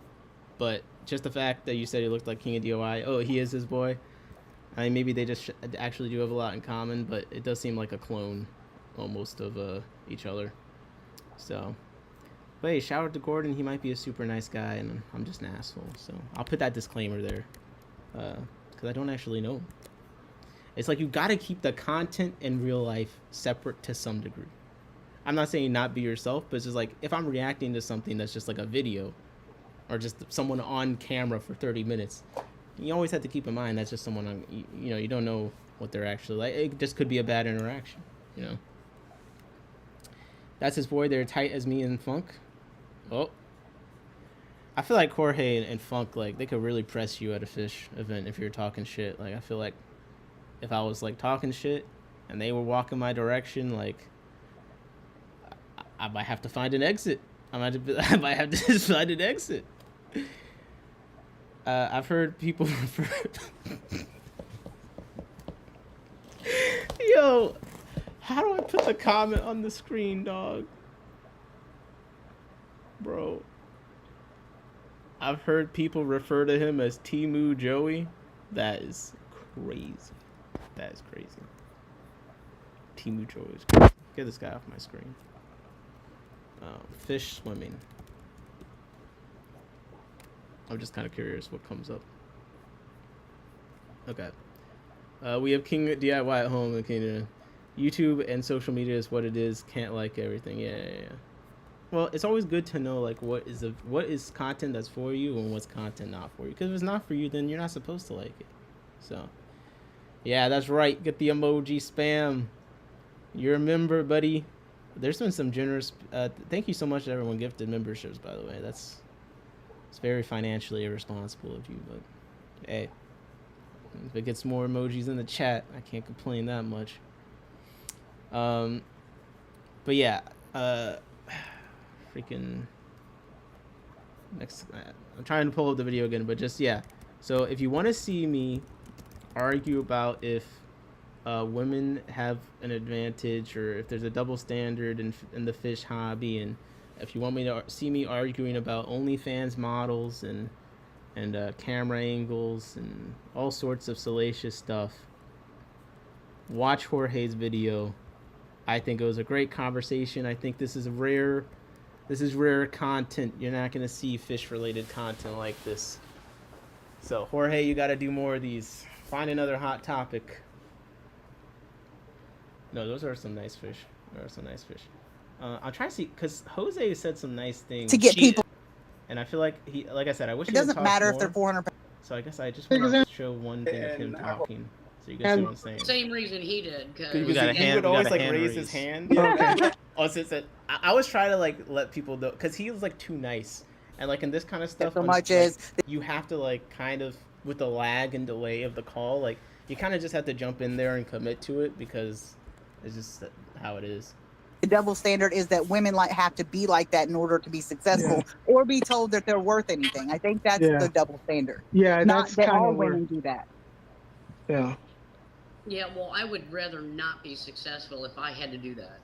but just the fact that you said he looked like King of DIY. Oh, he is his boy. I mean, maybe they just actually do have a lot in common, but it does seem like a clone almost of each other. So, but hey, shout out to Gordon. He might be a super nice guy, and I'm just an asshole. So I'll put that disclaimer there, because I don't actually know him. It's like you gotta keep the content in real life separate to some degree. I'm not saying not be yourself, but it's just like if I'm reacting to something that's just like a video, or just someone on camera for 30 minutes, you always have to keep in mind that's just someone on. You know, you don't know what they're actually like. It just could be a bad interaction. You know. That's his boy. They're tight as me and Funk. Oh. I feel like Jorge and Funk, like, they could really press you at a fish event if you're talking shit. Like, I feel like if I was, like, talking shit and they were walking my direction, like, I might have to find an exit. I might have to just find an exit. I've heard people refer... Yo, how do I put the comment on the screen, dog? Bro. I've heard people refer to him as Timu Joey. That is crazy. That is crazy. T-Mucho is good. Get this guy off my screen. Fish swimming. I'm just kind of curious what comes up. Okay. We have King DIY at home and King YouTube and social media is what it is. Can't like everything. Yeah. Well, it's always good to know like what is content that's for you and what's content not for you. Because if it's not for you, then you're not supposed to like it. So, yeah, that's right. Get the emoji spam. You're a member, buddy. There's been some generous. Thank you so much to everyone gifted memberships. By the way, it's very financially irresponsible of you, but hey, if it gets more emojis in the chat, I can't complain that much. But yeah, freaking next. I'm trying to pull up the video again, but just yeah. So if you want to see me argue about if women have an advantage or if there's a double standard in the fish hobby, and if you want me to see me arguing about OnlyFans models and camera angles and all sorts of salacious stuff, watch Jorge's video. I think it was a great conversation. I think this is rare content. You're not going to see fish related content like this. So Jorge, you got to do more of these. Find another hot topic. No, those are some nice fish. I'm trying to see, because Jose said some nice things to get people. And I feel like like I said, I wish it doesn't matter more. If they're 400 pounds. So I guess I just want to show one thing of him talking, so you guys see what I'm saying. Same reason he did. Cause we got a hand. He would always like raise his hand. Okay. I was trying to like let people know, because he was like too nice, and like in this kind of stuff, so much is you have to like kind of with the lag and delay of the call, like you kind of just have to jump in there and commit to it because it's just how it is. The double standard is that women have to be like that in order to be successful, or be told that they're worth anything. I think that's the double standard. Yeah, not that's that kind all of where, women do that. Yeah. Yeah, well, I would rather not be successful if I had to do that.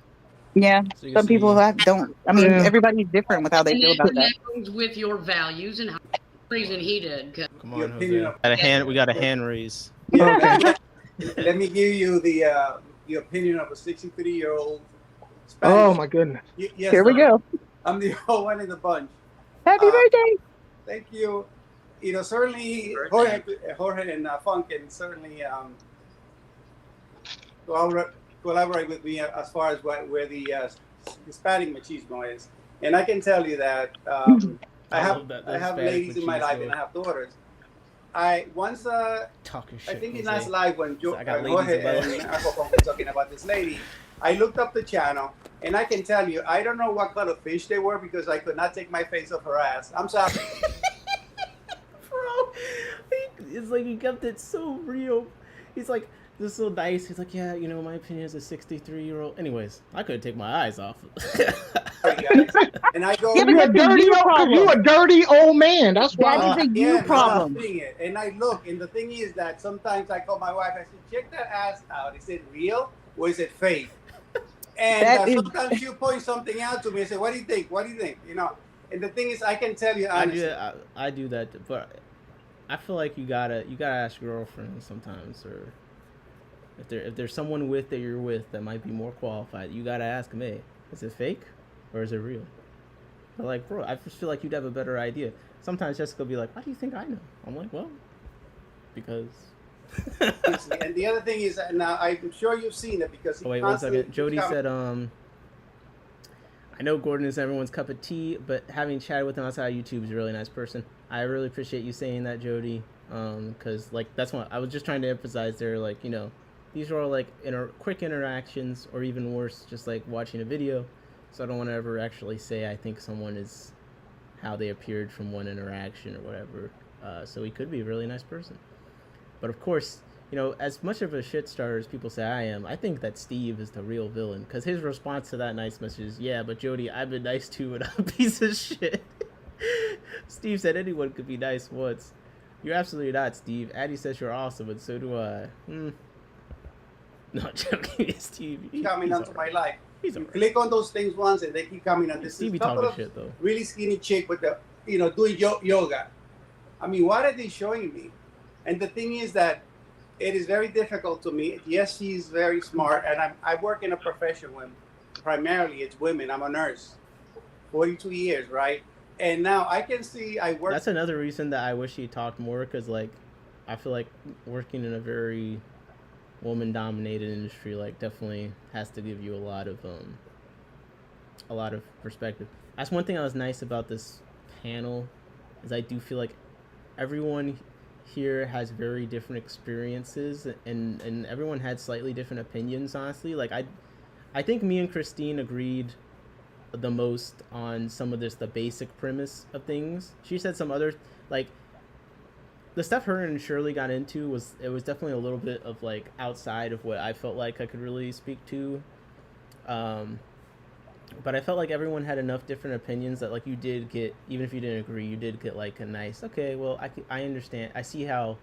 Yeah, so some people don't. I mean, everybody's different with how they feel about that. Goes with your values and how reason he did. Come on, Jose. We got a hand raise. Yeah, okay. Let me give you the opinion of a 63-year-old. Spanish. Oh my goodness! Yes, Here we go. I'm the old one in the bunch. Happy birthday! Thank you. You know, certainly Jorge and Funk can certainly collaborate with me as far as where the Hispanic machismo is, and I can tell you that I have ladies in my life and I have daughters. I think in last live when Jorge and Aquatic were talking about this lady, I looked up the channel, and I can tell you, I don't know what kind of fish they were because I could not take my face off her ass. I'm sorry. Bro, it's like he kept it so real. He's like, this is so nice. He's like, yeah, you know, my opinion is a 63-year-old. Anyways, I couldn't take my eyes off. Sorry, guys. And I go, you a dirty old man. That's why. That is a you problem. And I look, and the thing is that sometimes I call my wife, I said, check that ass out. Is it real or is it fake? And sometimes you point something out to me and say, what do you think? What do you think? You know, and the thing is, I can tell you honestly. I do that, but I feel like you gotta ask your girlfriend sometimes, or if there's someone that you're with that might be more qualified, you gotta ask them, hey, is it fake or is it real? But like, bro, I just feel like you'd have a better idea. Sometimes Jessica will be like, why do you think I know? I'm like, well, because. And the other thing is, now I'm sure you've seen it because. Oh, wait, 1 second. Jody said, I know Gordon is everyone's cup of tea, but having chatted with him outside of YouTube is a really nice person. I really appreciate you saying that, Jody. Because like that's what I was just trying to emphasize there. Like, you know, these are all like quick interactions, or even worse, just like watching a video. So I don't want to ever actually say I think someone is how they appeared from one interaction or whatever. So he could be a really nice person. But of course, you know, as much of a shit starter as people say I am, I think that Steve is the real villain. Because his response to that nice message is, yeah, but Jody, I've been nice too, and I'm a piece of shit. Steve said anyone could be nice once. You're absolutely not, Steve. Addie says you're awesome, and so do I. Not joking, Steve. Coming onto my life. You click on those things once, and they keep coming on. This Stevie talking shit though. Really skinny chick with the, you know, doing yoga. I mean, what are they showing me? And the thing is that it is very difficult to me. Yes, she's very smart, and I work in a profession when primarily it's women. I'm a nurse, 42 years, right? And now I can see I work. That's another reason that I wish he talked more, because like I feel like working in a very woman-dominated industry like definitely has to give you a lot of perspective. That's one thing that was nice about this panel, is I do feel like everyone here has very different experiences, and everyone had slightly different opinions, honestly. Like I think me and Christine agreed the most on some of the basic premise of things. She said some other, like, the stuff her and Shirley got into was definitely a little bit of like outside of what I felt like I could really speak to. But I felt like everyone had enough different opinions that like you did get, even if you didn't agree, you did get like a nice, okay, well I understand, I see how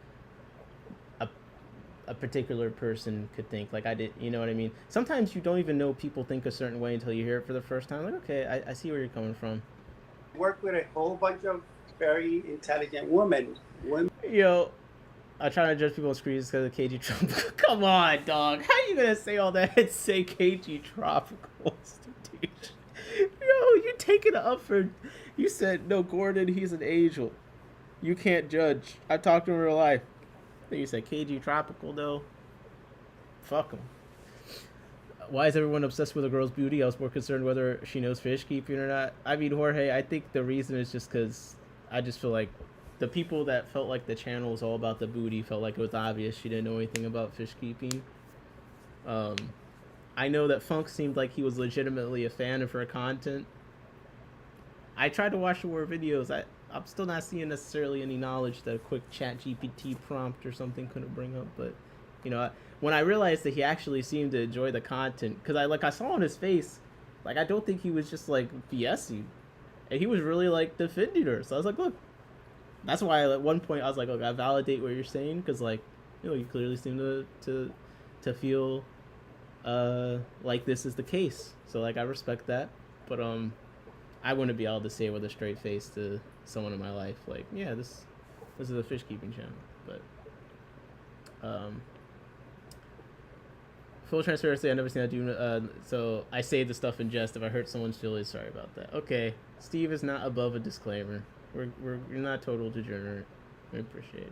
a particular person could think, like I did, you know what I mean? Sometimes you don't even know people think a certain way until you hear it for the first time. Like, okay, I see where you're coming from. Work with a whole bunch of very intelligent women. Yo, I'm trying to judge people on screens because of KG Tropical. Come on, dog. How you gonna say all that and say KG Tropical? Dude. Yo, you taking it up for... You said, no, Gordon, he's an angel. You can't judge. I talked to him in real life. Then you said KG Tropical, though. Fuck him. Why is everyone obsessed with a girl's beauty? I was more concerned whether she knows fish keeping or not. I mean, Jorge, I think the reason is just because I just feel like the people that felt like the channel was all about the booty felt like it was obvious she didn't know anything about fish keeping. I know that Funk seemed like he was legitimately a fan of her content. I tried to watch more videos. I'm still not seeing necessarily any knowledge that a quick chat GPT prompt or something couldn't bring up. But, you know, when I realized that he actually seemed to enjoy the content, because I saw on his face, like, I don't think he was just, like, BSing. And he was really, like, defending her. So I was like, look. That's why at one point I was like, okay, I validate what you're saying, because, like, you know, you clearly seem to feel like this is the case. So, like, I respect that. But I wouldn't be able to say with a straight face to someone in my life, like, yeah, this is a fish keeping channel. But full transparency, I've never seen that do. So I say the stuff in jest. If I hurt someone's feelings, sorry about that. Okay, Steve is not above a disclaimer. You're not total degenerate. I appreciate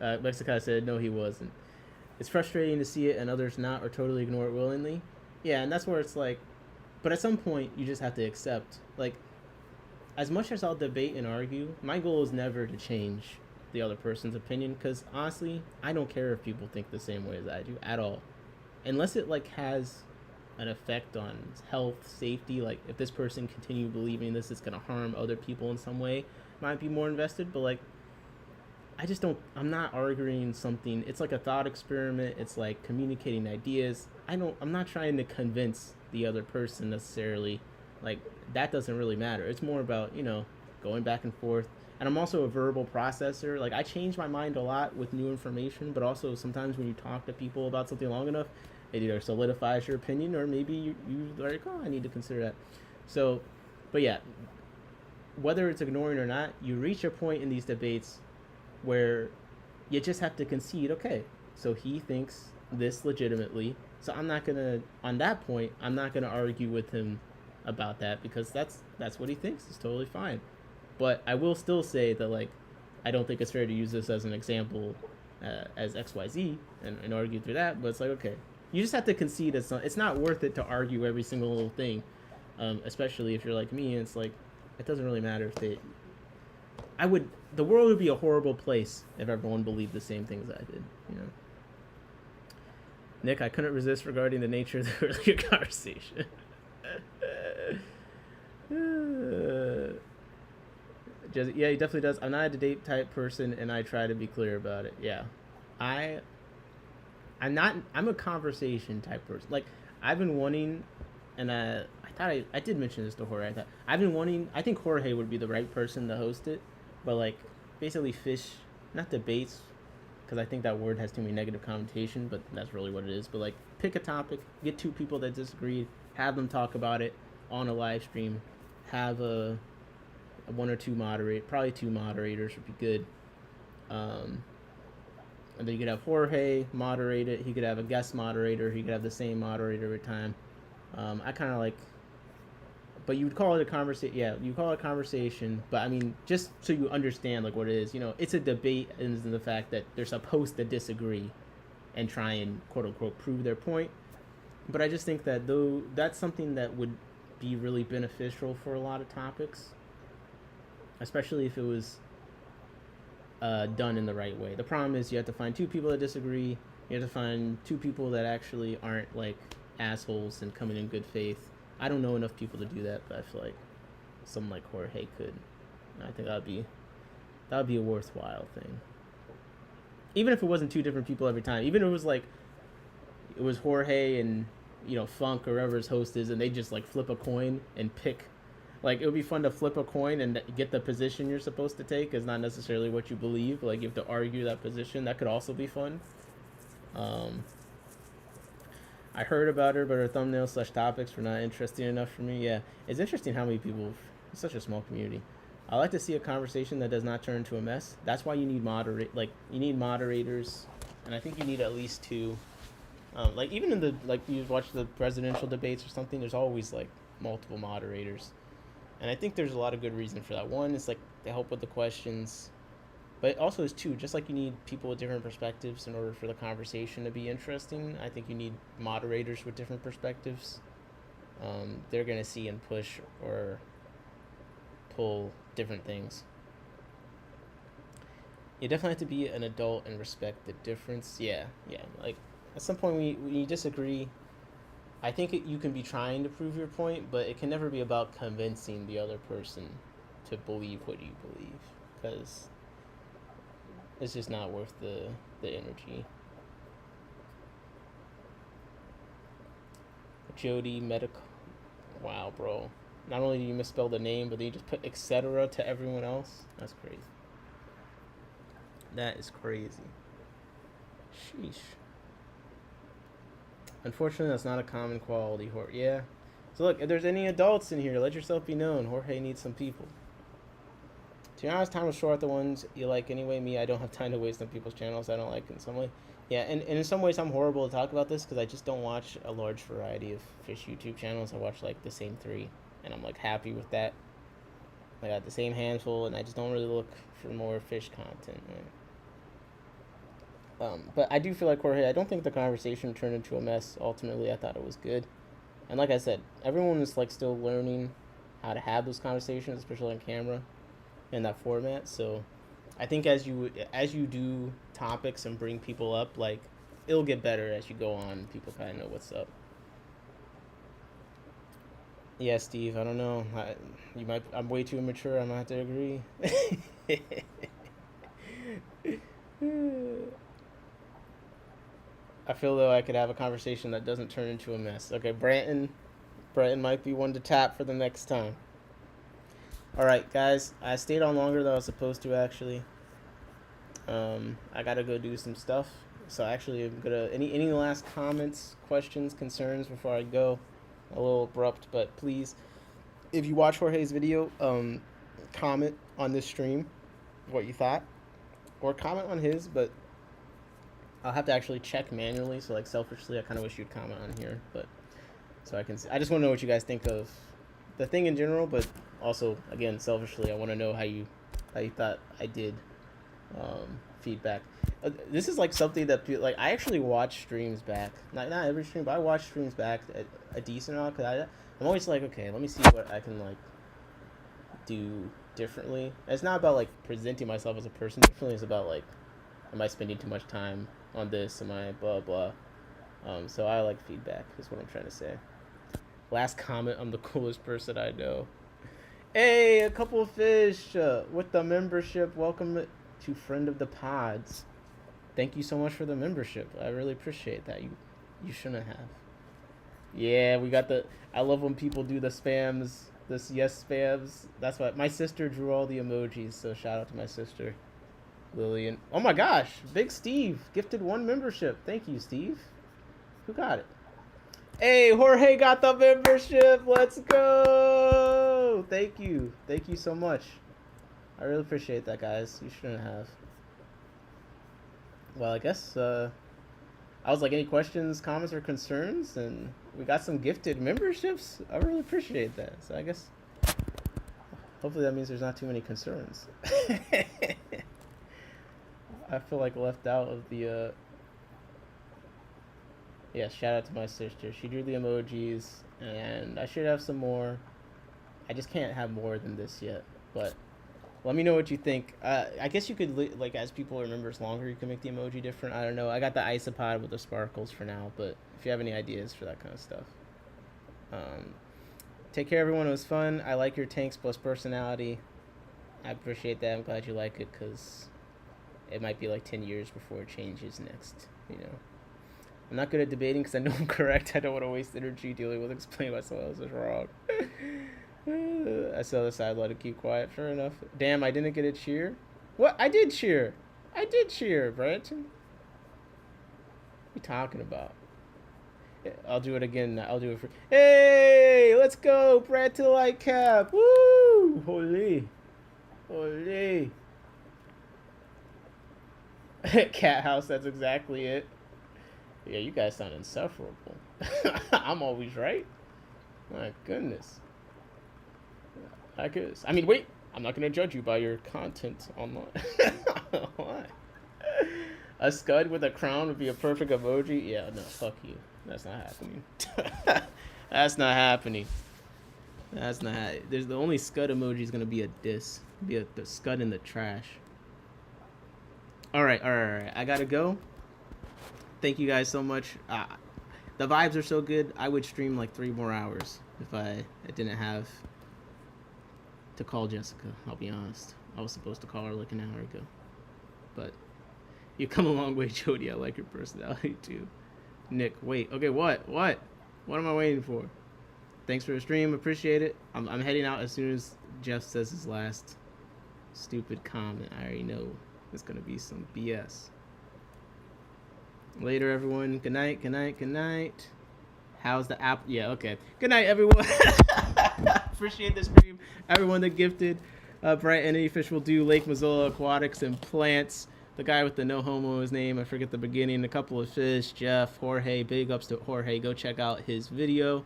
it. Mexico said no, he wasn't. It's frustrating to see it and others not or totally ignore it willingly. Yeah, and that's where it's like, but at some point you just have to accept, like, as much as I'll debate and argue, my goal is never to change the other person's opinion, because honestly, I don't care if people think the same way as I do at all, unless it like has an effect on health, safety. Like, if this person continue believing this is gonna harm other people in some way, might be more invested. But like, I'm not arguing something. It's like a thought experiment. It's like communicating ideas. I'm not trying to convince the other person necessarily. Like, that doesn't really matter. It's more about, you know, going back and forth. And I'm also a verbal processor. Like, I change my mind a lot with new information, but also sometimes when you talk to people about something long enough, it either solidifies your opinion or maybe you're like, oh, I need to consider that. So, but yeah, whether it's ignoring or not, you reach a point in these debates where you just have to concede, okay, so he thinks this legitimately, so I'm not gonna, on that point, I'm not gonna argue with him about that, because that's what he thinks. It's totally fine. But I will still say that, like, I don't think it's fair to use this as an example as XYZ and argue through that. But it's like, okay, you just have to concede that it's not worth it to argue every single little thing, especially if you're like me, and it's like, it doesn't really matter if the world would be a horrible place if everyone believed the same things I did, you know. Nick, I couldn't resist regarding the nature of the earlier conversation. Yeah, he definitely does. I'm not a debate type person, and I try to be clear about it. Yeah, I'm a conversation type person. Like, I've been wanting, and I thought I did mention this to Jorge. I think Jorge would be the right person to host it, but like, basically fish, not debates, because I think that word has too many negative connotation, but that's really what it is. But like, pick a topic, get two people that disagree, have them talk about it on a live stream, have a one or two probably two moderators would be good, And then you could have Jorge moderate it. He could have a guest moderator. He could have the same moderator every time. I kind of like, but you would call it a conversation. Yeah, you call it a conversation. But I mean, just so you understand like what it is, you know, it's a debate in the fact that they're supposed to disagree and try and quote unquote prove their point. But I just think that though that's something that would be really beneficial for a lot of topics, especially if it was done in the right way. The problem is you have to find two people that disagree. You have to find two people that actually aren't like assholes and coming in good faith. I don't know enough people to do that, but I feel like someone like Jorge could. I think that would be a worthwhile thing. Even if it wasn't two different people every time. Even if it was Jorge and, you know, Funk or whoever his host is, and they just like flip a coin and pick. Like, it would be fun to flip a coin and get the position you're supposed to take. It's not necessarily what you believe. Like, you have to argue that position. That could also be fun. I heard about her, but her thumbnails/topics were not interesting enough for me. Yeah, it's interesting how many people. It's such a small community. I like to see a conversation that does not turn into a mess. That's why you need you need moderators, and I think you need at least two. Like even in you watch the presidential debates or something, there's always like multiple moderators. And I think there's a lot of good reason for that. One is like to help with the questions, but also is two, just like you need people with different perspectives in order for the conversation to be interesting. I think you need moderators with different perspectives. They're gonna see and push or pull different things. You definitely have to be an adult and respect the difference. Yeah. Like at some point when you disagree, I think you can be trying to prove your point, but it can never be about convincing the other person to believe what you believe, because it's just not worth the energy. Jody Medical. Wow, bro. Not only do you misspell the name, but then you just put etc. to everyone else. That's crazy. That is crazy. Sheesh. Unfortunately, that's not a common quality. Yeah. So look, if there's any adults in here, let yourself be known. Jorge needs some people. To be honest, time was short. The ones you like anyway. Me, I don't have time to waste on people's channels I don't like in some way. Yeah, and in some ways, I'm horrible to talk about this because I just don't watch a large variety of fish YouTube channels. I watch like the same 3, and I'm like happy with that. I got the same handful, and I just don't really look for more fish content. Right? But I do feel like Jorge, I don't think the conversation turned into a mess. Ultimately, I thought it was good. And like I said, everyone is like still learning how to have those conversations, especially on camera in that format. So I think as you do topics and bring people up, like it'll get better as you go on. People kind of know what's up. Yeah, Steve, I don't know. I'm way too immature. I might have to agree. I feel though I could have a conversation that doesn't turn into a mess. Okay, Branton might be one to tap for the next time. Alright, guys. I stayed on longer than I was supposed to, actually. I gotta go do some stuff. So actually, I'm gonna... Any last comments, questions, concerns before I go? A little abrupt, but please, if you watch Jorge's video, comment on this stream what you thought. Or comment on his, but I'll have to actually check manually, so like selfishly, I kind of wish you'd comment on here, but so I can see. I just want to know what you guys think of the thing in general, but also, again, selfishly, I want to know how you thought I did. Feedback. This is like something that I actually watch streams back. Not every stream, but I watch streams back a decent amount because I'm always like, okay, let me see what I can like do differently. And it's not about like presenting myself as a person differently. It's about like, am I spending too much time on this? Am I blah blah? So I like feedback. Is what I'm trying to say. Last comment: I'm the coolest person I know. Hey, a couple of fish with the membership. Welcome to Friend of the Pods. Thank you so much for the membership. I really appreciate that. You shouldn't have. Yeah, we got the... I love when people do the spams, this yes spams. That's why my sister drew all the emojis, so shout out to my sister, Lillian. Oh my gosh, Big Steve gifted 1 membership. Thank you, Steve. Who got it? Hey, Jorge got the membership. Let's go. Thank you. Thank you so much. I really appreciate that, guys. You shouldn't have. Well, I guess I was like, any questions, comments, or concerns? And we got some gifted memberships. I really appreciate that. So I guess hopefully that means there's not too many concerns. I feel like left out of the. Yeah, shout out to my sister. She drew the emojis, and I should have some more. I just can't have more than this yet. But let me know what you think. I guess you could, like, as people are members longer, you can make the emoji different. I don't know. I got the isopod with the sparkles for now, but if you have any ideas for that kind of stuff. Take care, everyone. It was fun. I like your tanks plus personality. I appreciate that. I'm glad you like it, because it might be like 10 years before it changes next, you know. I'm not good at debating because I know I'm correct. I don't want to waste energy dealing with explaining why someone else is wrong. I saw the side, let it keep quiet. Fair enough. Damn, I didn't get a cheer. What? I did cheer. I did cheer, Branton. What are you talking about? I'll do it again. I'll do it for. Hey, let's go, Brad to the light cap. Woo! Holy, holy. Cat house. That's exactly it. Yeah, you guys sound insufferable. I'm always right. My goodness. I mean, wait. I'm not gonna judge you by your content online. Why? A scud with a crown would be a perfect emoji. Yeah, no, fuck you. That's not happening. That's not happening. That's not. There's the only scud emoji is gonna be a diss. Be the scud in the trash. All right. I gotta go. Thank you guys so much. The vibes are so good. I would stream like 3 more hours if I didn't have to call Jessica. I'll be honest. I was supposed to call her like an hour ago. But you come a long way, Jody. I like your personality too. Nick, wait. Okay, what? What am I waiting for? Thanks for the stream. Appreciate it. I'm heading out as soon as Jeff says his last stupid comment. I already know it's going to be some BS. Later, everyone. Good night, good night, good night. How's the app? Yeah, okay. Good night, everyone. Appreciate the stream. Everyone that gifted. Bright Entity Fish will do Lake Missoula Aquatics and Plants. The guy with the no homo, his name, I forget the beginning. A couple of fish, Jeff, Jorge. Big ups to Jorge. Go check out his video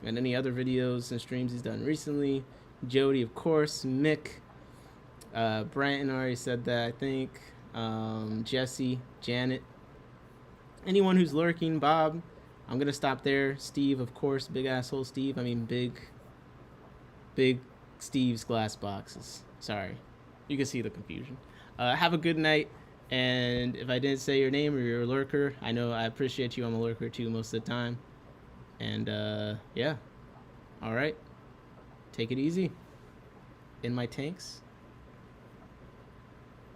and any other videos and streams he's done recently. Jody, of course. Mick. Bryant already said that, I think. Jesse, Janet. Anyone who's lurking, Bob. I'm going to stop there. Steve, of course. Big asshole Steve. I mean, big Steve's glass boxes. Sorry. You can see the confusion. Have a good night. And if I didn't say your name or you're a lurker, I know I appreciate you. I'm a lurker too most of the time. And yeah. All right. Take it easy. In my tanks.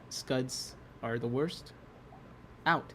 Scuds are the worst. Out.